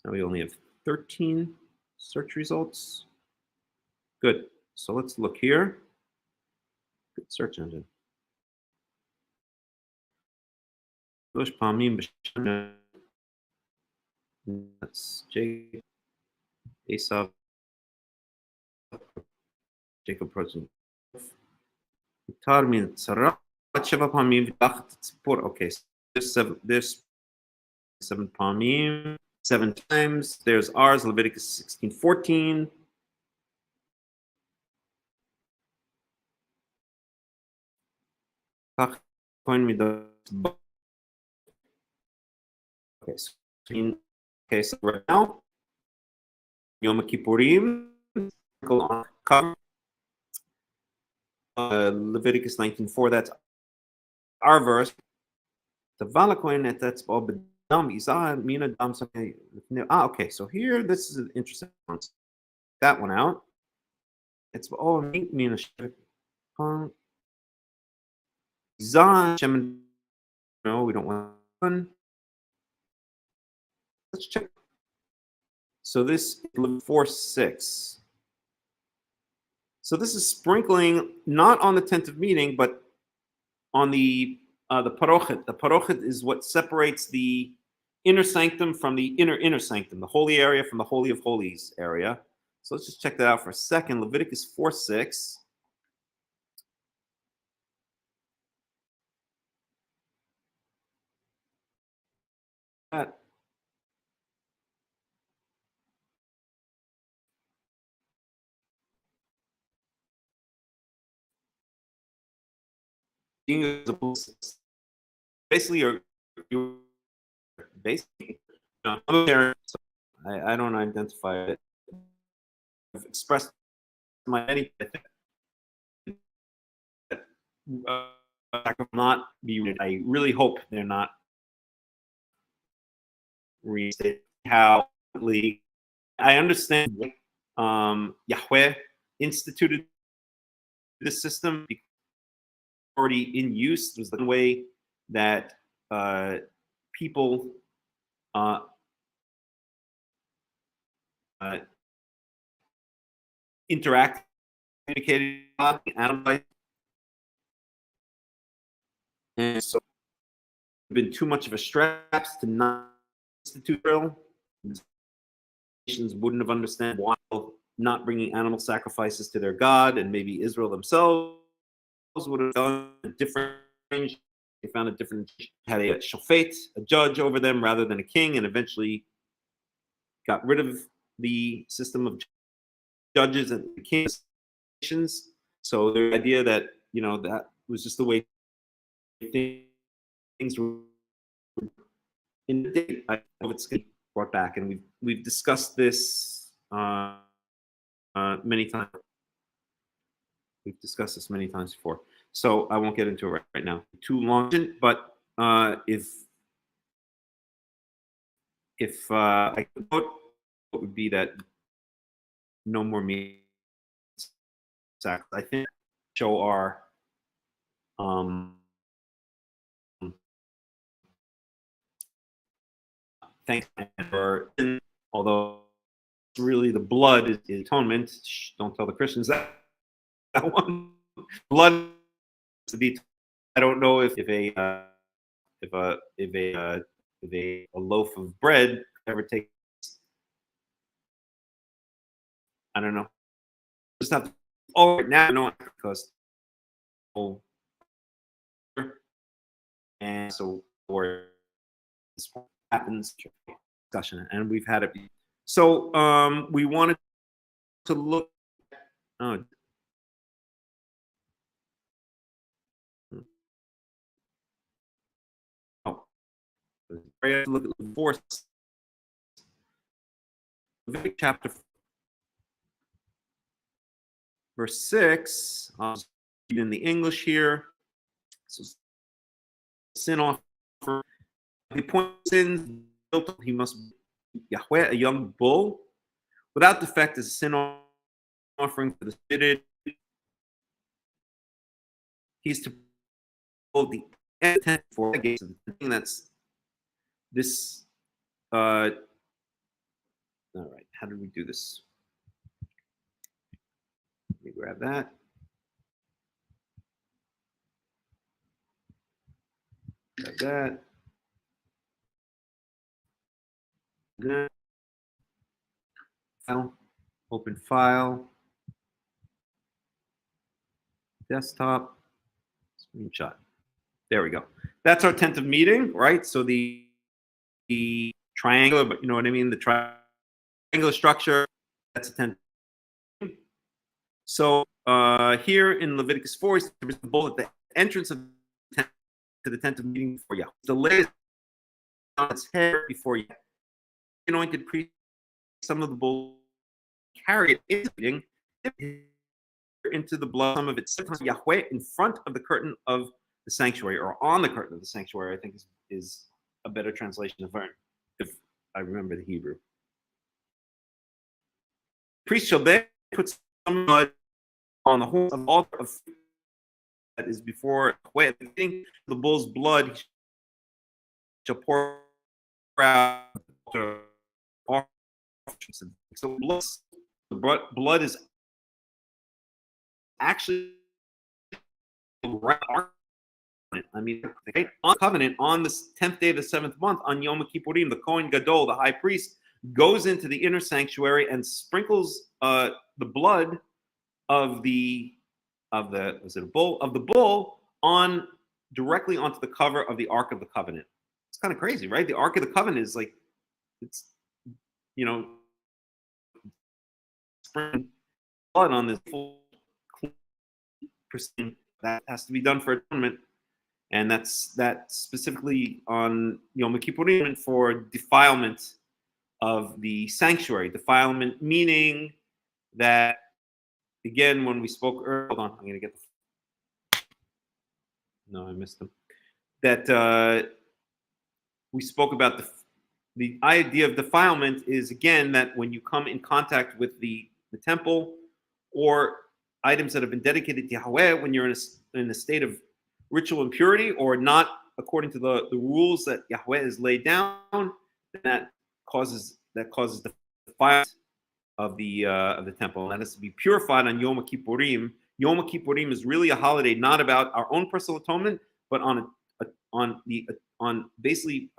[SPEAKER 3] now we only have 13 search results. Good. So let's look here. Good search engine. That's Jacob. Esav. Jacob President. Okay, so there's 7 pamim, 7 times. There's ours, Leviticus 16:14. Okay, so right now, Yom Kippurim, Leviticus 19:4. That's our verse. The Valakoin, that's all bedam Isa mina dam. Okay, so here this is an interesting one. That one out. It's all mina Isa. No, we don't want one. Let's check. So this 4:6. So this is sprinkling not on the tent of meeting, but on the parochet. The parochet is what separates the inner sanctum from the inner sanctum, the holy area from the holy of holies area. So let's just check that out for a second. Leviticus 4:6. That basically you're basically I'm a parent, so I don't identify it. I've expressed my any not be. I really hope they're not reinstated. How I understand Yahweh instituted this system already in use. There's the way that people interact, communicated, analyze, and so been too much of a straps to not institute drill. Nations wouldn't have understood why not bringing animal sacrifices to their God, and maybe Israel themselves would have done a different range. They found a different, had a shofet, a judge over them rather than a king, and eventually got rid of the system of judges and kings. So the idea that that was just the way things were in the day. I hope it's getting brought back, and we've discussed this many times. We've discussed this many times before, so I won't get into it right now. Too long, but if I could vote, it would be that no more meat. I think show our thanks for, although really the blood is the atonement. Shh, don't tell the Christians that one. Blood to be. I don't know if a loaf of bread ever takes. I don't know. Just have to. Oh, right now no, because and so or this happens discussion, and we've had it. So we wanted to look. Oh. Look at the fourth chapter, verse 6. I'll just read in the English here. So, sin offer. He points sins. He must be Yahweh, a young bull, without defect, as a sin offering for the fitted. He's to hold the intent for gates. That's this. All right, how did we do this? Let me grab that. Grab that. Good. File. Open file. Desktop. Screenshot. There we go. That's our tentative meeting, right? So the triangular, but you know what I mean? The triangular structure, that's a tentative. So here in Leviticus 4, there's the bull at the entrance of the tent of meeting before Yahweh. The lays on its hair before Yahweh. The anointed priest, some of the bull carry it into the meeting, into the blood, some of it sometimes Yahweh in front of the curtain of the sanctuary, or on the curtain of the sanctuary, I think is a better translation of it, if I remember the Hebrew. The priest shall then put some blood on the whole of altar of that is before Yahweh. The bull's blood he shall pour out. So blood is actually I mean, on covenant on the 10th day of the 7th month on Yom Kippurim, the Kohen Gadol, the high priest, goes into the inner sanctuary and sprinkles the blood of the bull on directly onto the cover of the Ark of the Covenant. It's kind of crazy, right? The Ark of the Covenant is like, it's, you know, sprinkling blood on this full pristine. That has to be done for atonement, and that's specifically on Yom Kippurim for defilement of the sanctuary. Defilement meaning that, again, when we spoke earlier, hold on, I'm going to get no, I missed them. That we spoke about the idea of defilement is, again, that when you come in contact with the temple or items that have been dedicated to Yahweh, when you're in a state of ritual impurity or not according to the rules that Yahweh has laid down, that causes the defilement of the temple. And that has to be purified on Yom Kippurim. Yom Kippurim is really a holiday not about our own personal atonement, but on basically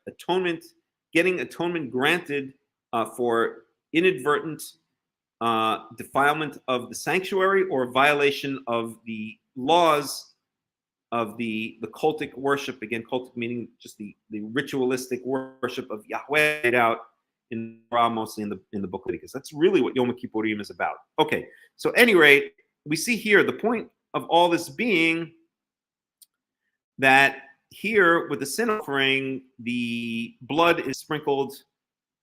[SPEAKER 3] atonement, getting atonement granted for inadvertent defilement of the sanctuary or violation of the laws of the cultic worship. Again, cultic meaning just the ritualistic worship of Yahweh laid out in Torah, mostly in the book of Leviticus. That's really what Yom Kippurim is about. Okay, so at any rate, we see here the point of all this being that here with the sin offering, the blood is sprinkled.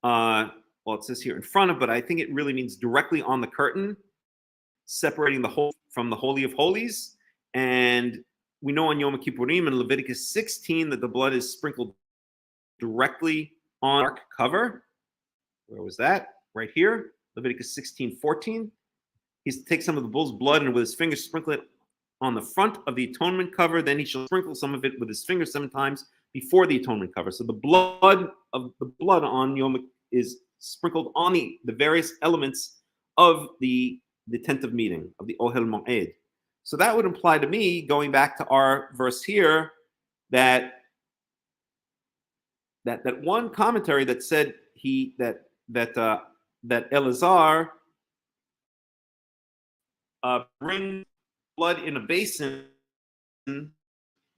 [SPEAKER 3] Well, it says here in front of, but I think it really means directly on the curtain, separating the whole from the Holy of Holies. And we know on Yom Kippurim in Leviticus 16 that the blood is sprinkled directly on the ark cover. Where was that? Right here, Leviticus 16:14. He takes some of the bull's blood and with his fingers sprinkle it on the front of the atonement cover. Then he shall sprinkle some of it with his fingers 7 times before the atonement cover. So the blood on Yom is sprinkled on the various elements of the tent of meeting, of the Ohel Moed. So that would imply to me, going back to our verse here, that one commentary that said that Elazar brings blood in a basin, the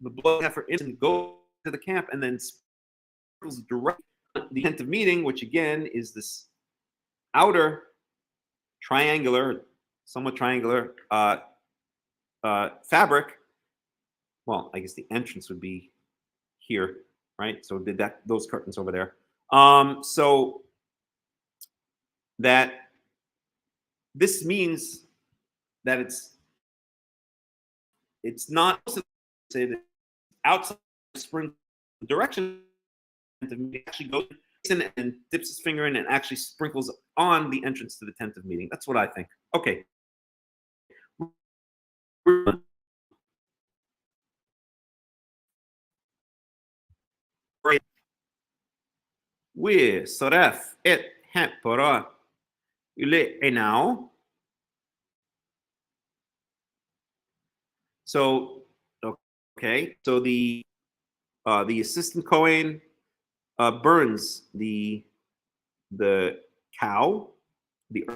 [SPEAKER 3] blood heifer in, go to the camp, and then sprinkles directly on the tent of meeting, which again is this outer triangular, somewhat triangular fabric. Well, I guess the entrance would be here, right? So did those curtains over there. So that this means that it's not to say that outside the spring direction, it actually goes in and dips his finger in and actually sprinkles on the entrance to the tent of meeting. That's what I think. Okay. وصرف Haftarah now. So okay, so the assistant Kohen burns the cow, the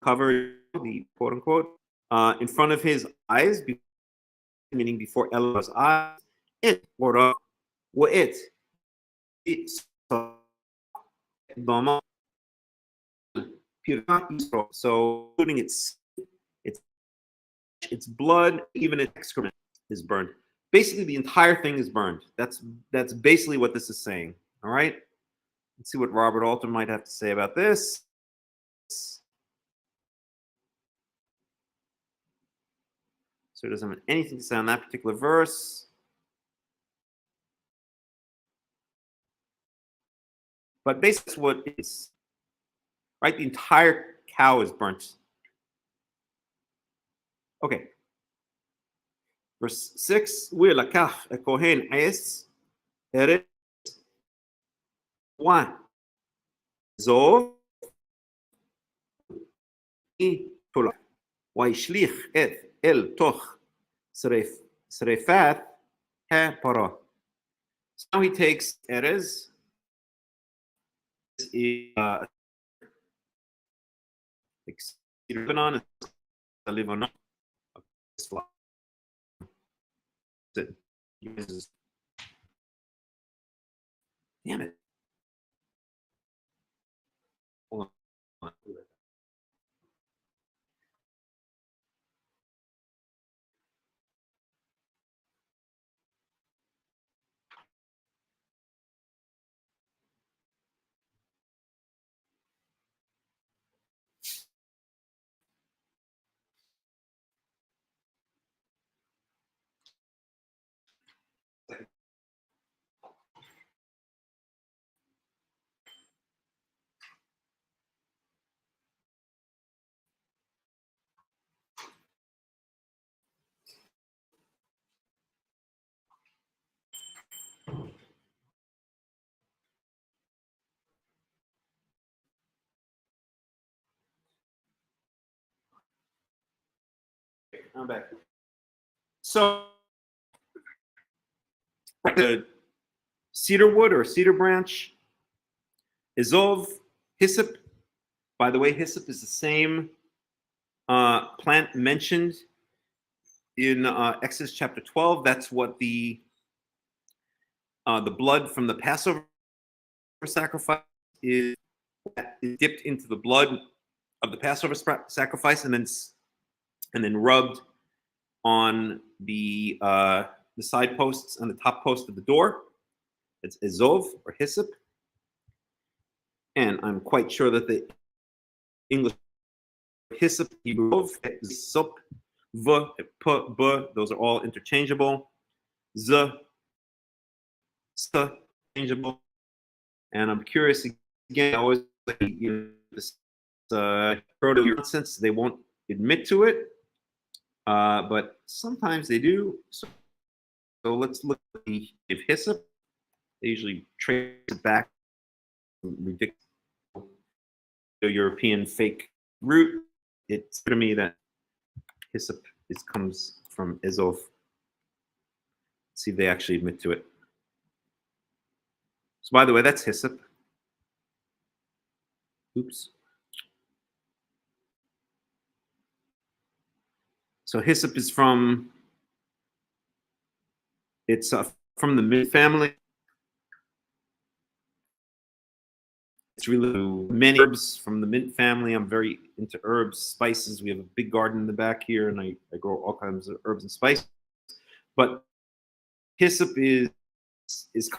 [SPEAKER 3] cover, the quote unquote, in front of his eyes, meaning before Elazar's eyes. So including its blood, even its excrement is burned. Basically, the entire thing is burned. That's basically what this is saying. All right. Let's see what Robert Alter might have to say about this. So he doesn't have anything to say on that particular verse. But basically, that's what it is. Right? The entire cow is burnt. Okay. Verse 6, Wilakach Kohen Es Eretz One Zov Tola Waishlich Et El Toch Srefat HaPara. So now he takes Erez, Lebanon, the Lebanon. Damn it. Hold on. I'm back. So the cedar wood or cedar branch, Izov, hyssop. By the way, hyssop is the same plant mentioned in Exodus chapter 12. That's what the blood from the Passover sacrifice is dipped into the blood of the Passover sacrifice and then rubbed on the side posts and the top post of the door. It's Izov or hyssop. And I'm quite sure that the English hyssop, Hebrew, hyssop, v, p, b, those are all interchangeable. Z, s, interchangeable. And I'm curious again, I always this proto nonsense, they won't admit to it, but sometimes they do. So let's look at the hyssop. They usually trace it back from ridiculous European fake root. It's to me that hyssop comes from Izov. Let's see if they actually admit to it. So by the way, that's hyssop. Oops. So hyssop is from, it's from the mint family. It's really many herbs from the mint family. I'm very into herbs, spices. We have a big garden in the back here, and I grow all kinds of herbs and spices. But hyssop is it's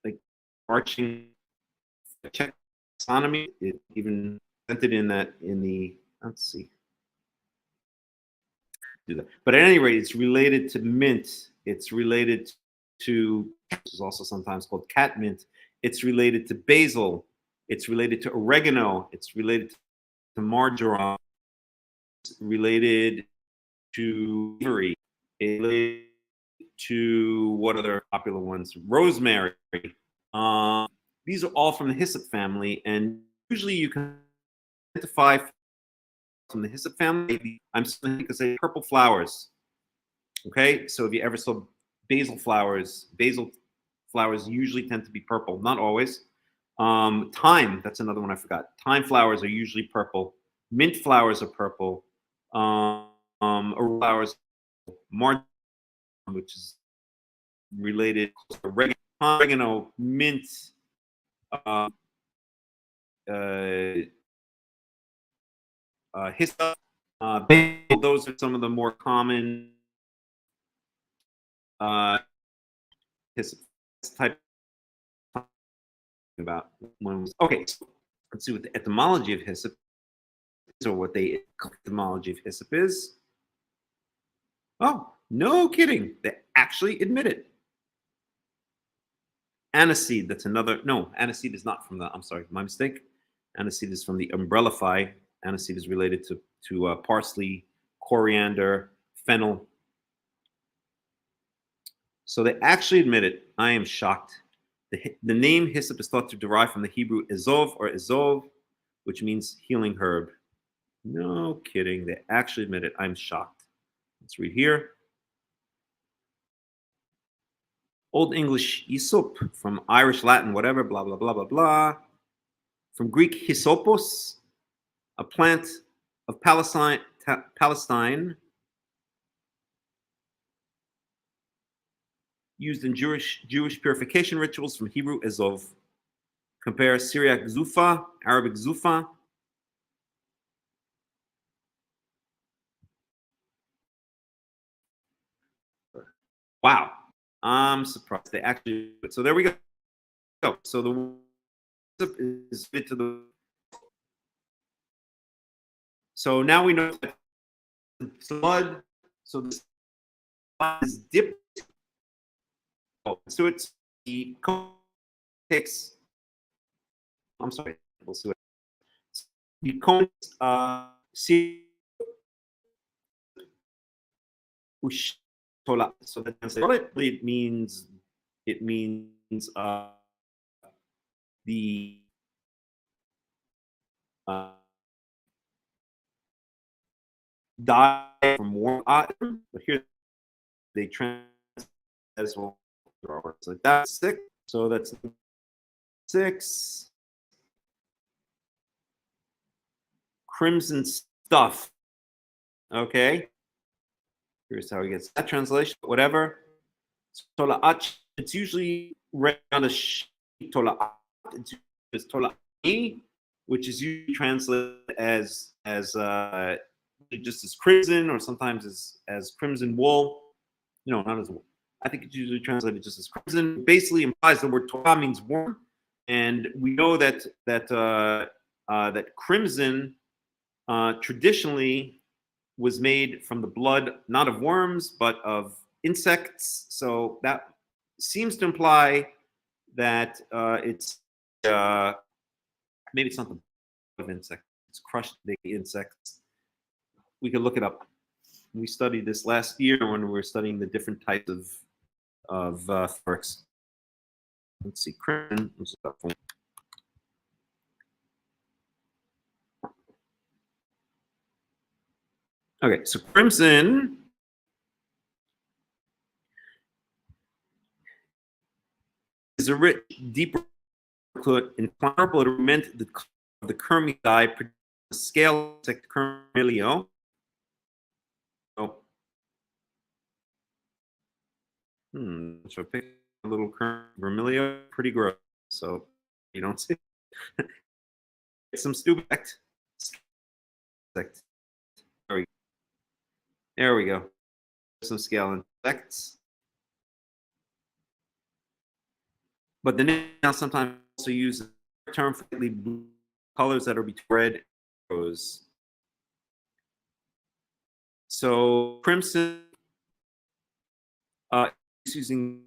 [SPEAKER 3] like arching taxonomy. It even presented in the let's see. Do that. But at any rate, it's related to mint. It's related to, which is also sometimes called catmint. It's related to basil. It's related to oregano. It's related to marjoram. It's related to savory. It's related to what other popular ones? Rosemary. These are all from the hyssop family, and usually you can identify from the hyssop family. I'm saying because they purple flowers. Okay, so if you ever saw basil flowers usually tend to be purple, not always. Thyme, that's another one I forgot. Thyme flowers are usually purple. Mint flowers are purple. Flowers, marjoram, which is related to oregano, mint, hyssop. Those are some of the more common hyssop type about when okay, so let's see what the etymology of hyssop is, or what the etymology of hyssop is. Oh, no kidding. They actually admit it. Aniseed, that's another, no, aniseed is not from the, I'm sorry, my mistake. Aniseed is from the umbrellify. Aniseed is related to parsley, coriander, fennel. So they actually admit it. I am shocked. The name hyssop is thought to derive from the Hebrew izov or izov, which means healing herb. No kidding. They actually admit it. I'm shocked. Let's read here. Old English hyssop, from Irish, Latin, whatever, blah, blah, blah, blah, blah. From Greek hyssopos, a plant of Palestine, used in Jewish purification rituals. From Hebrew ezov. Compare Syriac zufa, Arabic zufa. Wow, I'm surprised they actually. So there we go. So the is fit to the. So now we know that the blood. So this blood is dipped. So it's the takes. I'm sorry. We'll see what. The cone see. So that it means the die from warm autumn, but here they translate as well. So that's 6. So that's 6. Crimson stuff. Okay. Here's how he gets that translation. Whatever. Tola'at. It's usually read on a tola'at. It's tola'at, which is usually translated as just as crimson, or sometimes as crimson wool. No, not as wool. I think it's usually translated just as crimson. Basically implies the word Torah means warm, and we know that crimson traditionally was made from the blood, not of worms, but of insects. So that seems to imply that it's maybe it's not the blood of insects. It's crushed big insects. We could look it up. We studied this last year when we were studying the different types of thorax. Let's see, crimson. Okay, so crimson is a rich, deeper inclinable. It meant the color of the Kermi dye produced a scale like Kermilio. So, so pick a little Vermilio, pretty gross. So you don't see some stupid insect. There we go. Some scale insects. But the now sometimes also use the term for blue colors that are between red and rose. So crimson is using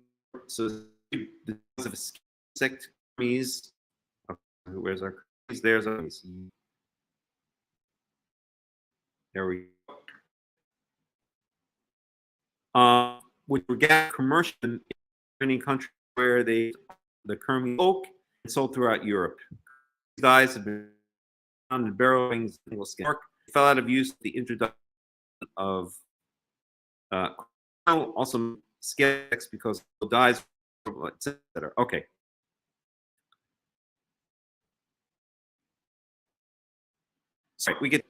[SPEAKER 3] the of insect Kermes. Where's our Kermes? There's our Kermes. There we go. Which were gathered commercial in many countries where the Kermes oak and sold throughout Europe. These dyes have been found in barrowings single skin. Fell out of use with the introduction of also scales because the dyes, etc. Okay. Sorry, we get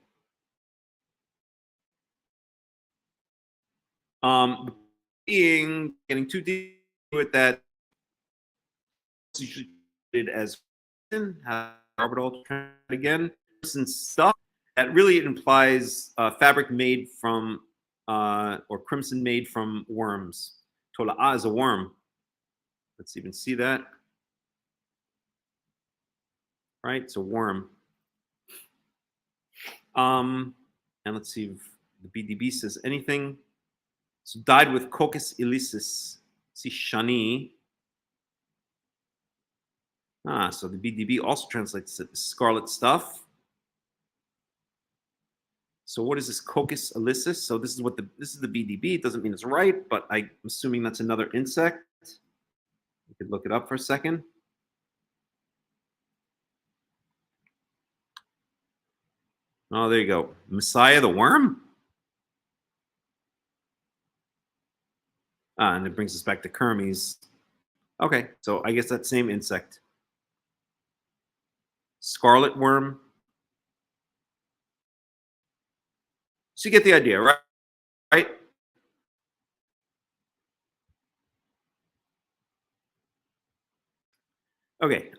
[SPEAKER 3] getting too deep with that. Usually as Robert Alter again, and stuff that really implies fabric made from or crimson made from worms. Tola'ah is a worm. Let's even see that. Right, it's a worm. And let's see if the BDB says anything. So dyed with Coccus ilicis. See Shani. So the BDB also translates it scarlet stuff. So what is this Coccus ilicis? So this is what this is the BDB. It doesn't mean it's right, but I'm assuming that's another insect. You could look it up for a second. Oh, there you go. Messiah the worm? And it brings us back to Kermes. Okay, so I guess that same insect. Scarlet worm. So you get the idea, right? Right? Okay.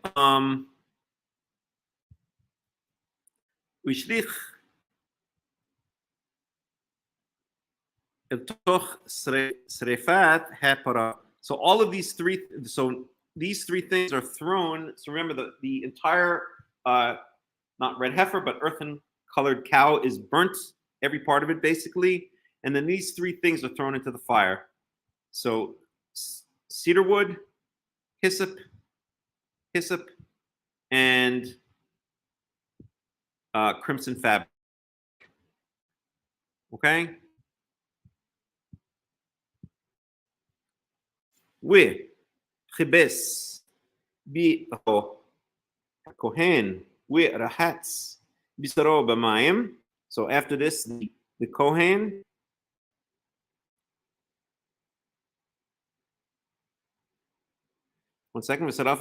[SPEAKER 3] ويشليخ التوخ سريفات هابرا. So all of these three things are thrown. So remember the entire not red heifer but earthen colored cow is burnt, every part of it basically, and then these three things are thrown into the fire. So cedar wood, hyssop, and crimson fabric. Okay. We khibes bi kohen we rahatz bisaro b'mayim. So after this, the kohen one second. So I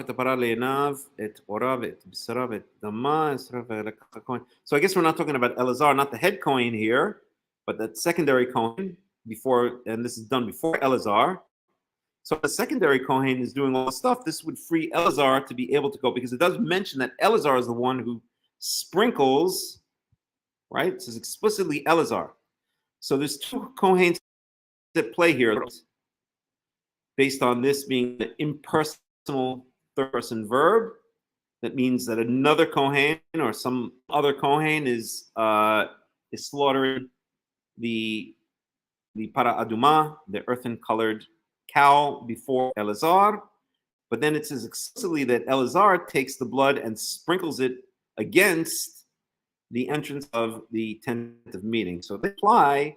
[SPEAKER 3] guess we're not talking about Elazar, not the head kohen here, but that secondary kohen before, and this is done before Elazar. So the secondary kohen is doing all the stuff. This would free Elazar to be able to go, because it does mention that Elazar is the one who sprinkles, right? It says explicitly Elazar. So there's two kohens that play here based on this being an impersonal third-person verb. That means that another kohen or some other kohen is slaughtering the para aduma, the earthen-colored cow, before Elazar. But then it says explicitly that Elazar takes the blood and sprinkles it against the entrance of the tent of meeting. So they imply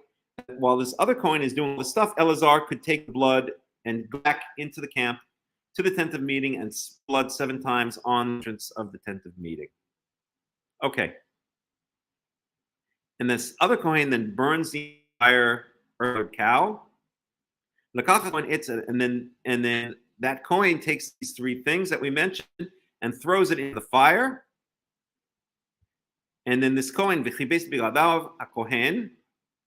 [SPEAKER 3] while this other Kohen is doing all the stuff, Elazar could take the blood and go back into the camp to the tent of meeting and blood 7 times on the entrance of the tent of meeting. Okay. And this other Kohen then burns the entire cow. And then that Kohen takes these 3 things that we mentioned and throws it in the fire. And then this Kohen, a Kohen.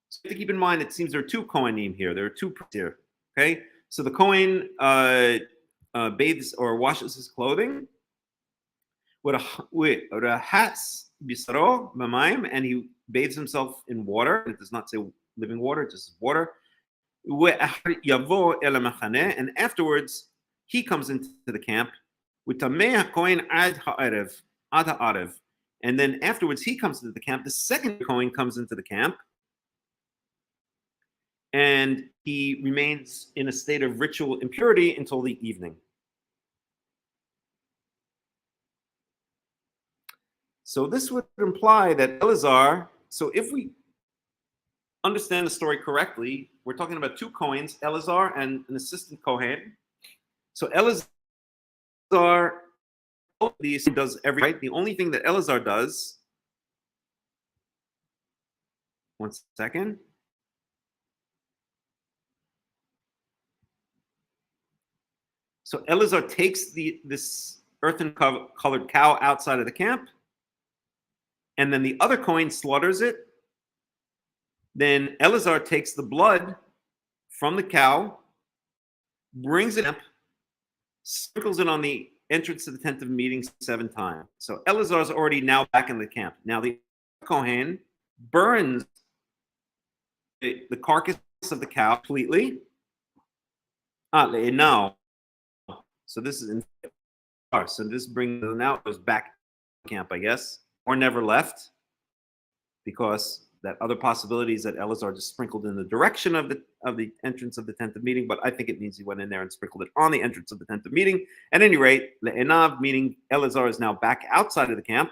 [SPEAKER 3] So you have to keep in mind, it seems there are 2 Kohanim here. There are 2 priests here. Okay, so the Kohen bathes or washes his clothing with a hats bisaro b'mayim, and he bathes himself in water. It does not say living water; it just says water. And afterwards, he comes into the camp with tameh Kohen ad ha'arev. And then afterwards, he comes into the camp. The second Kohen comes into the camp, and he remains in a state of ritual impurity until the evening. So this would imply that Elazar, so if we understand the story correctly, we're talking about 2 Kohens, Elazar and an assistant Kohen. So Elazar does every right. The only thing that Elazar does, 1 second. So Elazar takes this earthen colored cow outside of the camp, and then the other Kohen slaughters it. Then Elazar takes the blood from the cow, brings it up, sprinkles it on the entrance to the tent of meeting 7 times. So Elazar is already now back in the camp. Now the Kohen burns the carcass of the cow completely. Now, so this is in. So this brings now goes back to camp, I guess, or never left, because that other possibility is that Elazar just sprinkled in the direction of the entrance of the tent of meeting, but I think it means he went in there and sprinkled it on the entrance of the tent of meeting. At any rate, le'enav, meaning Elazar is now back outside of the camp,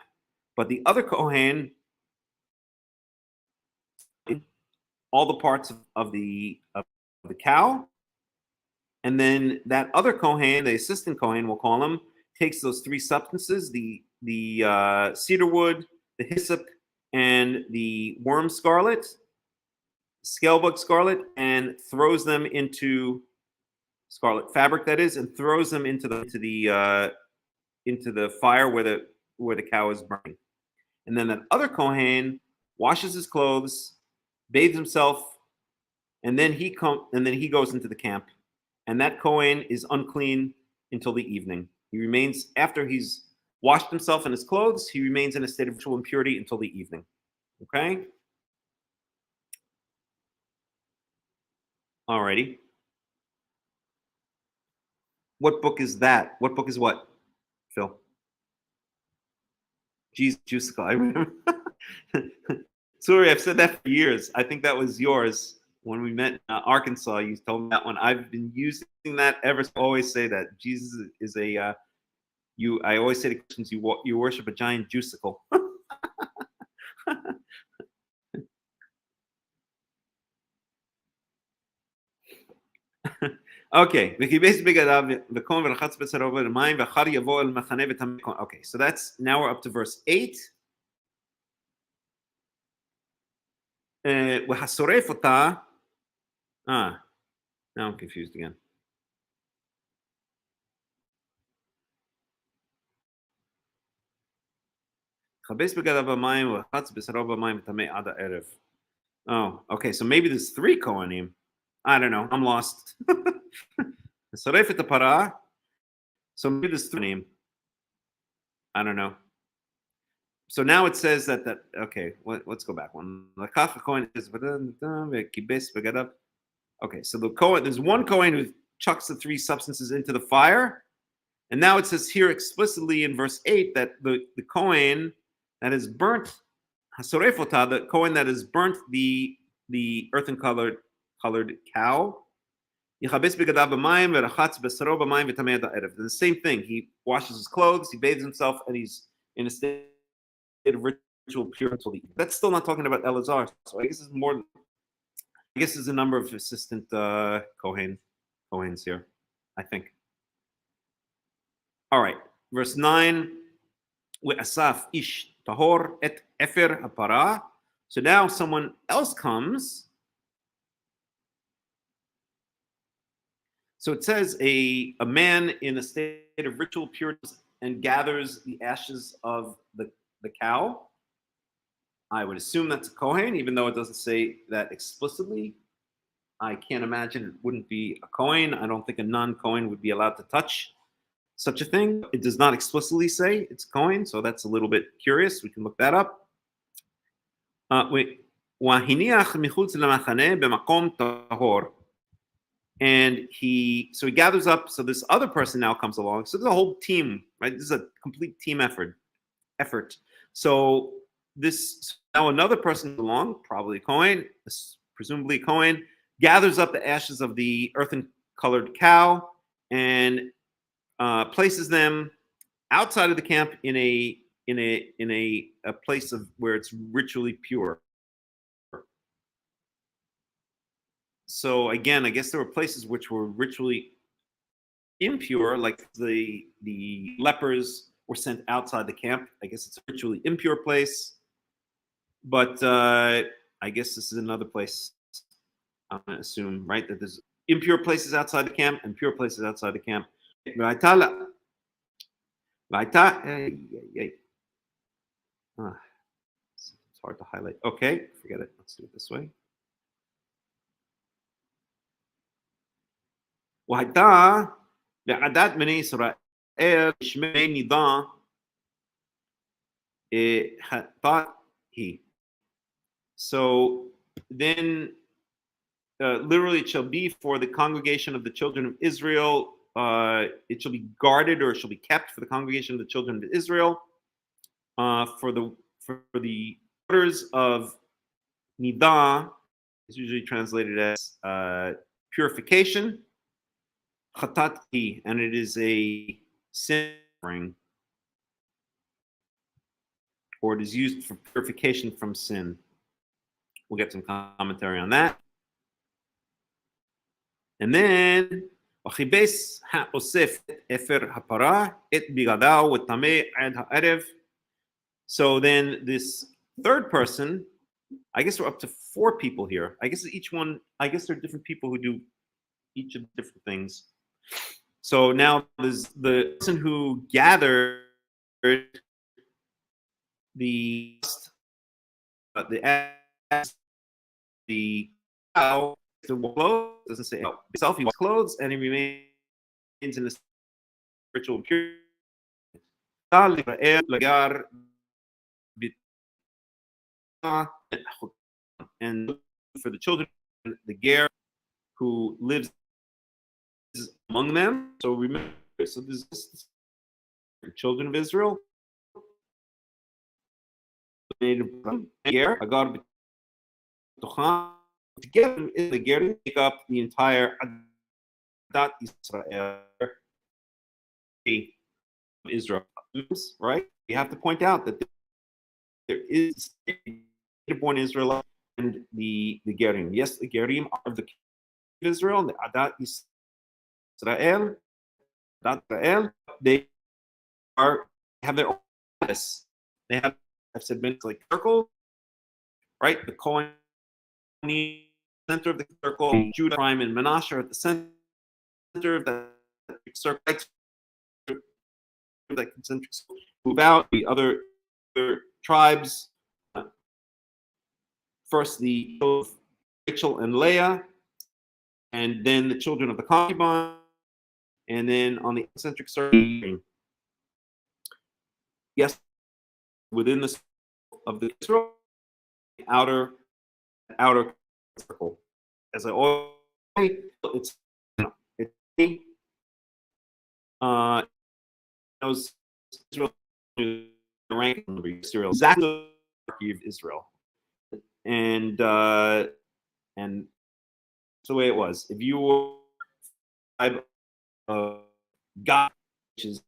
[SPEAKER 3] but the other Kohen, all the parts of the cow, and then that other Kohen, the assistant Kohen, we'll call him, takes those 3 substances, the cedar wood, the hyssop, and the worm scarlet, scalebug scarlet, and throws them into scarlet fabric, that is, and throws them into the fire where the cow is burning. And then that other Kohen washes his clothes, bathes himself, and then he goes into the camp. And that Kohen is unclean until the evening. He remains, after he's washed himself in his clothes, he remains in a state of ritual impurity until the evening. Okay? Alrighty. What book is that? What book is what, Phil? Jesus, Jusical. I remember. Sorry, I've said that for years. I think that was yours when we met in Arkansas. You told me that one. I've been using that ever since. I always say that Jesus is a I always say to Christians, you worship a giant juicicle. Okay. Okay, so that's, now we're up to verse 8. Now I'm confused again. Oh, okay, so maybe there's 3 Kohanim. I don't know, I'm lost. So maybe there's 3 Kohanim. I don't know. So now it says that okay, let's go back one. Okay, so the Kohen, there's one Kohen who chucks the 3 substances into the fire. And now it says here explicitly in verse 8 that the Kohen that is burnt, the Kohen that has burnt the earthen colored cow, the same thing. He washes his clothes, he bathes himself, and he's in a state of ritual purity. That's still not talking about Elazar. So I guess it's more. I guess there's a number of assistant Kohens here, I think. All right, verse 9. Asaf ish tahor et efer hapara. So now someone else comes. So it says a man in a state of ritual purity and gathers the ashes of the cow. I would assume that's a Kohen, even though it doesn't say that explicitly. I can't imagine it wouldn't be a Kohen. I don't think a non-Kohen would be allowed to touch such a thing. It does not explicitly say it's Kohen, so that's a little bit curious. We can look that up. And he gathers up. So this other person now comes along. So there's a whole team, right? This is a complete team effort. So now another person comes along, probably a Kohen, presumably a Kohen, gathers up the ashes of the earthen-colored cow and places them outside of the camp in a place where it's ritually pure. So again, I guess there were places which were ritually impure, like the lepers were sent outside the camp. I guess it's a ritually impure place. But I guess this is another place, I'm going to assume, right, that there's impure places outside the camp and pure places outside the camp. It's hard to highlight. Okay, forget it. Let's do it this way. והייתה לעדת בני ישראל שמי נידה היא. So then literally it shall be for the congregation of the children of Israel, it shall be guarded or it shall be kept for the congregation of the children of Israel, for the orders of nidah is usually translated as purification. Chatati, and it is a sin offering, or it is used for purification from sin. We'll get some commentary on that. And then, v'chibes ha'osef efer hapara et bigadaw v'tameh ad ha'erev. So then this third person, I guess we're up to 4 people here. I guess there are different people who do each of the different things. So now there's the person who gathered the cow, the clothes, doesn't say himself, he was clothes, and he remains in the spiritual purity. And for the children, the ger who lives among them. So remember, so there's the children of Israel. Together in the ger make up the entire Adat Israel, right? You have to point out that there is born Israelite and the Gerim. Yes, the Gerim are of the Israel, the Adat Israel, they have their own status. They have, I've said, like circle, right? The Kohen center of the circle, Judah, Ephraim, and Manasseh are at the center of that circle. That concentric circle. Move out the other tribes. First, the Rachel and Leah, and then the children of the concubine. And then on the eccentric circle, yes, within the of the Israel, outer circle. As I always say, it's those Israel rank of Israel, exactly the hierarchy of Israel, and that's the way it was. If you were God, which is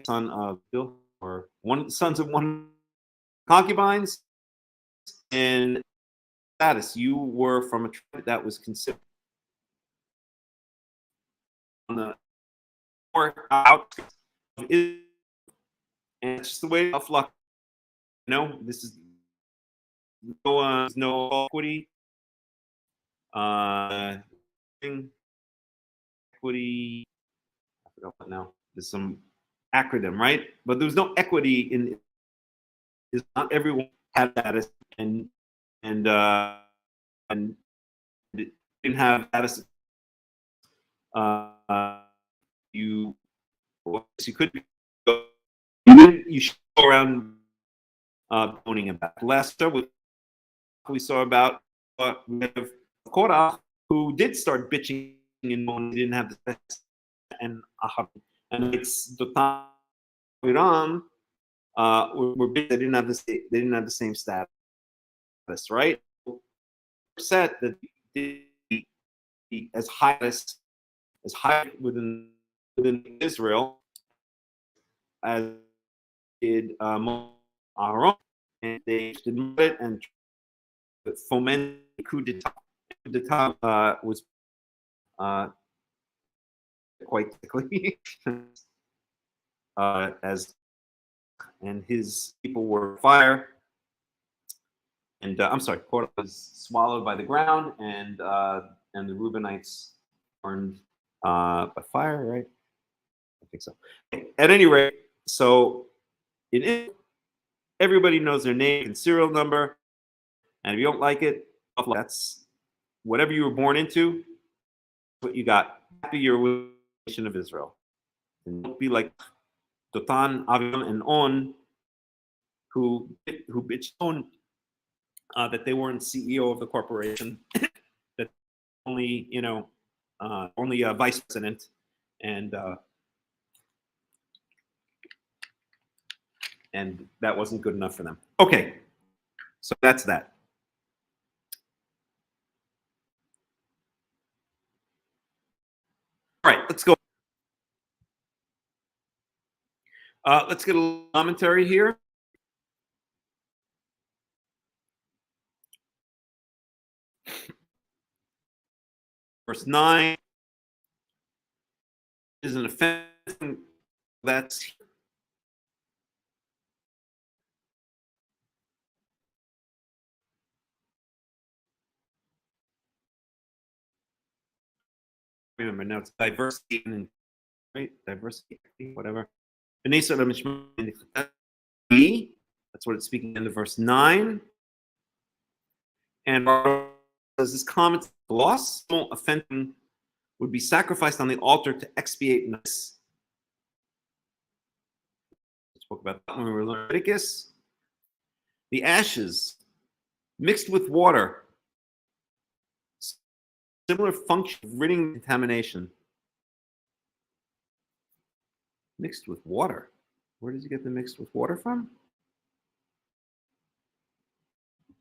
[SPEAKER 3] son of Bill, or one sons of one concubines, and status. You were from a tribe that was considered on the more outskirts of Israel, and it's just the way of luck. You know, this is no equity. Equity. I forgot what now. There's some acronym, right? But there was no equity in. Is not everyone had that, and didn't have status. You could go. You should go around moaning about. Last we saw about we have Korah, who did start bitching and moaning. He didn't have the sex, and it's Dotan Iran were big. They didn't have the same status, right? Upset that as high within Israel as did Aaron, and they did it and fomented coup d'etat. Coup d'etat was quite quickly as and his people were fire. And I'm sorry, Korah was swallowed by the ground, and the Reubenites burned by fire, right? I think so. At any rate, so everybody knows their name and serial number, and if you don't like it, that's whatever you were born into. What you got? Happy you're with the nation of Israel, and don't be like Dotan, Aviram, and On, who bitched on. That they weren't CEO of the corporation, that only only a vice president, and that wasn't good enough for them. Okay, so that's that. All right, let's go. Let's get a little commentary here. Verse 9 is an offense that's remember now it's diversity and right diversity whatever. That's what it's speaking in the verse 9. And as this comment, loss, offending would be sacrificed on the altar to expiate this. We spoke about that when we were learning Leviticus. The ashes mixed with water, similar function of ridding contamination. Mixed with water. Where does he get the mixed with water from?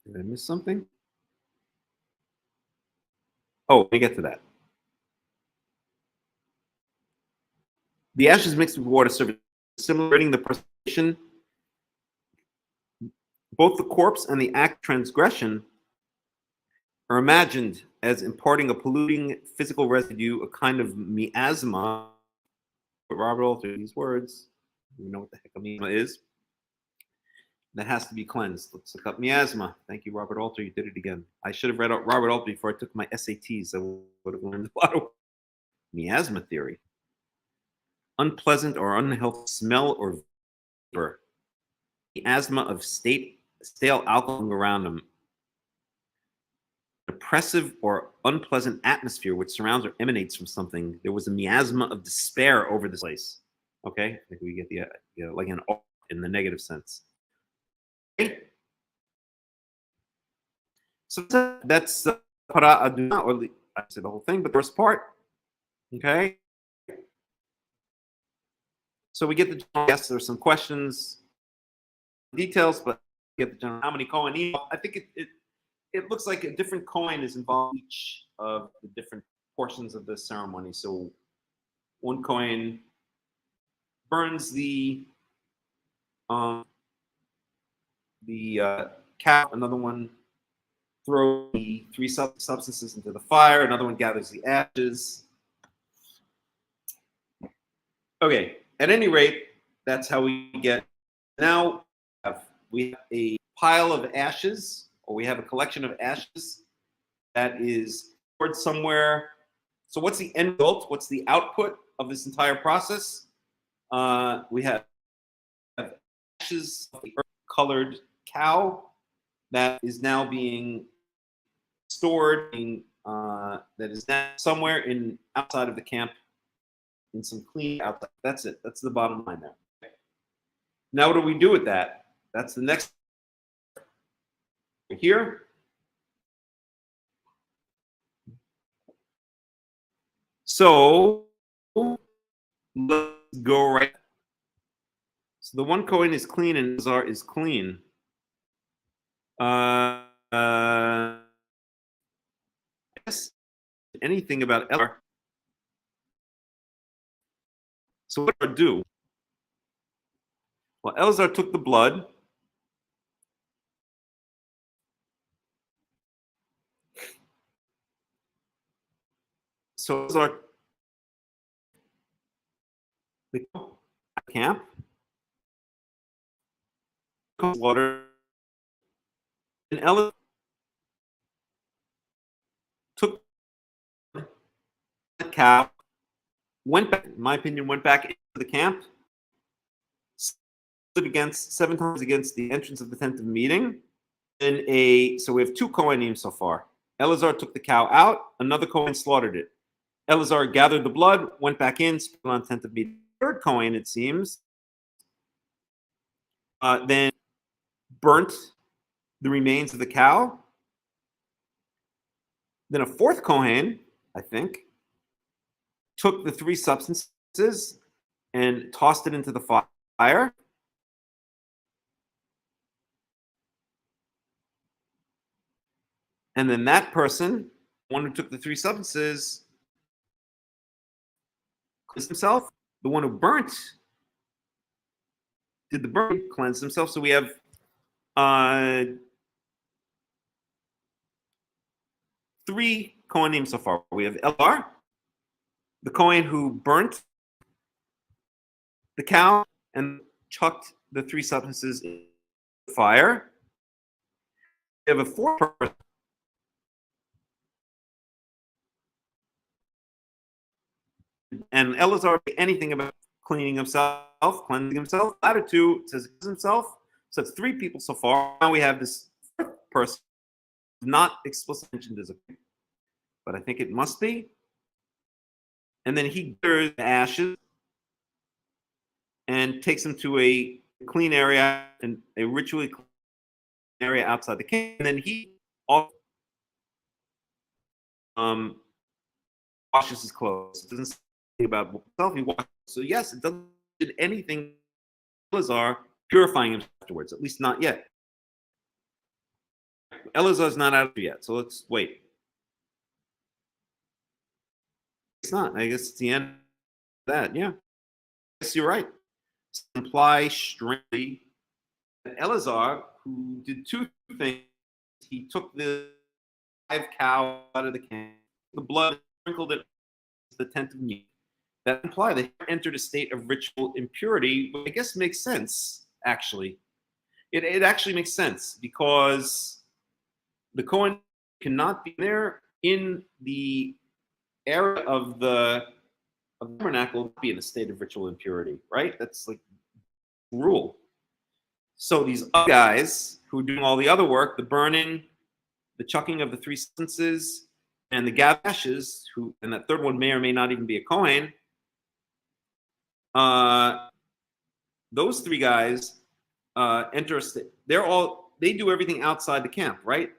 [SPEAKER 3] Did I miss something? Oh, let me get to that. The ashes mixed with water serve similar the preservation. Both the corpse and the act transgression are imagined as imparting a polluting physical residue, a kind of miasma. But Robert altered these words. We know what the heck a miasma is. That has to be cleansed. Let's look up miasma. Thank you, Robert Alter. You did it again. I should have read out Robert Alter before I took my SATs. I would have learned a lot of miasma theory. Unpleasant or unhealthy smell or vapor. Miasma of stale alcohol around them. Oppressive or unpleasant atmosphere which surrounds or emanates from something. There was a miasma of despair over this place. Okay, I think we get the like an in the negative sense. Okay. So that's para aduna, or I said the whole thing, but the first part. Okay. So we get the general, yes, there's some questions, details, but we get the general. How many Kohanim? I think it looks like a different Kohen is involved in each of the different portions of the ceremony. So one Kohen burns the cow, another one throws the three substances into the fire. Another one gathers the ashes. Okay, at any rate, that's how we get. Now we have a pile of ashes, or we have a collection of ashes that is stored somewhere. So what's the end result? What's the output of this entire process? We have ashes of the earth-colored cow that is now being stored, that is now somewhere outside of the camp, in some clean outside. That's it. That's the bottom line there. Now, what do we do with that? That's the next here. So let's go right. So the one Kohen is clean and Elazar is clean. Yes. Anything about Elazar? So what do I do? Well, Elazar took the blood. So Elazar the camp, water, and Elazar took the cow, went back, in my opinion, went back into the camp, stood against 7 times against the entrance of the tent of meeting. So we have 2 Kohanim so far. Elazar took the cow out, another Kohen slaughtered it. Elazar gathered the blood, went back in, spit on tent of meeting. Third Kohen, it seems, then burnt the remains of the cow. Then a fourth Kohen, I think, took the 3 substances and tossed it into the fire. And then that person, one who took the 3 substances, cleansed himself. The one who did the burn, cleansed himself. So we have 3 Kohanim so far. We have Elazar, the Kohen who burnt the cow and chucked the 3 substances in the fire. We have a 4th person. And Elazar anything about cleansing himself. The latter 2 says himself. So it's 3 people so far. Now we have this 4th person, not explicitly mentioned as a, but I think it must be. And then he gathers the ashes and takes them to a clean area and a ritually clean area outside the camp. And then he also washes his clothes. It doesn't say about himself. He washes. So yes, it doesn't do anything. Elazar purifying himself afterwards, at least not yet. Elazar's not out yet, so let's wait. It's not. I guess it's the end of that. Yeah. I guess you're right. Imply strangely that Elazar, who did 2 things, he took the 5 cow out of the camp, the blood, sprinkled it into the tent of meeting. That implied that he entered a state of ritual impurity, which I guess makes sense, actually. It actually makes sense because the Kohen cannot be there in the area of the tabernacle, be in a state of ritual impurity, right? That's like rule. So these other guys who are doing all the other work, the burning, the chucking of the 3 substances, and the gathered ashes, and that 3rd one may or may not even be a Kohen, those 3 guys enter a state. They do everything outside the camp, right?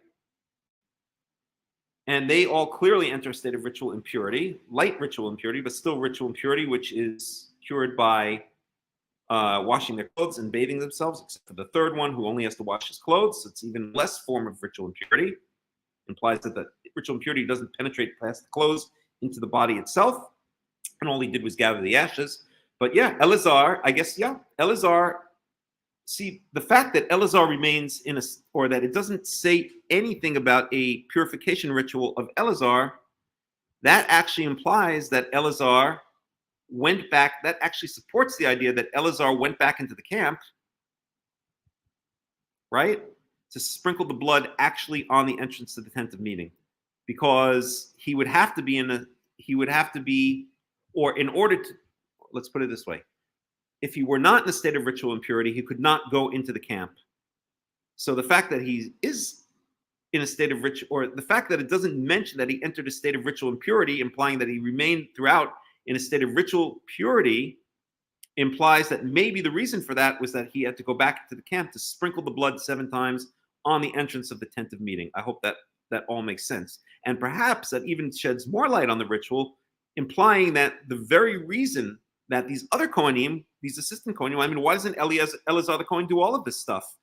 [SPEAKER 3] And they all clearly enter a state of ritual impurity, light ritual impurity, but still ritual impurity, which is cured by washing their clothes and bathing themselves, except for the 3rd one who only has to wash his clothes. So it's even less form of ritual impurity. Implies that the ritual impurity doesn't penetrate past the clothes into the body itself. And all he did was gather the ashes. But yeah, Elazar, I guess, yeah, Elazar see, the fact that Elazar remains in or that it doesn't say anything about a purification ritual of Elazar, that actually implies that Elazar went back. That actually supports the idea that Elazar went back into the camp, right, to sprinkle the blood actually on the entrance to the tent of meeting, because he would have to be or in order to, let's put it this way, if he were not in a state of ritual impurity, he could not go into the camp. So the fact that he is in a state of ritual, or the fact that it doesn't mention that he entered a state of ritual impurity, implying that he remained throughout in a state of ritual purity, implies that maybe the reason for that was that he had to go back to the camp to sprinkle the blood 7 times on the entrance of the tent of meeting. I hope that that all makes sense. And perhaps that even sheds more light on the ritual, implying that the very reason that these other Kohanim, these assistant Kohanim, I mean, why doesn't Elazar the Kohen do all of this stuff?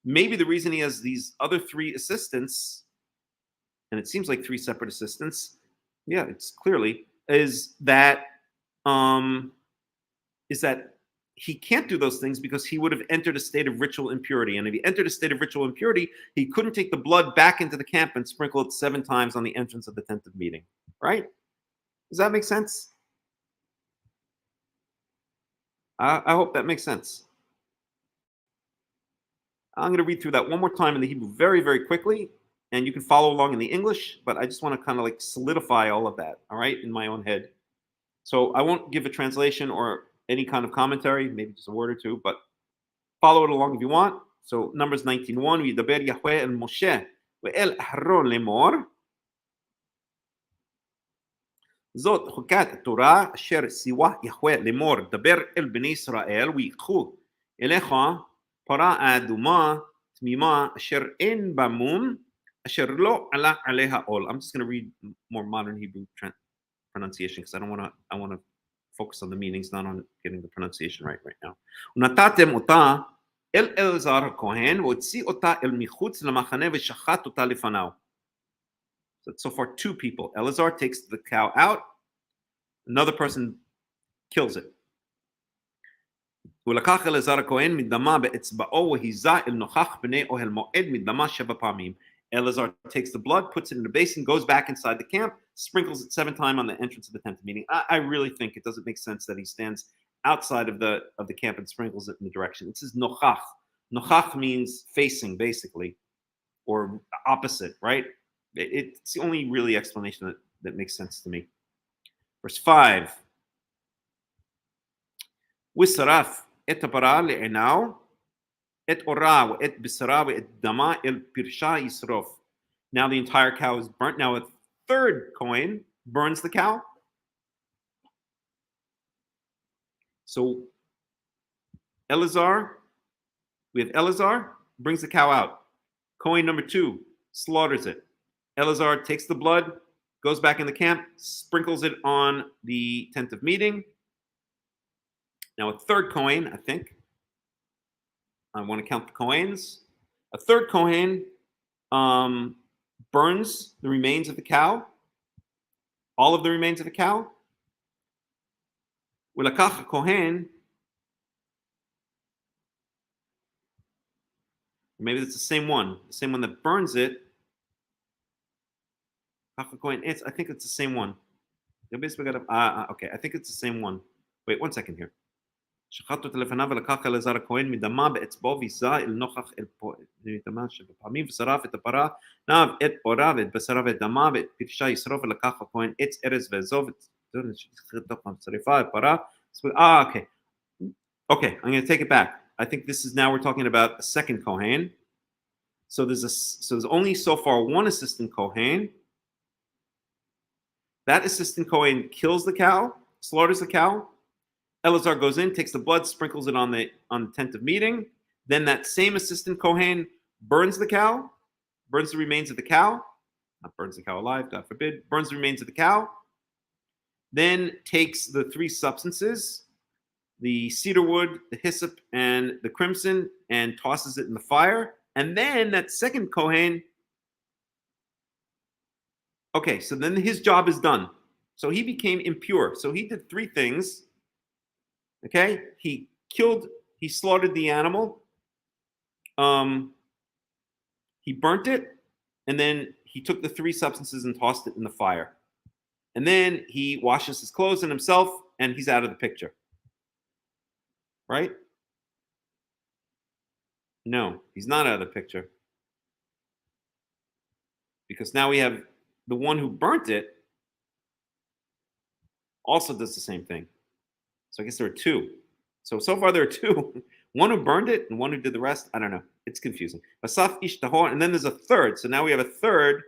[SPEAKER 3] Maybe the reason he has these other 3 assistants, and it seems like 3 separate assistants, yeah, it's clearly, is that he can't do those things because he would have entered a state of ritual impurity. And if he entered a state of ritual impurity, he couldn't take the blood back into the camp and sprinkle it 7 times on the entrance of the tent of meeting, right? Does that make sense? I hope that makes sense. I'm going to read through that one more time in the Hebrew very, very quickly, and you can follow along in the English, but I just want to kind of like solidify all of that, all right, in my own head. So I won't give a translation or any kind of commentary, maybe just a word or 2, but follow it along if you want. So Numbers 19:1, וידבר יהוה אל משה ואל אהרון לאמור, זאת חוקת התורה אשר ציווה יהוה לאמור, דבר אל בני ישראל ויקחו אליך פרה אדומה תמימה אשר אין בה מום, אשר לא עלה עליה עול. I'm just going to read more modern Hebrew pronunciation because I want to focus on the meanings, not on getting the pronunciation right now. ונתתם אותה אל אלעזר הכהן והוציא אותה אל מחוץ למחנה ושחט אותה לפניו. So far 2 people. Elazar takes the cow out. Another person kills it. ולקח אלעזר הכהן מדמה באצבעו והיזה אל נוכח בני אוהל מועד מדמה 7 פעמים. Elazar takes the blood, puts it in a basin, goes back inside the camp, sprinkles it 7 times on the entrance of the tent of meeting. I really think it doesn't make sense that he stands outside of the camp and sprinkles it in the direction. It says nochach. Nochach means facing, basically, or opposite, right? It's the only really explanation that makes sense to me. Verse 5. ושרף את הפרה לעיניו, את אורה ואת בשרה ואת דמה אל פרשה ישרוף. Now the entire cow is burnt. Now a 3rd Kohen burns the cow. So Elazar, we have Elazar, brings the cow out. Kohen number 2 slaughters it. Elazar takes the blood, goes back in the camp, sprinkles it on the tent of meeting. Now a 3rd Kohen, I think, I want to count the Kohens. A 3rd Kohen burns the remains of the cow, all of the remains of the cow. ולקח הכהן, maybe it's the same one that burns it. I think it's the same one. Okay, I think it's the same one. Wait, 1 second here. שחט אותה לפניו ולקח אלעזר הכהן מדמה באצבעו ויזה אל נוכח אל דמה 7 פעמים ושרף את הפרה נב את אורה ואת בשרה ואת דמה ואת פרשה ישרוף ולקח הכהן עץ ארז ועזוב את שריפה הפרה. Okay, I'm going to take it back. I think this is now we're talking about a 2nd Kohen. So there's only so far 1 assistant Kohen. That assistant Kohen kills the cow, slaughters the cow. Elazar goes in, takes the blood, sprinkles it on the tent of meeting. Then that same assistant Kohen burns the cow, burns the remains of the cow. Not burns the cow alive, God forbid. Burns the remains of the cow. Then takes the 3 substances, the cedar wood, the hyssop, and the crimson, and tosses it in the fire. And then that 2nd Kohen, okay, so then his job is done. So he became impure. So he did 3 things. Okay, he slaughtered the animal, he burnt it, and then he took the 3 substances and tossed it in the fire. And then he washes his clothes and himself, and he's out of the picture. Right? No, he's not out of the picture. Because now we have the one who burnt it also does the same thing. So I guess there are 2. So far there are 2. One who burned it and one who did the rest. I don't know. It's confusing. Asaf ish tahor, and then there's a third. So now we have a third.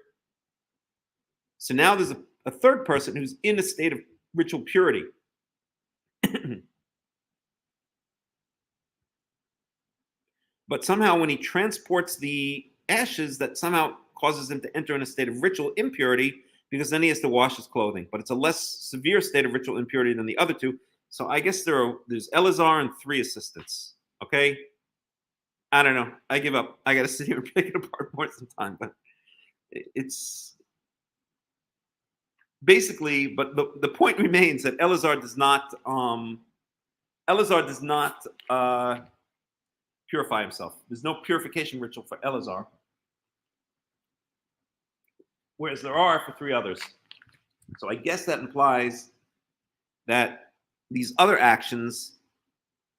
[SPEAKER 3] So now there's a third person who's in a state of ritual purity. But somehow when he transports the ashes, that somehow causes him to enter in a state of ritual impurity, because then he has to wash his clothing. But it's a less severe state of ritual impurity than the other 2. So I guess there's Eleazar and 3 assistants. Okay? I don't know. I give up. I got to sit here and pick it apart more some time. But it's basically, but the point remains that Eleazar does not purify himself. There's no purification ritual for Eleazar, whereas there are for 3 others. So I guess that implies that these other actions,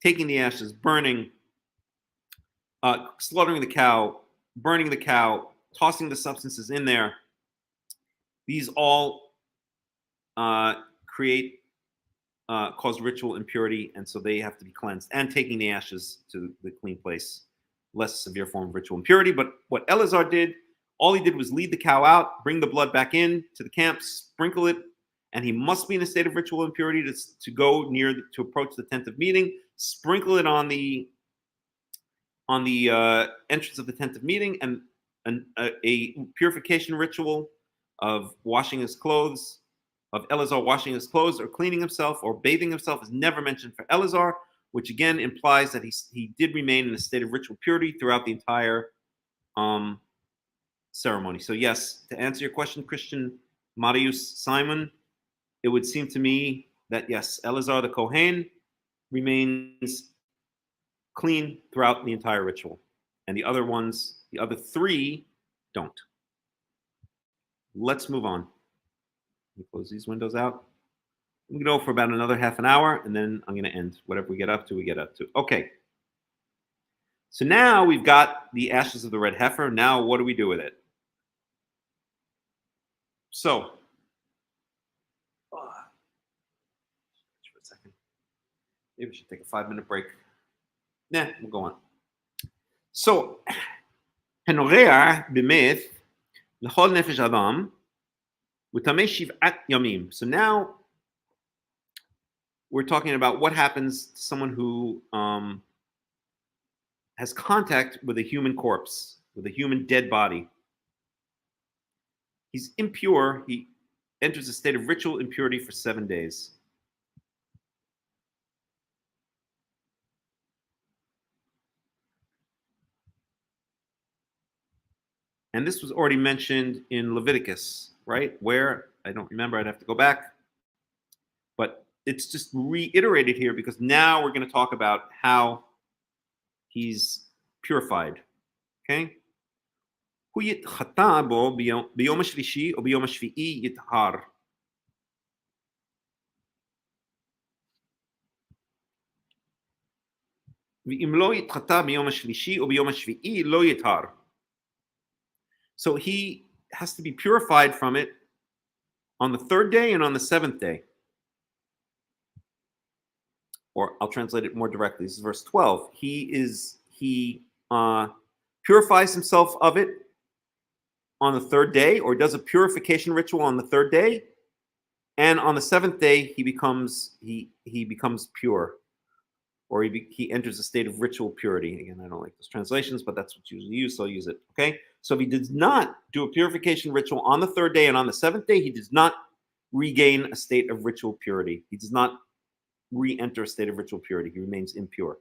[SPEAKER 3] taking the ashes, burning, slaughtering the cow, burning the cow, tossing the substances in there, these all cause ritual impurity, and so they have to be cleansed. And taking the ashes to the clean place, less severe form of ritual impurity. But what Eleazar did, all he did was lead the cow out, bring the blood back in to the camp, sprinkle it, and he must be in a state of ritual impurity to go near to approach the tent of meeting, sprinkle it on the entrance of the tent of meeting, and a purification ritual of washing his clothes, of Eleazar washing his clothes or cleaning himself or bathing himself is never mentioned for Eleazar, which again implies that he did remain in a state of ritual purity throughout the entire ceremony. So yes, to answer your question, Christian Marius Simon, it would seem to me that yes, Eleazar the Kohen remains clean throughout the entire ritual, and the other 3 don't. Let's move on. Let me close these windows out. I'm going to go for about another half an hour, and then I'm going to end. Whatever we get up to, we get up to. Okay. So now we've got the ashes of the red heifer. Now what do we do with it? So, for a second. Maybe we should take a 5-minute break. Nah, we'll go on. So, הנורע באמת לכל נפש אדם וטמא 7 ימים. So now we're talking about what happens to someone who has contact with a human corpse, with a human dead body. He's impure. He enters a state of ritual impurity for 7 days. And this was already mentioned in Leviticus, right? Where, I don't remember, I'd have to go back. But it's just reiterated here because now we're going to talk about how he's purified. Okay? הוא יתחטא בו ביום השלישי או ביום השביעי יטהר. ואם לא יתחטא ביום השלישי או ביום השביעי לא יטהר. So he has to be purified from it on the 3rd day and on the 7th day. Or I'll translate it more directly. This is verse 12. He purifies himself of it on the 3rd day, or does a purification ritual on the 3rd day, and on the 7th day he becomes pure, or he enters a state of ritual purity. Again, I don't like those translations, but that's what's usually used, so I'll use it. Okay, so if he does not do a purification ritual on the 3rd day and on the 7th day, he does not regain a state of ritual purity. He does not re-enter a state of ritual purity. He remains impure.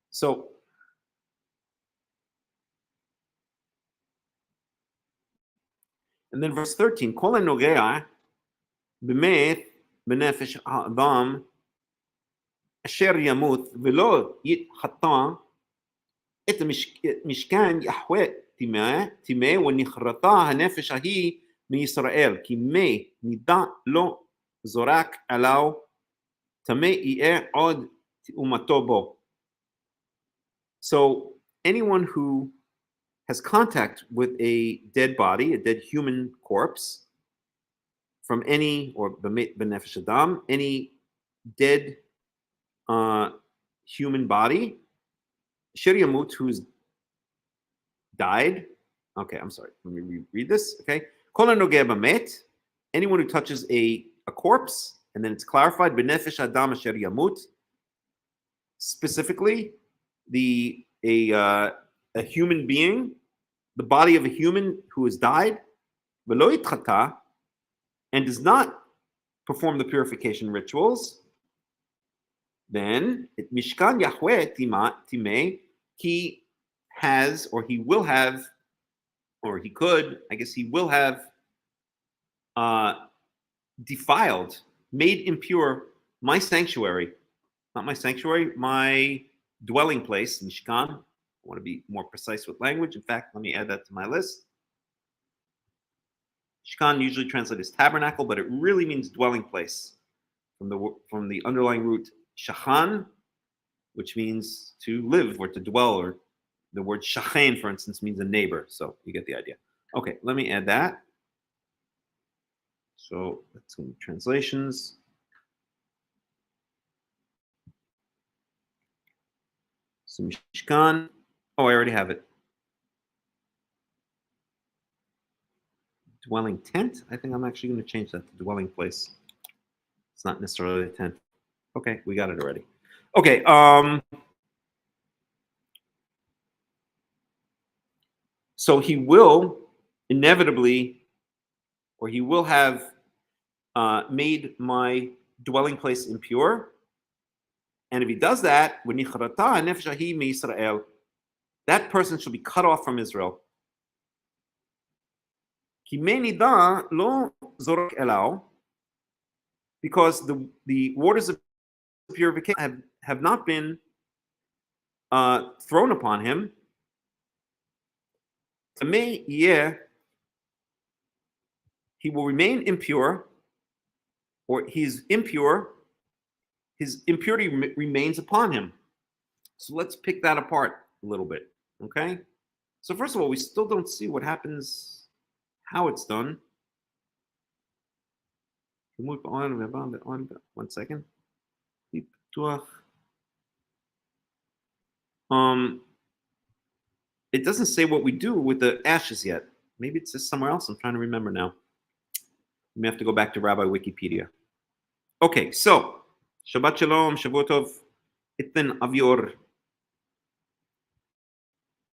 [SPEAKER 3] So And then verse 13, Kol הנוגע באמת בנפש האדם אשר ימות ולא יתחתן את המשכן יחווה טימא ונכרתה הנפש ההיא מישראל, כי מי נידה לא זורק עליו טמא יהיה עוד תאומתו בו. So anyone who has contact with a dead body, a dead human corpse, from any, or benefesh adam, any dead human body, shir yamut, who's died. Okay, I'm sorry. Let me read this. Okay, kol hanogeh bamet, anyone who touches a corpse, and then it's clarified benefesh adam asher yamut, specifically a human being, the body of a human who has died, v'lo yitchata, and does not perform the purification rituals, then mishkan Yahweh timeh, he has, or he will have, or he could, I guess he will have defiled, made impure my sanctuary, not my sanctuary, my dwelling place, mishkan. I want to be more precise with language. In fact, let me add that to my list. Mishkan usually translated as tabernacle, but it really means dwelling place, from the underlying root shachan, which means to live or to dwell, or the word shachen, for instance, means a neighbor. So you get the idea. Okay, let me add that. So let's go to translations. So Mishkan. Oh, I already have it. Dwelling tent. I think I'm actually going to change that to dwelling place. It's not necessarily a tent. Okay, we got it already. Okay. So he will inevitably, or he will have made my dwelling place impure. And if he does that, that person shall be cut off from Israel. Because the waters of purification have not been thrown upon him. He will remain impure, or he's impure, his impurity remains upon him. So let's pick that apart a little bit, okay? So first of all, we still don't see what happens, how it's done. One second. It doesn't say what we do with the ashes yet. Maybe it says somewhere else. I'm trying to remember now. We may have to go back to Rabbi Wikipedia. Okay, so Shabbat Shalom, Shavuot Tov, Itten Avior.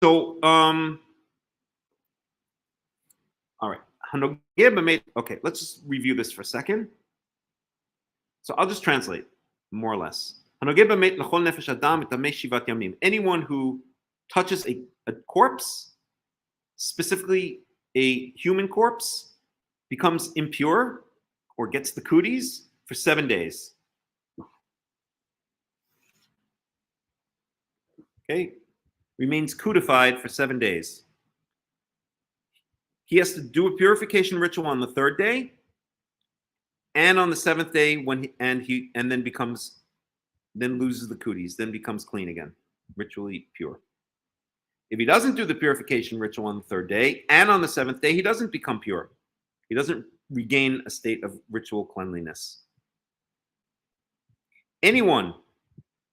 [SPEAKER 3] So, all right. Okay, let's just review this for a second. So I'll just translate, more or less. Anyone who touches a corpse, specifically a human corpse, becomes impure or gets the cooties for 7 days. Okay, remains codified for 7 days. He has to do a purification ritual on the 3rd day, and on the 7th day then loses the cooties, then becomes clean again, ritually pure. If he doesn't do the purification ritual on the 3rd day and on the 7th day, he doesn't become pure. He doesn't regain a state of ritual cleanliness. Anyone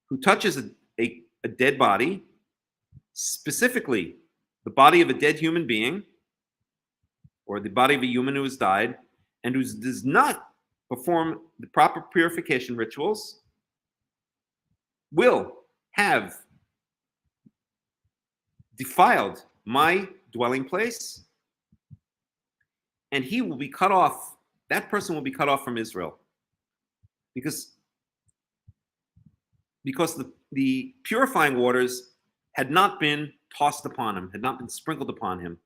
[SPEAKER 3] who touches a dead body, specifically the body of a dead human being, or the body of a human who has died, and who does not perform the proper purification rituals, will have defiled my dwelling place, and he will be cut off. That person will be cut off from Israel, because the purifying waters had not been tossed upon him, had not been sprinkled upon him.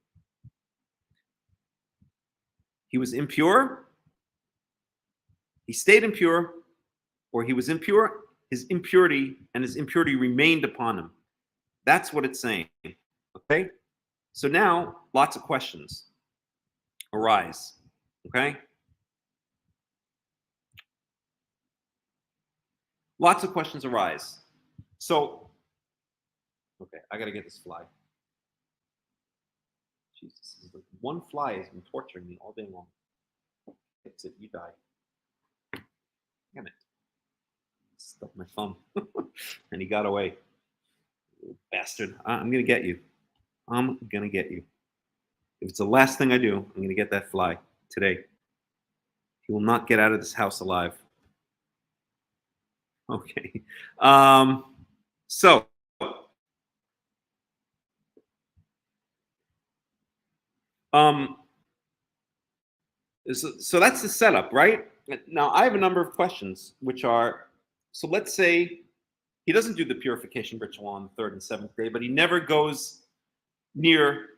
[SPEAKER 3] he was impure, he stayed impure, or he was impure, his impurity remained upon him. That's what it's saying. Okay? So now lots of questions arise. Okay? Lots of questions arise. So, okay, I gotta get this fly. Jesus, this is like one fly has been torturing me all day long. It's it, you die. Damn it. Stuck my thumb. And he got away. Little bastard. I'm gonna get you. I'm gonna get you. If it's the last thing I do, I'm gonna get that fly today. He will not get out of this house alive. Okay. So that's the setup, right? Now I have a number of questions, which are, so let's say he doesn't do the purification ritual on the third and seventh day, but he never goes near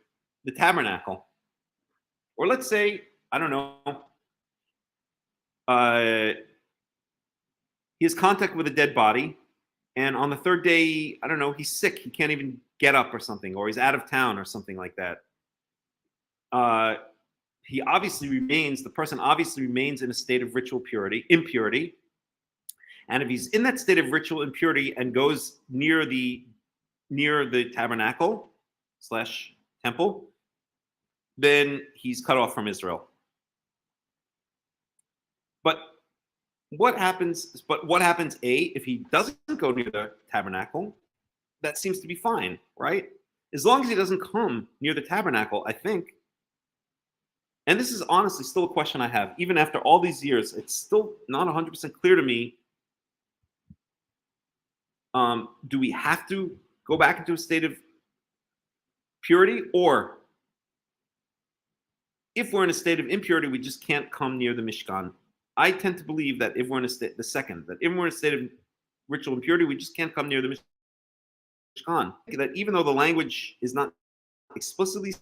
[SPEAKER 3] the tabernacle. Or let's say, I don't know, he has contact with a dead body, and on the third day, I don't know, he's sick, he can't even get up or something, or he's out of town or something like that. The person obviously remains in a state of ritual impurity. And if he's in that state of ritual impurity and goes near the tabernacle / temple, then he's cut off from Israel. But what happens, if he doesn't go near the tabernacle? That seems to be fine, right? As long as he doesn't come near the tabernacle, I think. And this is honestly still a question I have. Even after all these years, it's still not 100% clear to me. Do we have to go back into a state of purity? Or if we're in a state of impurity, we just can't come near the Mishkan? I tend to believe that if we're in a state, if we're in a state of ritual impurity, we just can't come near the Mishkan. That even though the language is not explicitly,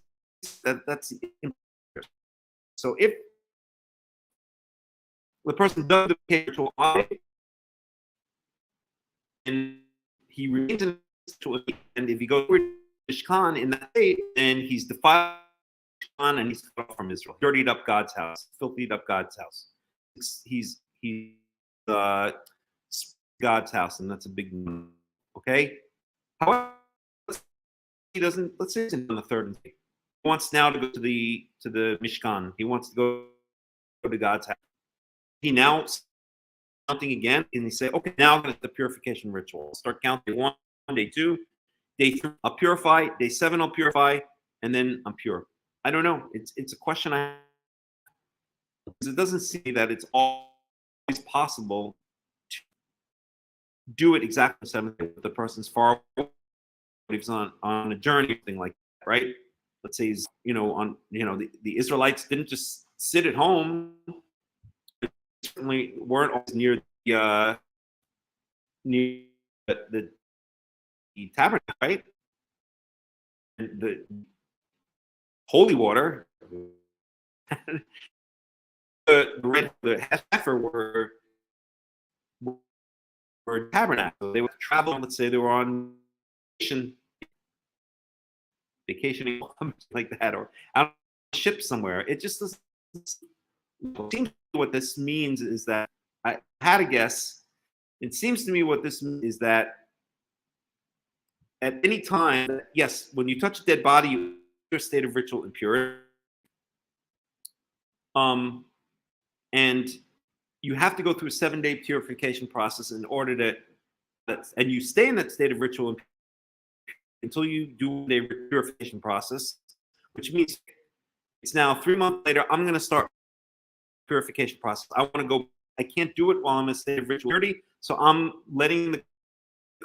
[SPEAKER 3] that's so if the person does the ritual and he remains in ritual, and if he goes to Mishkan in that state, then he's defiled and he's cut off from Israel, dirtied up God's house, filthied up God's house. He's God's house, and that's a big no. Okay. However, he doesn't. Let's say he's on the third day. He wants now to go to the Mishkan. He wants to go to God's house. He now counting again, and he say, okay, now I'm going to the purification ritual. I'll start counting. Day 1, day 2, day 3. I'll purify. Day 7, I'll purify, and then I'm pure. I don't know. It's a question I have. It doesn't seem that it's always possible to do it exactly the seventh day. The person's far away, but he's on a journey, something like that, right? Let's say he's, the Israelites didn't just sit at home. They certainly weren't always near the tabernacle, right? And the holy water. The heifer were tabernacle. They would travel. Let's say they were on vacationing like that, or out on a ship somewhere. It just doesn't seem. What this means is that I had a guess. It seems to me what this means is that at any time, yes, when you touch a dead body, you're in a state of ritual impurity. And you have to go through a 7-day purification process in order to, and you stay in that state of ritual until you do a purification process, which means it's now 3 months later, I'm going to start purification process. I want to go, I can't do it while I'm in a state of ritual purity, so I'm letting the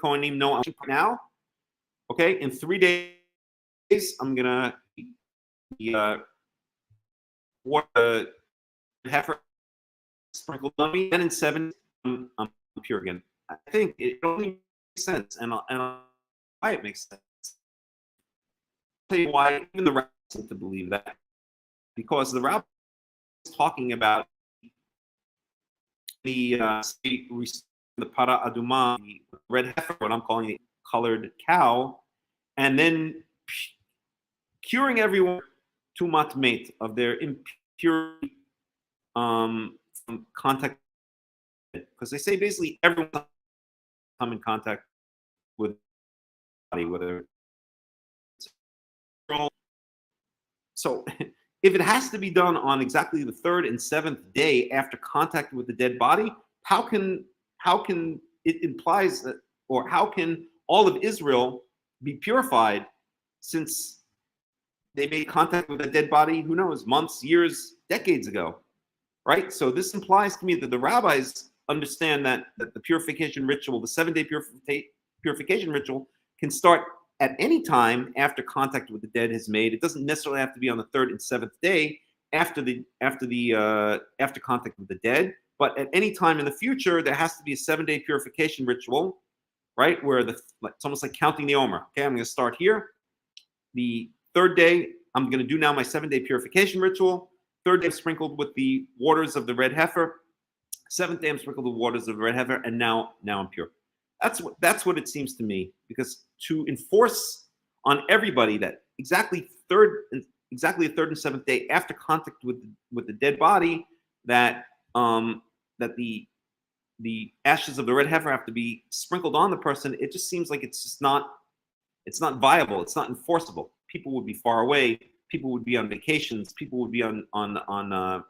[SPEAKER 3] Kohanim know I'm now, okay, in 3 days, I'm going to water heifer sprinkled on me, and in 7 I'm pure again. I think it only makes sense, and why it makes sense. I'll tell you why even the rabbis seem to believe that, because the rabbis talking about the para aduma, the red heifer, what I'm calling the colored cow, and then curing everyone tumat mate of their impurity from contact, because they say basically everyone come in contact with body, whether it's so. If it has to be done on exactly the 3rd and 7th day after contact with the dead body, how can it implies that, or how can all of Israel be purified since they made contact with a dead body, who knows, months, years, decades ago, right? So this implies to me that the rabbis understand that the purification ritual, the 7-day purification ritual, can start at any time after contact with the dead is made. It doesn't necessarily have to be on the 3rd and 7th day after contact with the dead, but at any time in the future, there has to be a 7-day purification ritual, right? Where it's almost like counting the Omer. Okay, I'm going to start here. The 3rd day, I'm going to do now my 7-day purification ritual. 3rd day, I'm sprinkled with the waters of the red heifer. 7th day, I'm sprinkled with waters of the red heifer, and now I'm pure. That's what it seems to me, because to enforce on everybody that exactly the 3rd and 7th day after contact with the dead body, that the ashes of the red heifer have to be sprinkled on the person, it just seems like it's not viable. It's not enforceable. People would be far away. People would be on vacations. People would be out on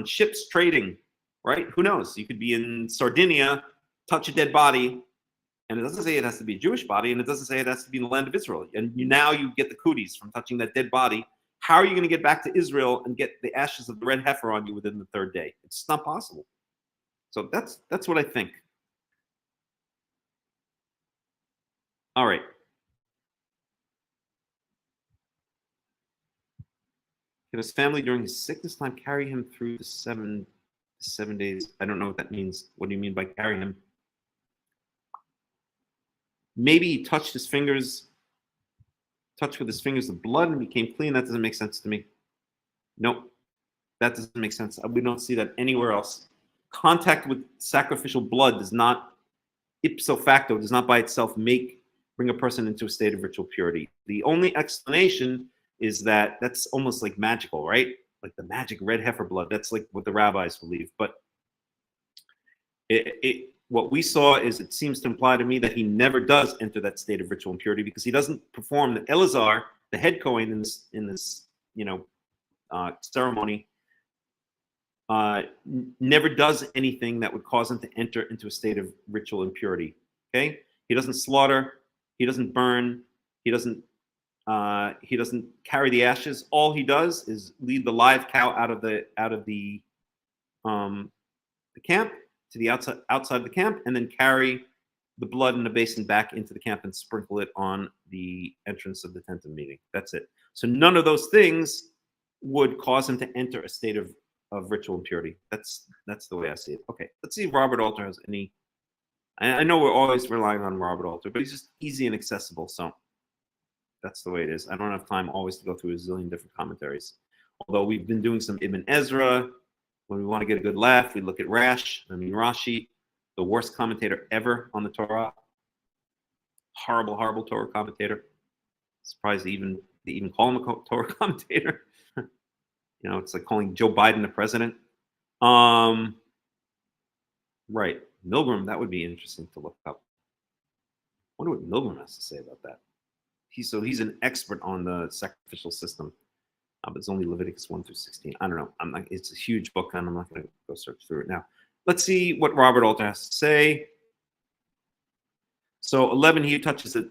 [SPEAKER 3] ships trading, right? Who knows? You could be in Sardinia, touch a dead body, and it doesn't say it has to be a Jewish body, and it doesn't say it has to be in the land of Israel. And now you get the cooties from touching that dead body. How are you going to get back to Israel and get the ashes of the red heifer on you within the 3rd day? It's not possible. So that's what I think. All right. Can his family during his sickness time carry him through the 7 days? I don't know what that means. What do you mean by carry him? Maybe he touched with his fingers the blood and became clean. That doesn't make sense to me. Nope, that doesn't make sense. We don't see that anywhere else. Contact with sacrificial blood does not, ipso facto, does not by itself bring a person into a state of ritual purity. The only explanation is that that's almost like magical, right? Like the magic red heifer blood. That's like what the rabbis believe. But what we saw is, it seems to imply to me that he never does enter that state of ritual impurity, because he doesn't perform the Elazar, the head Kohen in this ceremony, never does anything that would cause him to enter into a state of ritual impurity. Okay, he doesn't slaughter, he doesn't burn, he doesn't carry the ashes. All he does is lead the live cow out of the camp to the outside the camp, and then carry the blood in a basin back into the camp and sprinkle it on the entrance of the tent of meeting. That's it. So none of those things would cause him to enter a state of ritual impurity. That's the way I see it. Okay, let's see if Robert Alter has any. I know we're always relying on Robert Alter, but he's just easy and accessible, so that's the way it is. I don't have time always to go through a zillion different commentaries. Although we've been doing some Ibn Ezra. When we want to get a good laugh, we look at Rashi, the worst commentator ever on the Torah. Horrible, horrible Torah commentator. Surprised they even call him a Torah commentator. It's like calling Joe Biden the president. Right. Milgram, that would be interesting to look up. I wonder what Milgram has to say about that. He's an expert on the sacrificial system. But it's only Leviticus 1 through 16. I don't know. It's a huge book, and I'm not going to go search through it now. Let's see what Robert Alter has to say. So 11, he who touches a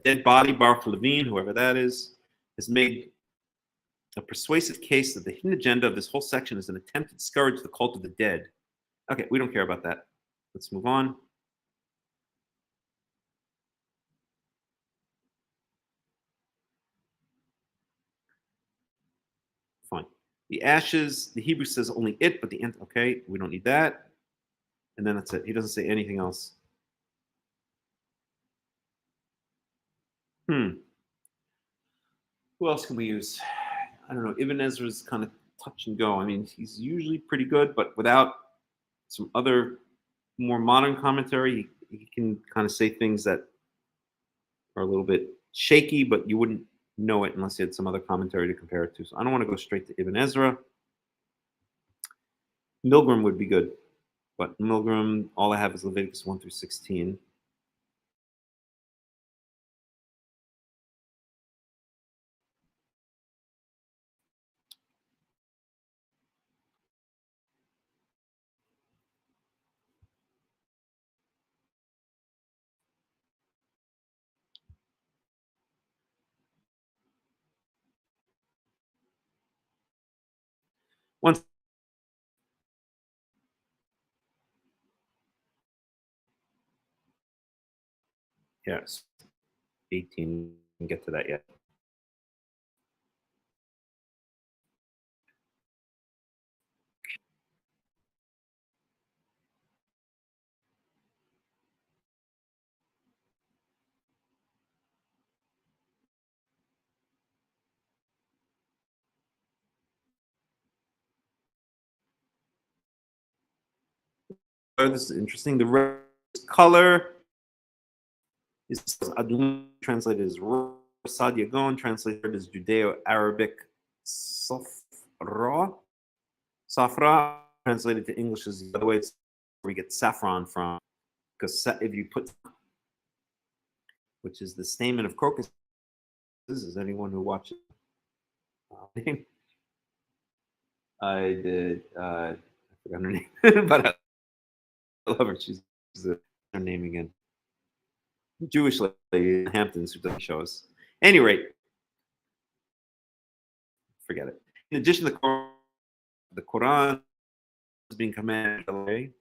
[SPEAKER 3] dead body, Baruch Levine, whoever that is, has made a persuasive case that the hidden agenda of this whole section is an attempt to discourage the cult of the dead. Okay, we don't care about that. Let's move on. Fine. The ashes, the Hebrew says only it, but the end, okay, we don't need that. And then that's it. He doesn't say anything else. Who else can we use? I don't know. Ibn Ezra's kind of touch and go. I mean, he's usually pretty good, but without some other more modern commentary, he can kind of say things that are a little bit shaky, but you wouldn't know it unless you had some other commentary to compare it to. So I don't want to go straight to Ibn Ezra. Milgram would be good, but Milgram, all I have is Leviticus 1 through 16. Once, yes, 18. Can get to that yet. This is interesting. The red color is Adum, translated as Sad Yagon, translated as Judeo-Arabic Safra. Safra, translated to English is the other way it's where we get saffron from. Because if you put, which is the stamen of crocus, is anyone who watches I did, I forgot her name, but I love her. She's her name again. Jewish lady in Hamptons who does shows. Any rate, forget it. In addition, the Quran is being commanded away.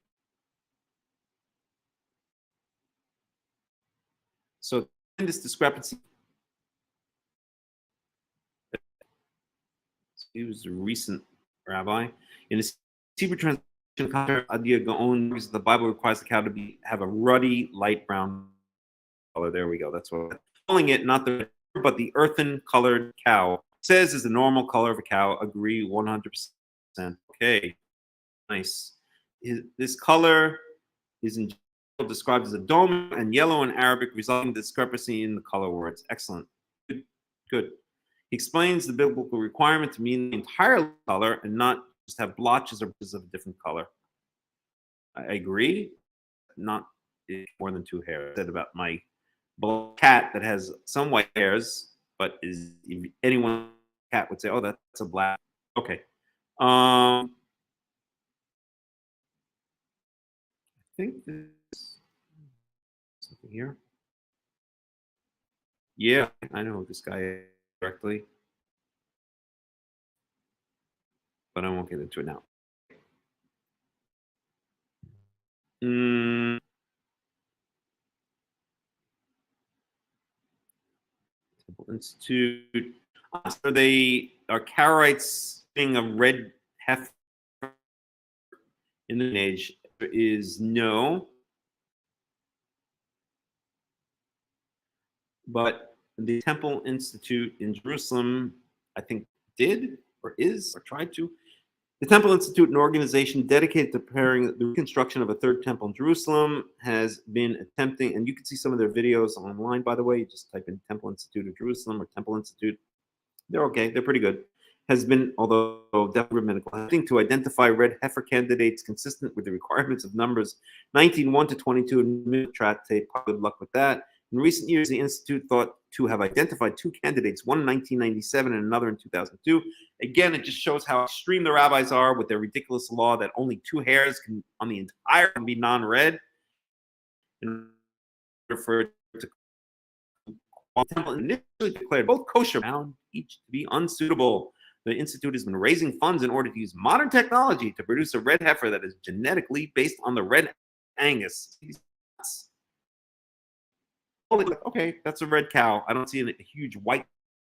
[SPEAKER 3] So in this discrepancy, he was a recent rabbi. In his Hebrew translation, Adia Gaon, the Bible requires the cow to have a ruddy light brown color. There we go. That's what I'm calling it, not the but the earthen colored cow. Says is the normal color of a cow. Agree 100%. Okay, nice. This color is in general described as a dome and yellow in Arabic, resulting in discrepancy in the color words. Excellent. Good. Good. He explains the biblical requirement to mean the entire color and not just have blotches or pieces of a different color. I agree. Not more than 2 hairs. I said about my black cat that has some white hairs, but is anyone cat would say, oh, that's a black. Okay. I think there's something here. Yeah, I know this guy is directly, but I won't get into it now. Temple Institute. So they are Karaites being a red heifer in the age is no. But the Temple Institute in Jerusalem, I think, did or is or tried to. The Temple Institute, an organization dedicated to preparing the reconstruction of a third temple in Jerusalem, has been attempting, and you can see some of their videos online, by the way. You just type in Temple Institute of Jerusalem or Temple Institute. They're okay. They're pretty good. Has been, although definitely rabbinical, to identify red heifer candidates consistent with the requirements of Numbers 19:1 to 22 in Midrash. Good luck with that. In recent years, the Institute thought to have identified 2 candidates, one in 1997 and another in 2002. Again, it just shows how extreme the rabbis are with their ridiculous law that only 2 hairs can on the entire can be non-red. In order for it to Temple initially declared both kosher found each to be unsuitable. The Institute has been raising funds in order to use modern technology to produce a red heifer that is genetically based on the red Angus. Okay, that's a red cow. I don't see a huge white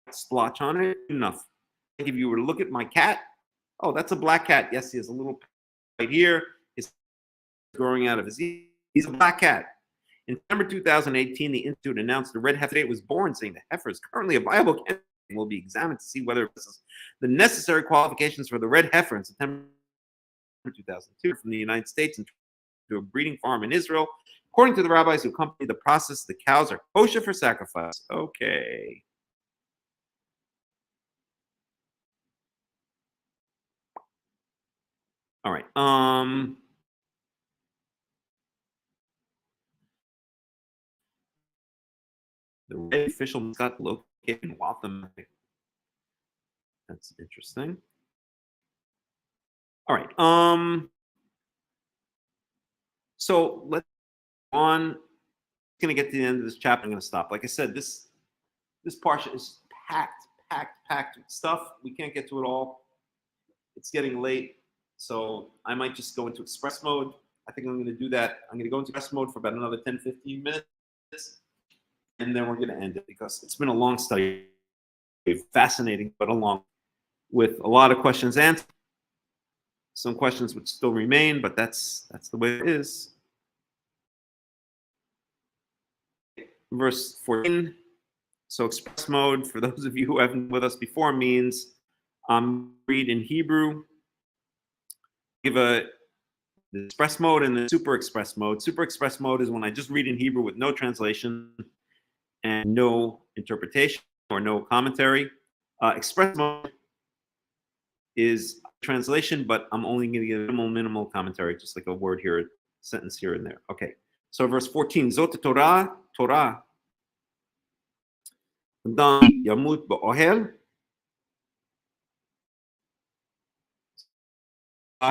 [SPEAKER 3] splotch on it. Enough. If you were to look at my cat, oh, that's a black cat. Yes, he has a little right here. He's growing out of his ear. He's a black cat. In September 2018, the Institute announced the red heifer was born, saying the heifer is currently a viable candidate will be examined to see whether it possesses the necessary qualifications for the red heifer in September 2002 from the United States and to a breeding farm in Israel. According to the rabbis who accompany the process, the cows are kosher for sacrifice. Okay. All right. The red official mascot located in Waltham. That's interesting. All right. So let's go on. I'm gonna get to the end of this chapter. I'm gonna stop. Like I said, this parsha is packed with stuff. We can't get to it all. It's getting late, so I might just go into express mode. I think I'm gonna do that. I'm gonna go into express mode for about another 10-15 minutes, and then we're gonna end it because it's been a long study, fascinating, but along with a lot of questions answered. Some questions would still remain, but that's the way it is. Verse 14. So express mode, for those of you who haven't been with us before, means read in Hebrew. Give the express mode and the super express mode. Super express mode is when I just read in Hebrew with no translation and no interpretation or no commentary. Express mode is translation, but I'm only going to give minimal commentary, just like a word here, a sentence here and there. Okay, so verse 14, Zot Torah, Dan Yamut Ba'ohel.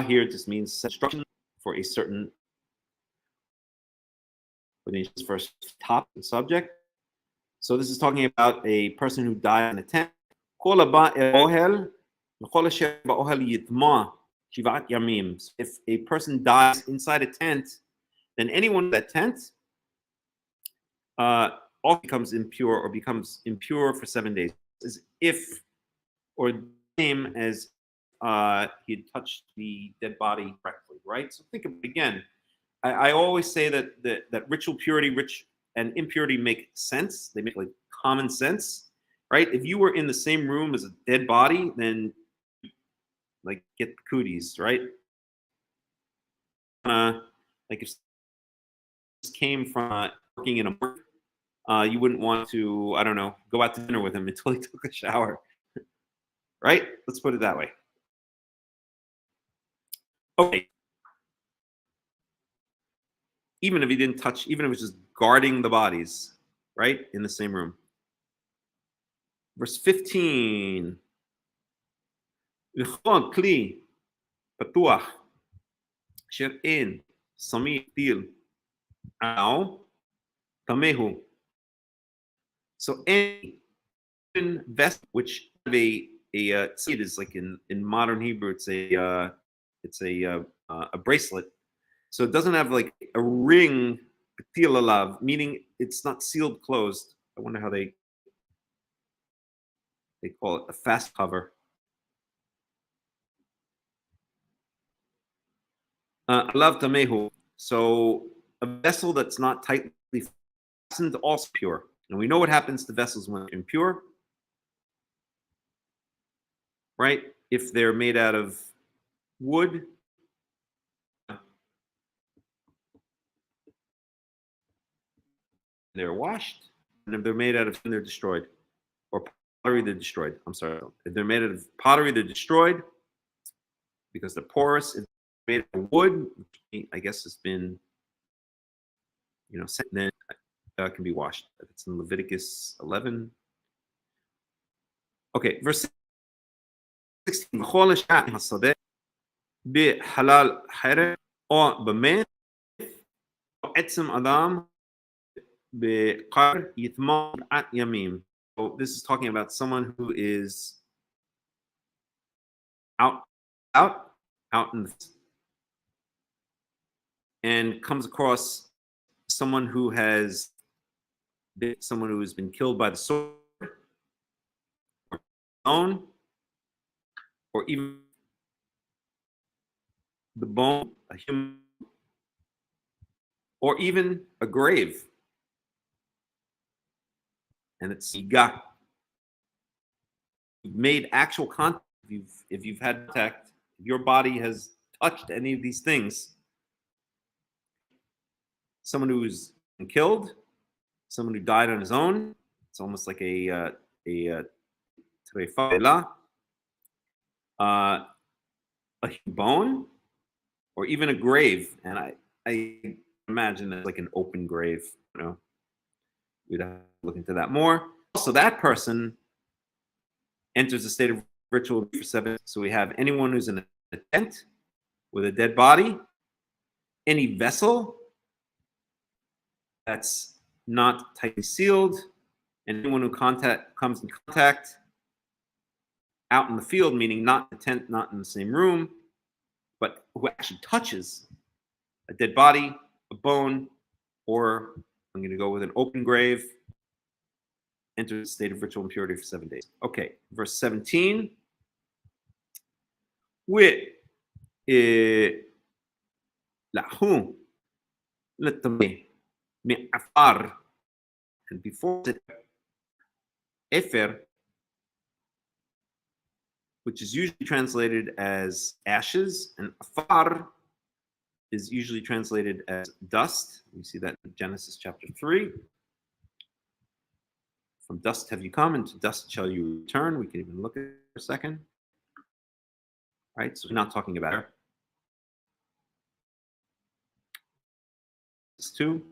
[SPEAKER 3] Here just means instruction for a certain, for the first top subject. So this is talking about a person who died in a tent. If a person dies inside a tent, then anyone in that tent also becomes impure or becomes impure for 7 days, as if, or the same as he had touched the dead body correctly, right? So think of it again. I always say that ritual purity, and impurity make sense. They make like common sense, right? If you were in the same room as a dead body, then like get the cooties, right? Like if this came from working in a morgue, you wouldn't want to, I don't know, go out to dinner with him until he took a shower, right? Let's put it that way. Okay. Even if he didn't touch, even if it was just guarding the bodies, right, in the same room. Verse 15. Kli patuach sher ein sami til au tamehu. So any vessel which a seed is like in modern Hebrew, it's a bracelet. So it doesn't have like a ring, meaning it's not sealed closed. I wonder how they call it, a fast cover. Alav tamehu. So a vessel that's not tightly fastened, also pure. And we know what happens to vessels when they're impure, right? If they're made out of wood, they're washed, and if they're made out of, they're destroyed, or pottery, they're destroyed. I'm sorry. If they're made out of pottery, they're destroyed because they're porous. If they're made of wood, I guess it's been, then can be washed. It's in Leviticus 11. Okay, verse 16. بحلال حرة أو بميت أو عتم أدم بقر يتمام يمين. So this is talking about someone who is out in the, and comes across someone who has been killed by the sword, or bone, or even the bone, a human, or even a grave, and it's Yiga. made actual contact, if you've had contact, if your body has touched any of these things, someone who's been killed, someone who died on his own, it's almost like a bone, or even a grave. And I imagine it's like an open grave, you know. We'd have to look into that more. Also, that person enters a state of ritual for 7 days. So we have anyone who's in a tent with a dead body, any vessel that's not tightly sealed, and anyone who comes in contact out in the field, meaning not in the tent, not in the same room, but who actually touches a dead body, a bone, or I'm going to go with an open grave, enter a state of ritual impurity for 7 days. Okay, verse 17. With lahu letame me afar, and before it efer, which is usually translated as ashes, and afar is usually translated as dust. We see that in Genesis chapter 3. From dust have you come, and to dust shall you return. We can even look at it for a second. Right, so we're not talking about her. Genesis 2.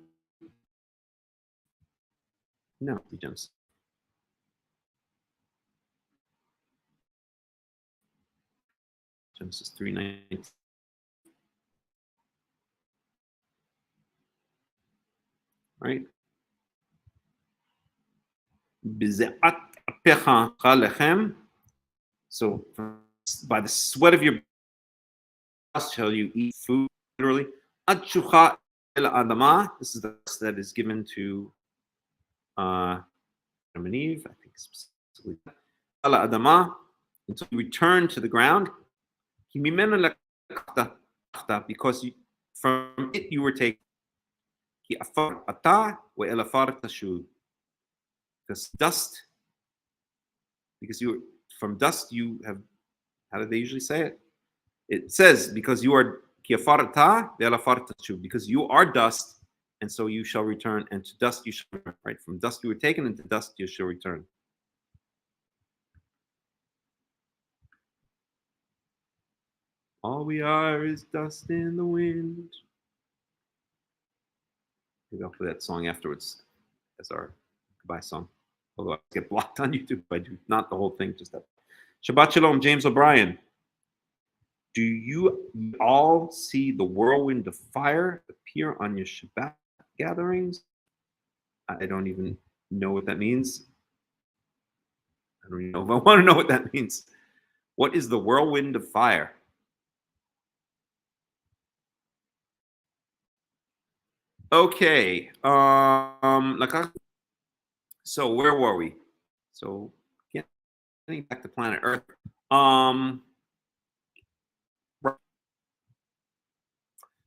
[SPEAKER 3] No, Genesis. Genesis 3:19. Right? So by the sweat of your brow shall you eat food, literally. This is the verse that is given to Adam and Eve, I think specifically. Until you return to the ground. Because from it you were taken. Because dust, because you from dust you have, how do they usually say it? It says, because you are because you are dust, and so you shall return, and to dust you shall return. Right? From dust you were taken, and to dust you shall return. All we are is dust in the wind. Maybe I'll play that song afterwards as our goodbye song. Although I get blocked on YouTube, I do not the whole thing, just that. Shabbat Shalom, James O'Brien. Do you all see the whirlwind of fire appear on your Shabbat gatherings? I don't even know what that means. I don't even know if I want to know what that means. What is the whirlwind of fire? Okay. So where were we? So getting back to planet Earth.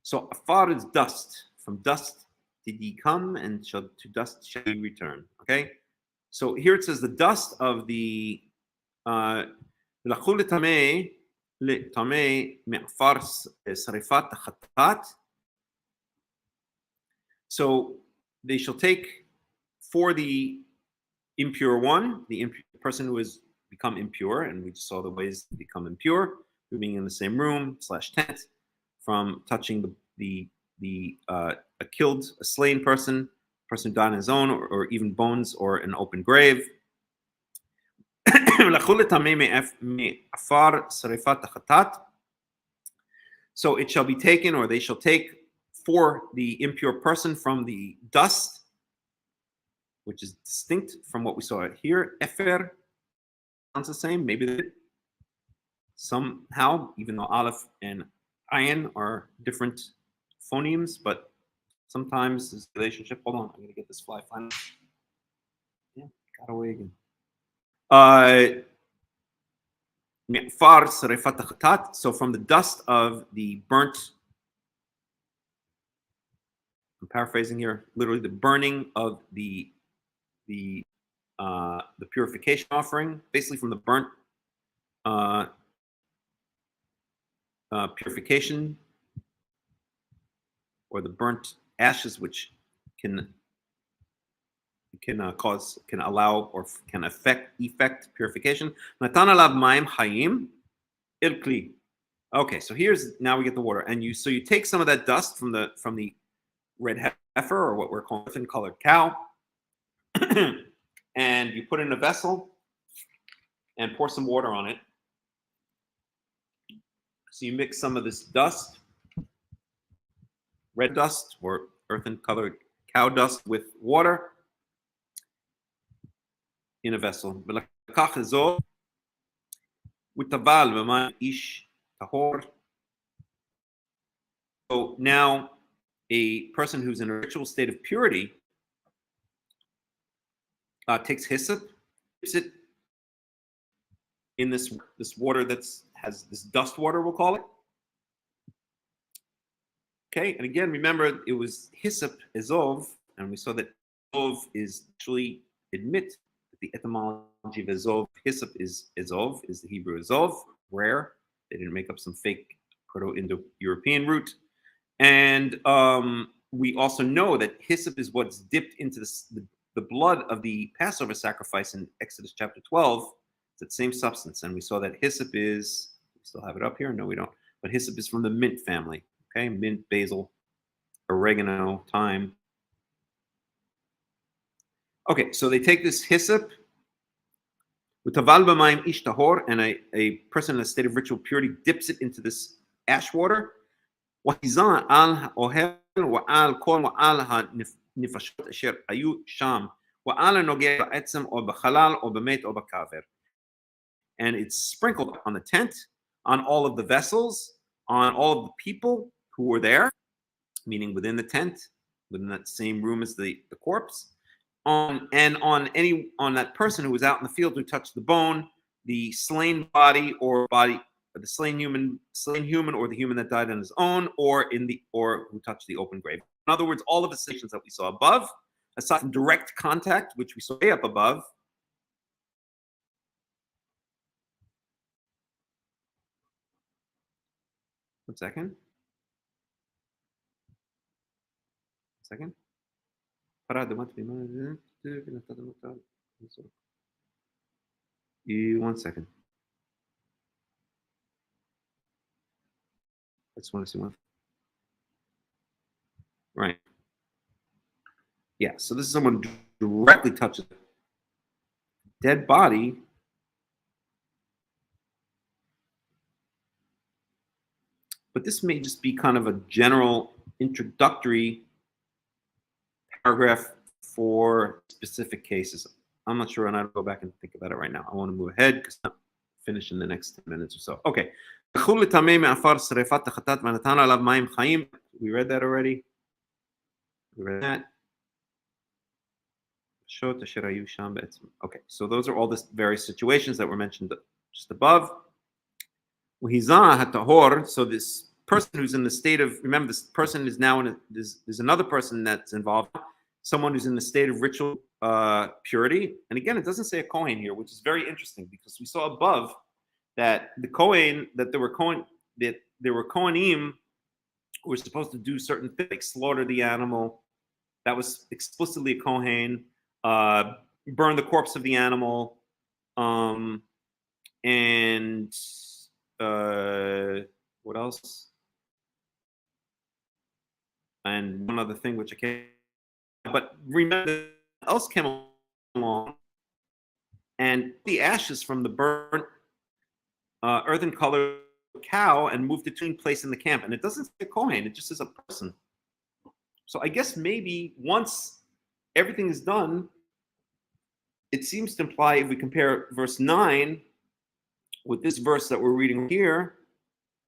[SPEAKER 3] So afar is dust. From dust did ye come, and to dust shall ye return. Okay. So here it says the dust of the so they shall take for the impure one, the person who has become impure, and we just saw the ways to become impure, being in the same room / tent, from touching a killed, a slain person who died on his own, or even bones, or an open grave. So it shall be taken, or they shall take for the impure person from the dust, which is distinct from what we saw here. Efer sounds the same. Maybe somehow, even though Aleph and Ayin are different phonemes, but sometimes this relationship. Hold on, I'm going to get this fly finally. Yeah, got away again. So from the dust of the burnt, I'm paraphrasing here, literally the burning of the the purification offering, basically from the burnt purification, or the burnt ashes, which can allow or can effect purification. Natan alav mayim chayim il kli. Okay, so now we get the water, and you take some of that dust from the red heifer, or what we're calling earthen-colored cow, and you put it in a vessel and pour some water on it. So you mix some of this dust, red dust or earthen-colored cow dust, with water in a vessel. So now a person who's in a ritual state of purity takes hyssop, dips it in this water has this dust water, we'll call it. Okay, and again, remember, it was hyssop, ezov, and we saw that ezov is actually admit that the etymology of ezov, hyssop is ezov, is the Hebrew ezov, rare. They didn't make up some fake Proto-Indo-European root. And we also know that hyssop is what's dipped into the blood of the Passover sacrifice in Exodus chapter 12. It's that same substance. And we saw that hyssop is, we still have it up here? No, we don't. But hyssop is from the mint family. Okay, mint, basil, oregano, thyme. Okay, so they take this hyssop, and a person in a state of ritual purity dips it into this ash water. And it's sprinkled on the tent, on all of the vessels, on all of the people who were there, meaning within the tent, within that same room as the corpse, on that person who was out in the field who touched the bone, the slain body, or the slain human, or the human that died on his own, or who touched the open grave. In other words, all of the situations that we saw above, aside from direct contact, which we saw way up above. One second. One second. I just want to see one. Right. Yeah, so this is someone directly touches a dead body. But this may just be kind of a general introductory paragraph for specific cases. I'm not sure, and I'll go back and think about it right now. I want to move ahead because I'm finishing the next 10 minutes or so. Okay. We read that already. We read that. Okay, so those are all the various situations that were mentioned just above. So this person who's in the state of, remember, this person is now there's another person that's involved, someone who's in the state of ritual purity. And again, it doesn't say a Kohen here, which is very interesting because we saw above that the Kohen, that there were Kohanim who were supposed to do certain things, like slaughter the animal. That was explicitly a Kohen. Burn the corpse of the animal, and what else? And one other thing which I can't. But remember, else came along, and the ashes from the burnt earthen-colored cow and moved it to a place in the camp. And it doesn't say a Kohen; it just says a person. So I guess maybe once everything is done, it seems to imply, if we compare verse 9 with this verse that we're reading here,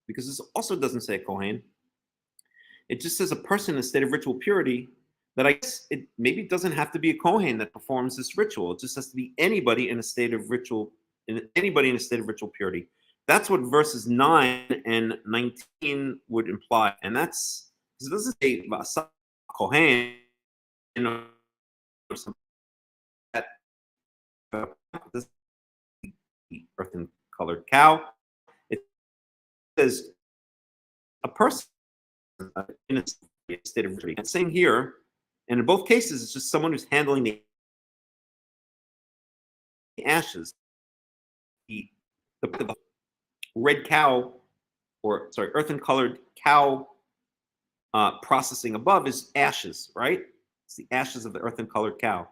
[SPEAKER 3] because this also doesn't say Kohen, it just says a person in a state of ritual purity, that I guess it maybe doesn't have to be a Kohen that performs this ritual. It just has to be anybody in a state of ritual, purity. That's what verses 9 and 19 would imply. And that's, because it doesn't say Kohen, or something this earthen-colored cow. It says a person in a state of ritual. Same here, and in both cases, it's just someone who's handling the ashes. The red cow, or sorry, earthen-colored cow processing above is ashes, right? It's the ashes of the earthen-colored cow.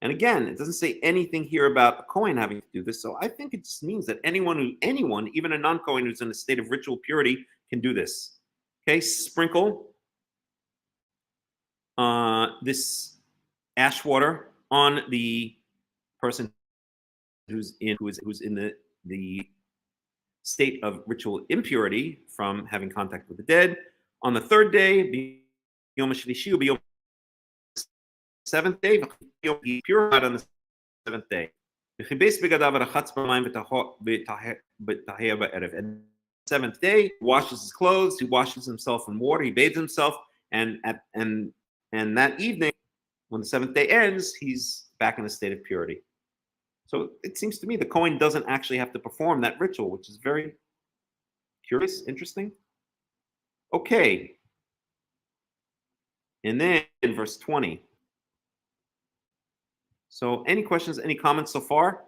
[SPEAKER 3] And again, it doesn't say anything here about a Kohen having to do this. So I think it just means that anyone, even a non-Kohen who's in a state of ritual purity, can do this. Okay, sprinkle this ash water on the person who's in the state of ritual impurity from having contact with the dead. On the third day, Yom Shlishi will be Yom seventh day, he'll be purified on the seventh day. And seventh day, he washes his clothes, he washes himself in water, he bathes himself, and that evening, when the seventh day ends, he's back in a state of purity. So it seems to me the Kohen doesn't actually have to perform that ritual, which is very curious, interesting. Okay. And then in verse 20. So any questions, any comments so far?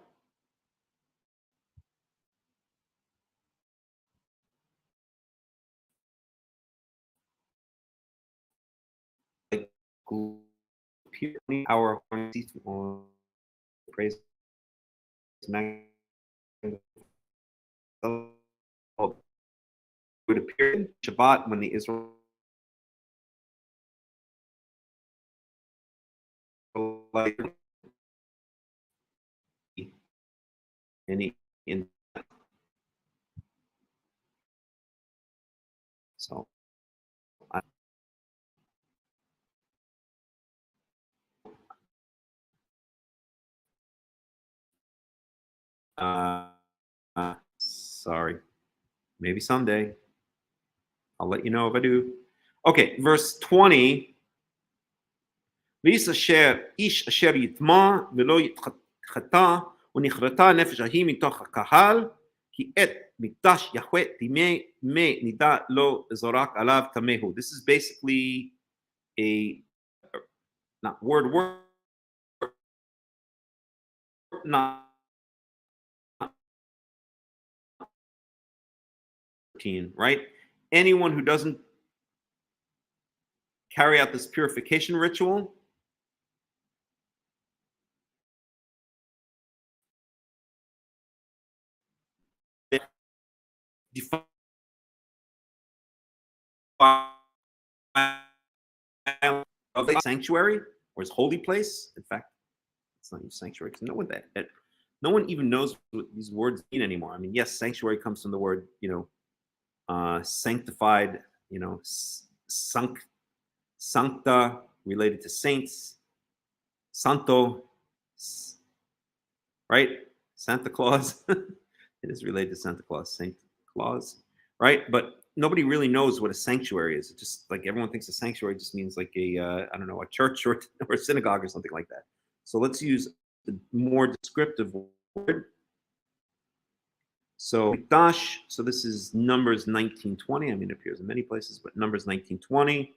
[SPEAKER 3] Our praise would appear in Shabbat when the Israelites in so sorry, maybe someday I'll let you know if I do. Okay, verse 20. ואיש אשר יטמע ולא יתחטא ונכרתה נפש ההיא מתוך הקהל כי את מקדש יהוה טימא נידה לא זורק עליו טמא הוא. This is basically a not word not right? Anyone who doesn't carry out this purification ritual of the sanctuary or his holy place. In fact, it's not even sanctuary because no one even knows what these words mean anymore. I mean, yes, sanctuary comes from the word, sanctified, sancta related to saints, santo, right? Santa Claus. It is related to Santa Claus, Saint Claus, right? But nobody really knows what a sanctuary is. It's just like everyone thinks a sanctuary just means like a church or a synagogue or something like that. So let's use the more descriptive word. So Mikdash, so this is Numbers 19:20. I mean, it appears in many places, but Numbers 19:20.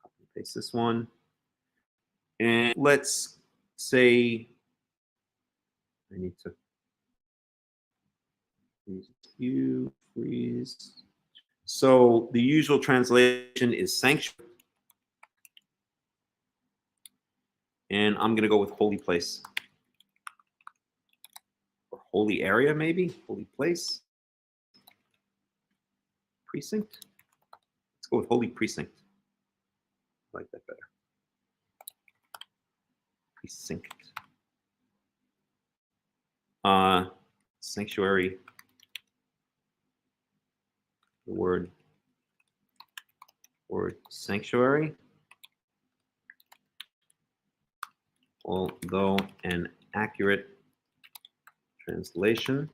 [SPEAKER 3] Copy and paste this one. And let's say, I need to freeze. So the usual translation is sanctuary. And I'm going to go with holy place. Or holy area, maybe? Holy place. Precinct. Let's go with holy precinct. I like that better. Precinct. Sanctuary. The word sanctuary, although an accurate translation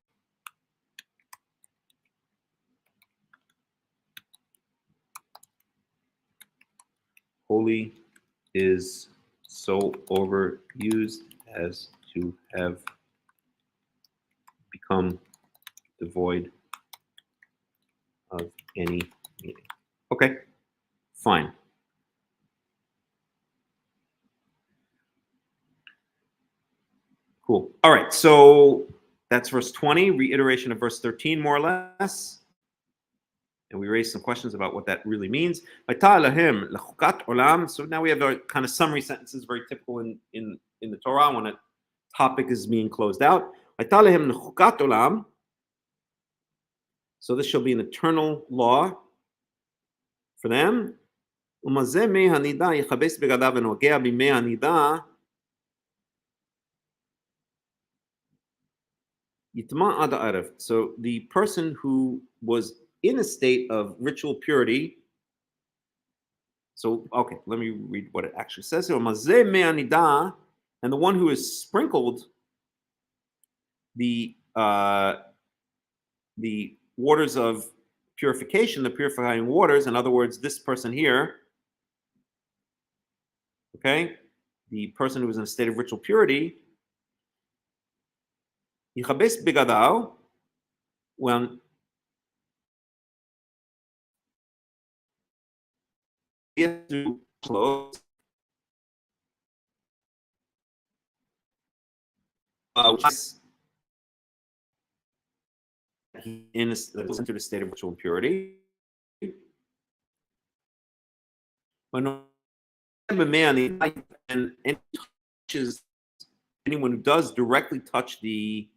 [SPEAKER 3] holy is so overused as to have become devoid of any meaning. Okay, fine. Cool. All right, so that's verse 20, reiteration of verse 13, more or less. And we raised some questions about what that really means. So now we have a kind of summary sentences, very typical in the Torah when a topic is being closed out. So this shall be an eternal law for them. So the person who was in a state of ritual purity. So, okay, let me read what it actually says here. And the one who is sprinkled the waters of purification, the purifying waters, in other words, this person here, okay, the person who is in a state of ritual purity, Yichabes begadao, when he has to close, he goes into the state of ritual impurity. And touches anyone who does directly touch the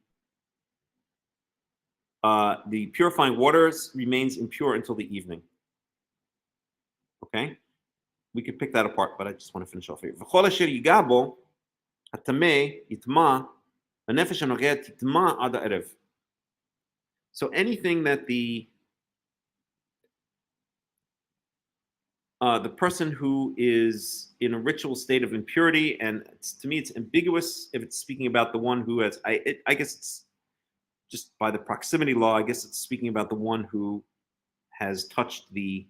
[SPEAKER 3] purifying waters remains impure until the evening. Okay, we could pick that apart, but I just want to finish off here. So anything that the person who is in a ritual state of impurity, and to me it's ambiguous if it's speaking about the one who has, I guess it's just by the proximity law, I guess it's speaking about the one who has touched the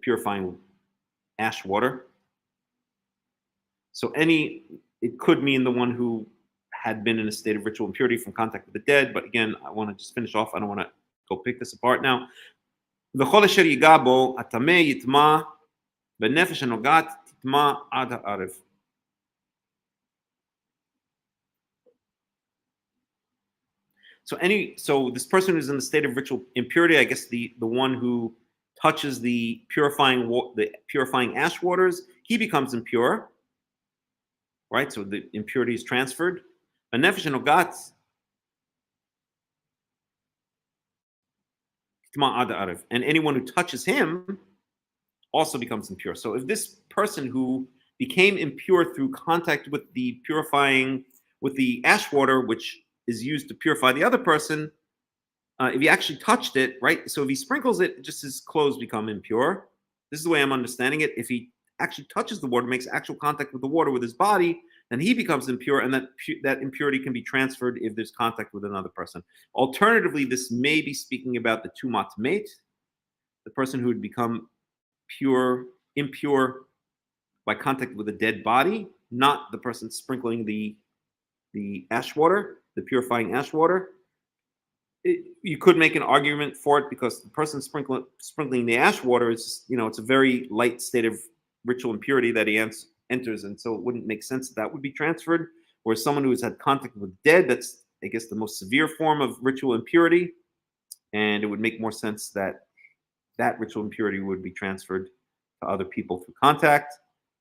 [SPEAKER 3] purifying ash water. So it could mean the one who had been in a state of ritual impurity from contact with the dead. But again, I want to just finish off. I don't want to go pick this apart now. So this person who's in the state of ritual impurity, I guess the one who touches the purifying ash waters, he becomes impure, right? So the impurity is transferred. And anyone who touches him also becomes impure. So if this person who became impure through contact with the ash water, which is used to purify the other person, if he actually touched it, right? So if he sprinkles it, just his clothes become impure. This is the way I'm understanding it. If he actually touches the water, makes actual contact with the water with his body, then he becomes impure, and that impurity can be transferred if there's contact with another person. Alternatively, this may be speaking about the tumat mate, the person who would become impure by contact with a dead body, not the person sprinkling the ash water, the purifying ash water. You could make an argument for it because the person sprinkling the ash water is, it's a very light state of ritual impurity that he enters, and so it wouldn't make sense that would be transferred. Whereas someone who has had contact with dead, that's, I guess, the most severe form of ritual impurity, and it would make more sense that ritual impurity would be transferred to other people through contact.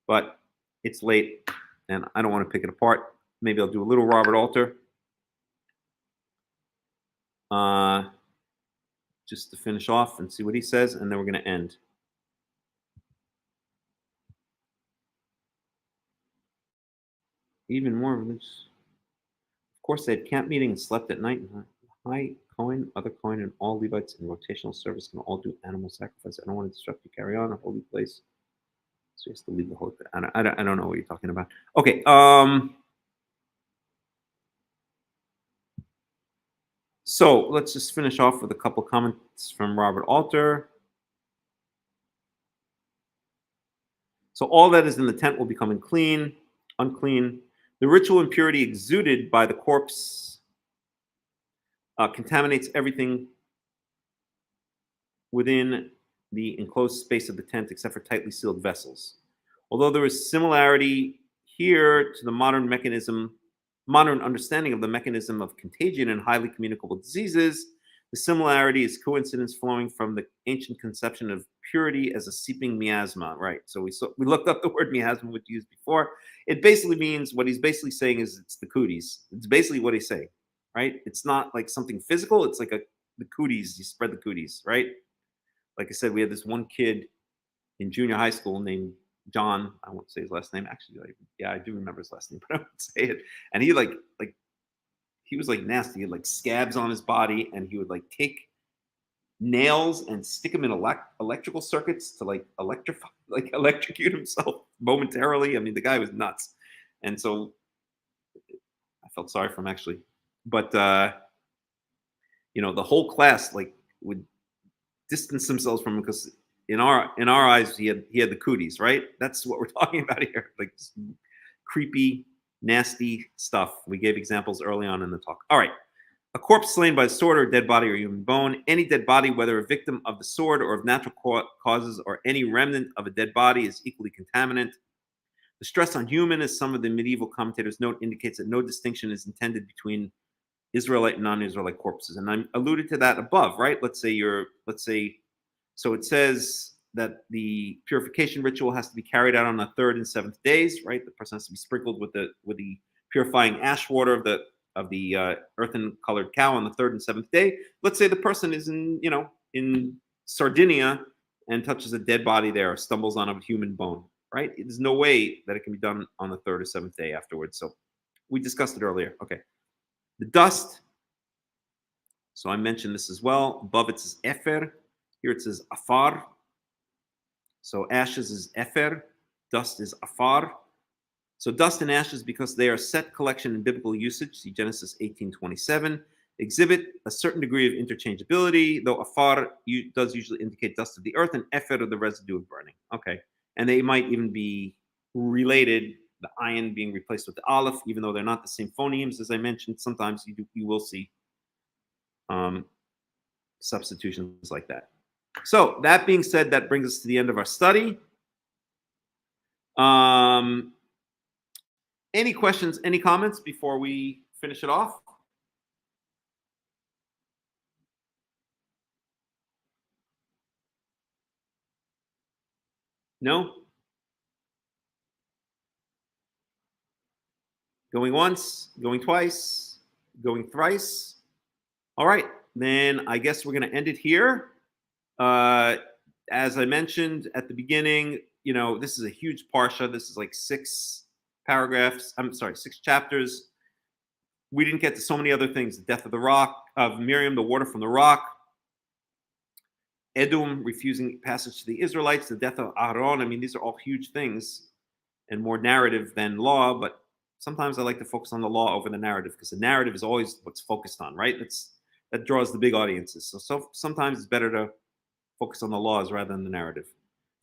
[SPEAKER 3] But it's late, and I don't want to pick it apart. Maybe I'll do a little Robert Alter. Just to finish off and see what he says, and then we're going to end. Even more religious. Of course, they had camp meeting and slept at night. High Cohen, other Cohen, and all Levites in rotational service can all do animal sacrifice. I don't want to disrupt you. Carry on a holy place. So he has to leave the whole thing. I don't know what you're talking about. Okay. So let's just finish off with a couple comments from Robert Alter. So all that is in the tent will become unclean. The ritual impurity exuded by the corpse contaminates everything within the enclosed space of the tent except for tightly sealed vessels. Although there is similarity here to the modern understanding of the mechanism of contagion in highly communicable diseases, the similarity is coincidence flowing from the ancient conception of purity as a seeping miasma, right? So we looked up the word miasma, which we used before. It basically means, what he's basically saying is it's the cooties. It's basically what he's saying, right? It's not like something physical. It's like the cooties. You spread the cooties, right? Like I said, we had this one kid in junior high school named John. I won't say his last name. Actually, yeah, I do remember his last name, but I won't say it. And he he was like nasty. He had like scabs on his body, and he would like take nails and stick them in electrical circuits to like electrocute himself momentarily. I mean, the guy was nuts. And so I felt sorry for him, actually. But you know, the whole class like would distance themselves from him because in our eyes he had the cooties, right? That's what we're talking about here, like creepy, nasty stuff. We gave examples early on in the talk. All right. A corpse slain by sword or dead body or human bone. Any dead body, whether a victim of the sword or of natural causes or any remnant of a dead body, is equally contaminant. The stress on human, as some of the medieval commentators note, indicates that no distinction is intended between Israelite and non-Israelite corpses. And I alluded to that above, right? So it says that the purification ritual has to be carried out on the 3rd and 7th days, right? The person has to be sprinkled with the purifying ash water of the earthen-colored cow on the 3rd and 7th day. Let's say the person is in Sardinia and touches a dead body there, or stumbles on a human bone, right? There's no way that it can be done on the 3rd or 7th day afterwards. So we discussed it earlier. Okay. The dust. So I mentioned this as well. Above it says efer. Here it says afar. So ashes is efer. Dust is afar. So dust and ashes, because they are set collection in biblical usage, see Genesis 18:27, exhibit a certain degree of interchangeability, though afar does usually indicate dust of the earth and efer of the residue of burning. Okay. And they might even be related, the ayin being replaced with the aleph, even though they're not the same phonemes. As I mentioned, sometimes you will see substitutions like that. So that being said, that brings us to the end of our study. Any questions, any comments before we finish it off? No? Going once, going twice, going thrice. All right, then I guess we're going to end it here. As I mentioned at the beginning, this is a huge parsha. This is like 6 chapters. We didn't get to so many other things: the death of the rock, of Miriam, the water from the rock, Edom refusing passage to the Israelites, the death of Aaron. I mean, these are all huge things and more narrative than law, but sometimes I like to focus on the law over the narrative, because the narrative is always what's focused on, right? That draws the big audiences. So sometimes it's better to focus on the laws rather than the narrative.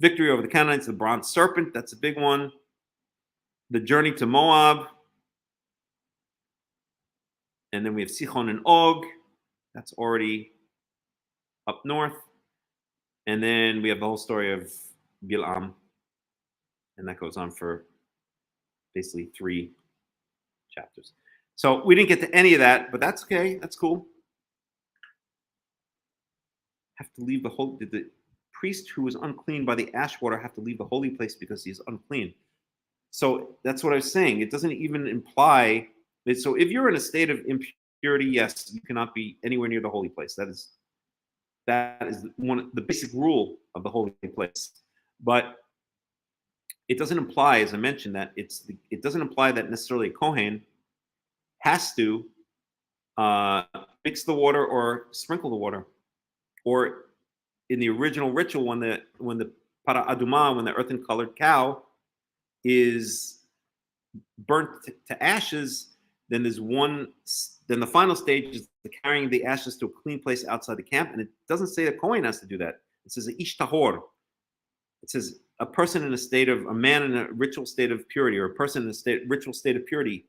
[SPEAKER 3] Victory over the Canaanites, the bronze serpent, that's a big one. The journey to Moab. And then we have Sichon and Og. That's already up north. And then we have the whole story of Bilam. And that goes on for basically 3 chapters. So we didn't get to any of that, but that's okay. That's cool. Have to leave did the priest who was unclean by the ash water have to leave the holy place because he is unclean? So that's what I was saying. It doesn't even imply that. So if you're in a state of impurity, yes, you cannot be anywhere near the holy place. That is the basic rule of the holy place. But it doesn't imply, as I mentioned, that it doesn't imply that necessarily a Kohen has to mix the water or sprinkle the water. Or in the original ritual, when the para aduma, when the earthen-colored cow is burnt to ashes, then the final stage is carrying the ashes to a clean place outside the camp. And it doesn't say the Kohen has to do that. It says ish tahor. It says a person in a man in a ritual state of purity, or a person in a ritual state of purity.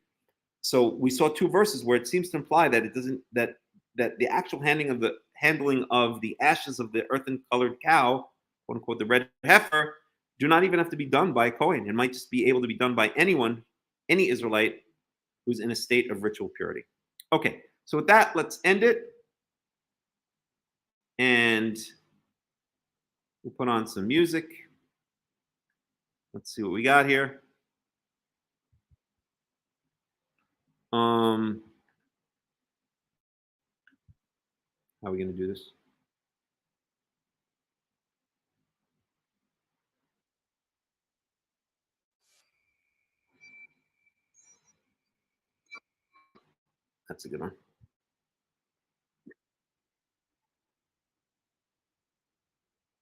[SPEAKER 3] So we saw two verses where it seems to imply that it doesn't, that the actual handling of the ashes of the earthen-colored cow, quote unquote, the red heifer, do not even have to be done by a Kohen. It might just be able to be done by anyone, any Israelite who's in a state of ritual purity. Okay, so with that, let's end it. And we'll put on some music. Let's see what we got here. How are we going to do this? That's a good one.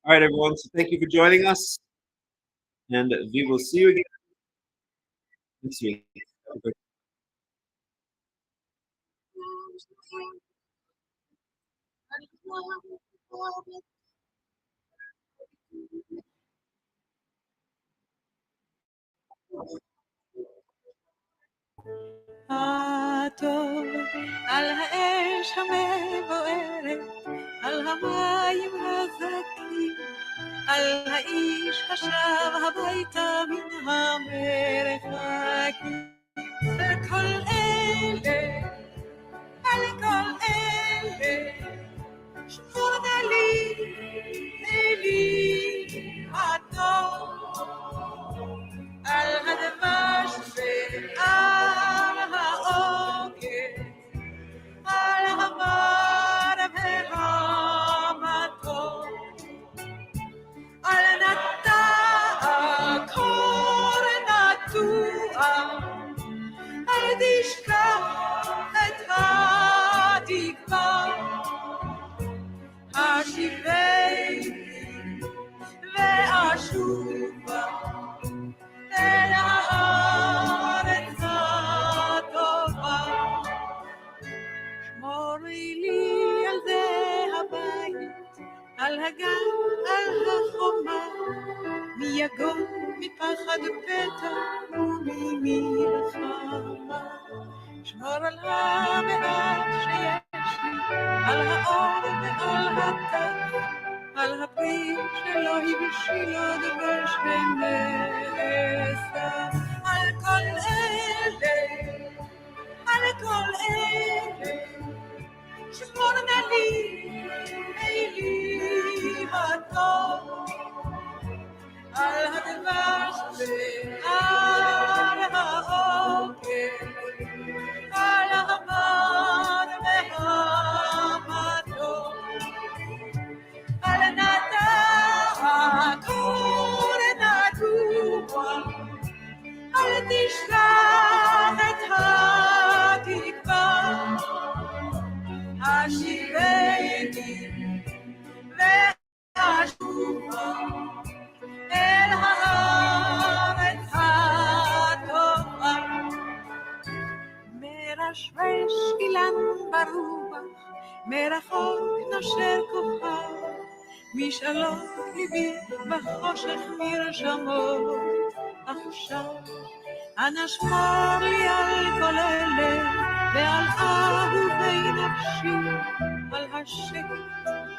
[SPEAKER 3] All right, everyone. So thank you for joining us. And we will see you again next week.
[SPEAKER 2] הטוב על האש המבוערת, על המים הזכים, על האיש השב הביתה מן המרחקים. על כל אלה, על כל אלה, שמור נא לי, אלי הטוב, על הדבש ועל העוקר, על המר והמתוק, על נטע קור נטוע, אל תשכח את התקווה, השיבני ואשובה אל הארץ הטובה. שמורי לי על זה הבית, על הגן, על החומה, מיגון, מפחד פתע וממלחמה. שמור על המעט שיש לי, על האור ועל הטף, על הפרי שלא הבשיל עוד ושנעשה. על כל אלה, על כל אלה, שמור נא לי, אלי הטוב, על הדבש ועל העוקר, על המר והמתוק, על נטע קור נטוע, אל תשכח את התקווה, השיבני ואשובה אל הארץ הטובה. מרשרש אילן ברוח, מרחוק נושר כוכב, משאלות ליבי בחושך מרשמות. עכשיו אנא שמור לי על כל אלה ועל אהובי נפשי, על השקט,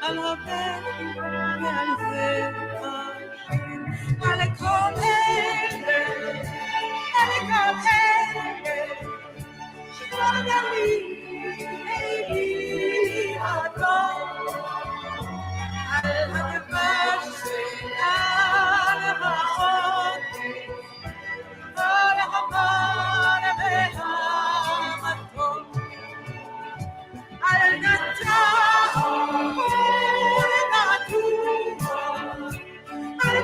[SPEAKER 2] על הבכי ועל זה השיר. על כל אלה, על כל אלה, שמור נא לי, אלי הטוב, על הדבש ועל העוקר, על המר והמתוק, על נטע קור נטוע, אל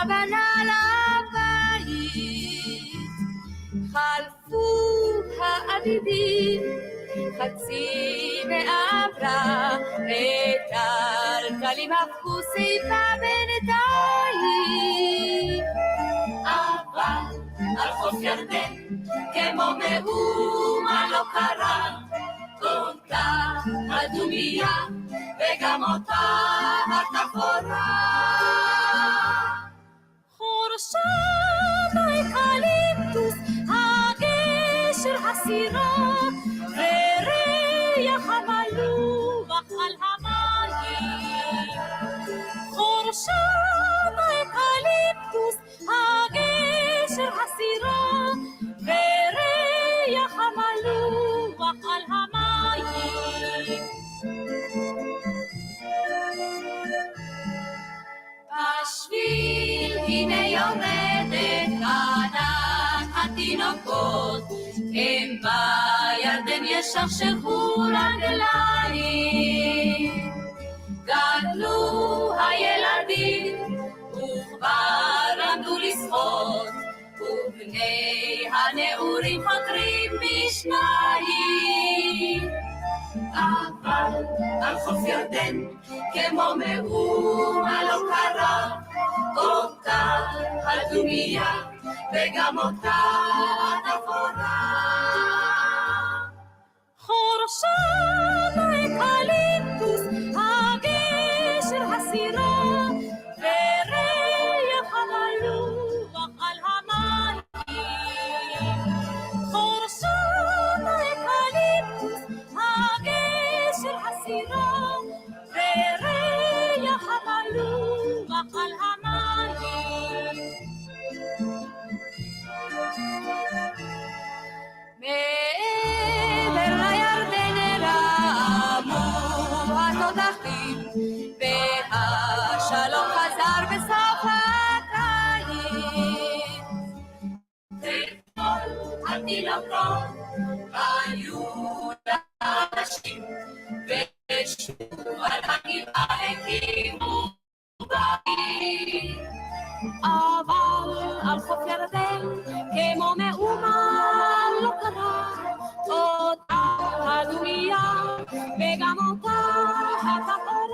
[SPEAKER 2] בנה לבית. חלפו האביבים, חצי מעברה, וטלטלים הפכו שיבה בינתיים. אבל על חוף ירדן, כמו מאומה לא קרה, אותה הדומיה, וגם אותה התפאורה. חורשת האקליפטוס, הגשר הסירה, וריח המלוח על המים. חורשת האקליפטוס, הגשר הסירה, וריח המלוח על המים. בשביל הנה יורדת ענת התינוקות, הם בירדן ישכשכו רגליים. גדלו הילדים וכבר למדו לשחות, ובני הנעורים חותרים בשניים. אבל על חוף ירדן, כמו מאומה לא קרה, אותה הדומיה, וגם אותה התפאורה. חורשת האקליפטוס, הגשר הסירה, וריח המלוח על המים. חורשת האקליפטוס, הגשר הסירה, וריח המלוח על המים. מעבר לירדן רמו התותחים, והשלום חזר בסוף הקיץ. וכל התינוקות היו לאנשים, ושוב על הגבעה הקימו בית. אבל על חוף ירדן, כמו מאומה לא קרה, אותה הדומיה, וגם אותה התפאורה.